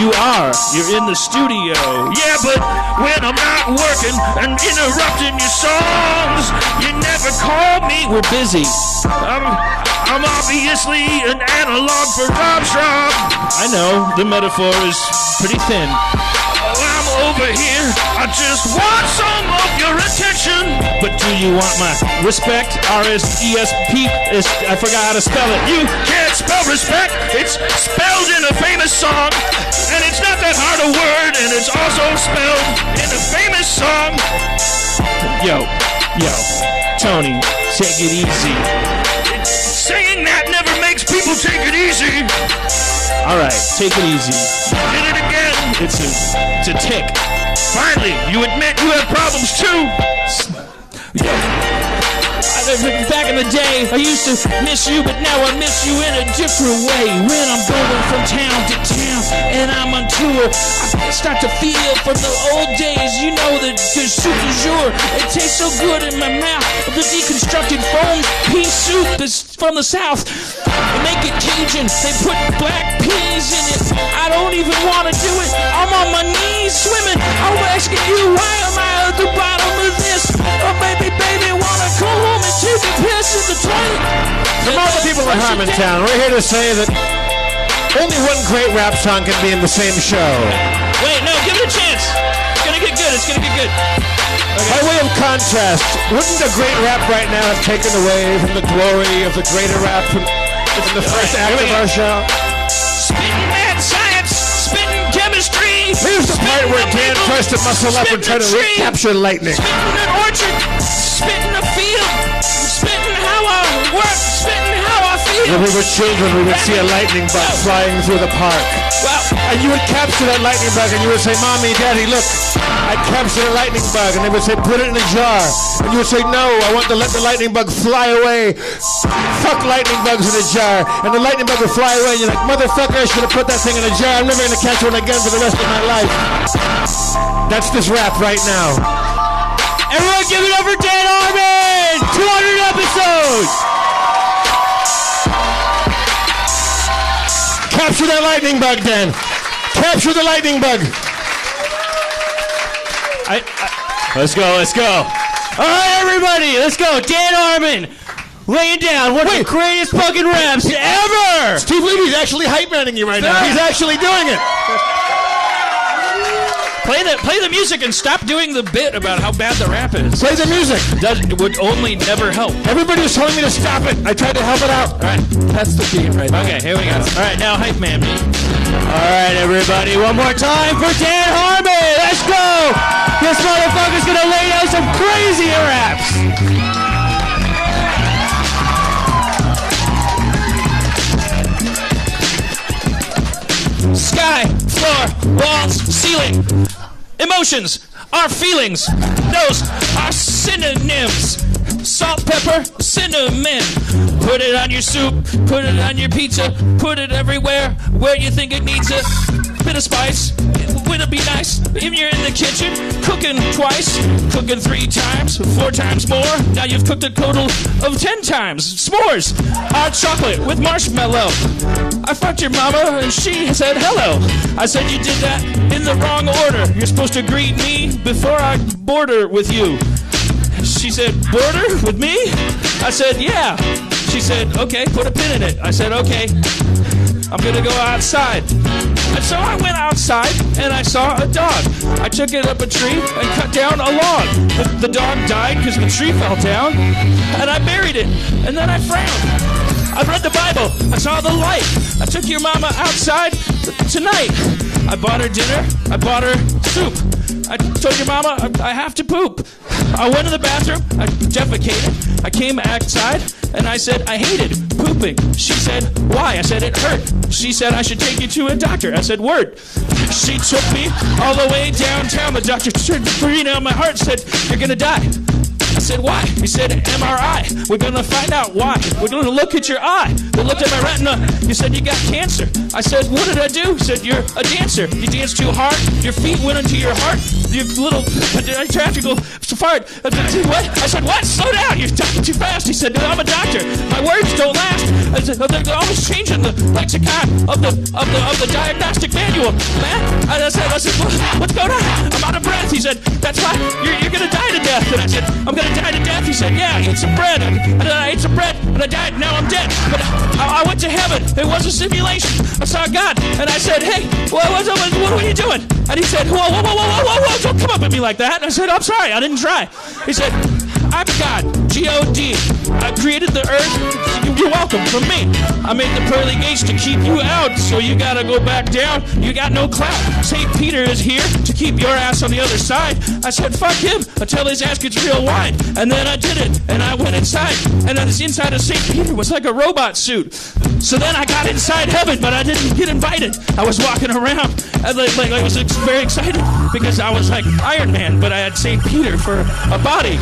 You are. You're in the studio. Yeah, but when I'm not working and interrupting your songs, you never call me. We're busy. I'm obviously an analog for Rob Schrab. I know. The metaphor is pretty thin. I'm over here. I just want some of your attention. But do you want my respect? R-S-E-S-P. I forgot how to spell it. You can't spell respect. It's spelled in a famous song. And it's not that hard a word. And it's also spelled in a famous song. Yo. Tony, take it easy. Saying that never makes people take it easy. All right, take it easy. Did it again. It's a tick. Finally, you admit you have problems too. Yo. Back in the day, I used to miss you, but now I miss you in a different way. When I'm going from town to town and I'm on tour, I start to feel from the old days. You know that the soup du jour, it tastes so good in my mouth. The deconstructed foam pea soup is from the South. They make it Cajun. They put black peas in it. I don't even want to do it. I'm on my knees swimming. I'm asking you, why am I at the bottom of this? Oh, baby, wanna go home and take a piss in the toilet. From all the people in Harmontown, we're here to say that only one great rap song can be in the same show. Wait, no, give it a chance. It's gonna get good. It's gonna get good. Okay. By way of contrast, wouldn't a great rap right now have taken away from the glory of the greater rap from the first act of our show? Spitting mad science, spitting chemistry. Here's the part where Dan tries to muscle up and try to recapture lightning. Spitting an orchard, spitting a field, spitting how I work, spitting how I feel. When we were children, we would see a lightning bug flying through the park. And you would capture that lightning bug and you would say, Mommy, Daddy, look, I captured a lightning bug. And they would say, put it in a jar. And you would say, no, I want to let the lightning bug fly away. Fuck lightning bugs in a jar. And the lightning bug would fly away. And you're like, motherfucker, I should have put that thing in a jar. I'm never going to catch one again for the rest of my life. That's this rap right now. Everyone give it up for Dan Harmon! 200 episodes! Capture that lightning bug, Dan. Capture the lightning bug. Let's go. All right, everybody, let's go. Dan Harmon, lay it down. One of the greatest fucking raps ever. Steve Levy's actually hype manning you right now. He's actually doing it. Play the music and stop doing the bit about how bad the rap is. Play the music. That would only never help. Everybody was telling me to stop it. I tried to help it out. All right, that's the theme right now. Okay, here we go. All right, now hype man me. All right, everybody, one more time for Dan Harmon. Let's go. This motherfucker's gonna lay down some crazy raps. Sky, floor, walls, ceiling. Emotions are feelings. Those are synonyms. Salt, pepper, cinnamon. Put it on your soup, put it on your pizza, put it everywhere where you think it needs a bit of spice. Would it be nice if you're in the kitchen cooking twice, cooking 3 times, 4 times more? Now you've cooked a total of 10 times. S'mores, hot chocolate with marshmallow. I fucked your mama and she said hello. I said you did that in the wrong order. You're supposed to greet me before I border with you. She said, border with me? I said, yeah. She said, okay, put a pin in it. I said, okay. I'm gonna go outside. And so I went outside and I saw a dog. I took it up a tree and cut down a log. The dog died because the tree fell down, and I buried it. And then I frowned. I read the Bible. I saw the light. I took your mama outside tonight. I bought her dinner. I bought her soup. I told your mama I have to poop. I went to the bathroom. I defecated. I came outside and I said I hated pooping. She said, why? I said it hurt. She said I should take you to a doctor. I said, word. She took me all the way downtown. The doctor turned green on my heart and said, you're gonna die. I said, why? He said, MRI. We're going to find out why. We're going to look at your eye. They looked at my retina. He said, you got cancer. I said, what did I do? He said, you're a dancer. You danced too hard. Your feet went into your heart. Your little traffical fart. What? I said, what? Slow down. You're talking too fast. He said, no, I'm a doctor. My words don't last. I said, they're always changing the lexicon of the diagnostic manual. Man, I said, what's going on? I'm out of breath. He said, that's why you're going to die to death. And I said, I'm going to die to death. He said, yeah, eat some bread. And then I ate some bread and I died. Now I'm dead. But I went to heaven. It was a simulation. I saw God and I said, hey, what are you doing? And he said, whoa, don't come up at me like that. And I said, I'm sorry, I didn't try. He said, I'm God, G-O-D. I created the earth. You're welcome from me. I made the pearly gates to keep you out, so you gotta go back down. You got no clout. St. Peter is here to keep your ass on the other side. I said, fuck him until his ass gets real wide. And then I did it, and I went inside. And then the inside of St. Peter was like a robot suit. So then I got inside heaven, but I didn't get invited. I was walking around, and I was very excited because I was like Iron Man, but I had St. Peter for a body.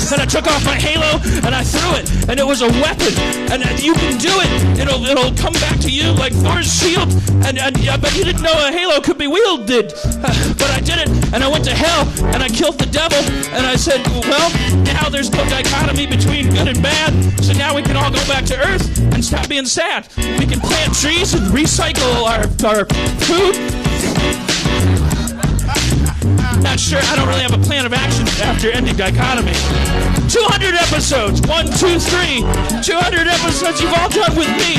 Then I took off my halo and I threw it, and it was a weapon. And you can do it. It'll come back to you like Thor's shield. But you didn't know a halo could be wielded. But I did it, and I went to hell, and I killed the devil. And I said, well, now there's no dichotomy between good and bad. So now we can all go back to Earth and stop being sad. We can plant trees and recycle our food. Not sure. I don't really have a plan of action after ending dichotomy. 200 episodes. 1, 2, 3. 200 episodes you've all done with me.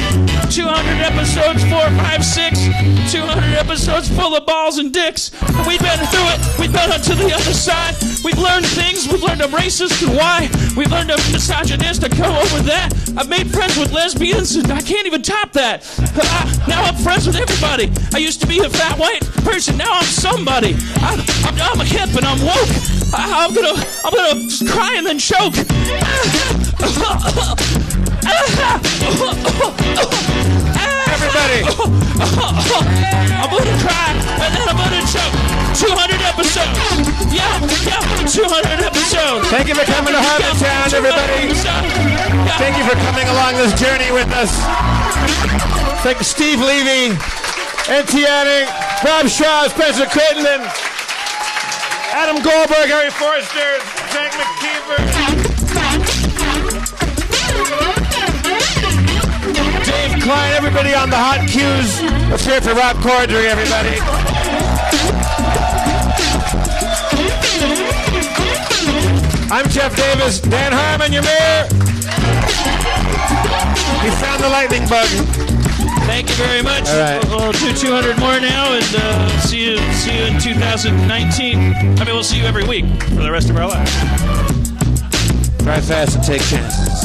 200 episodes, 4, 5, 6. 200 episodes full of balls and dicks. We've been through it. We've been on to the other side. We've learned things. We've learned I'm racist and why. We've learned I'm misogynist. I go over that. I've made friends with lesbians, and I can't even top that. Now I'm friends with everybody. I used to be a fat white person. Now I'm somebody. I'm hip and I'm woke. I'm gonna cry and then choke. Everybody. I'm gonna cry and then I'm gonna choke. 200 episodes. Yeah, 200 episodes. Thank you for coming to Harmontown, everybody. Thank you for coming along this journey with us. Thank you, Steve Levy, N.T. Addick, Bob Shaw, Spencer Crittenden, Adam Goldberg, Harry Forster, Zach McKeever, Dave Klein, everybody on the hot cues. Let's hear it for Rob Corddry, everybody. I'm Jeff Davis. Dan Harmon, your mayor. He found the lightning bug. Thank you very much. All right. We'll do 200 more now, and see you in 2019. I mean, we'll see you every week for the rest of our lives. Drive fast and take chances.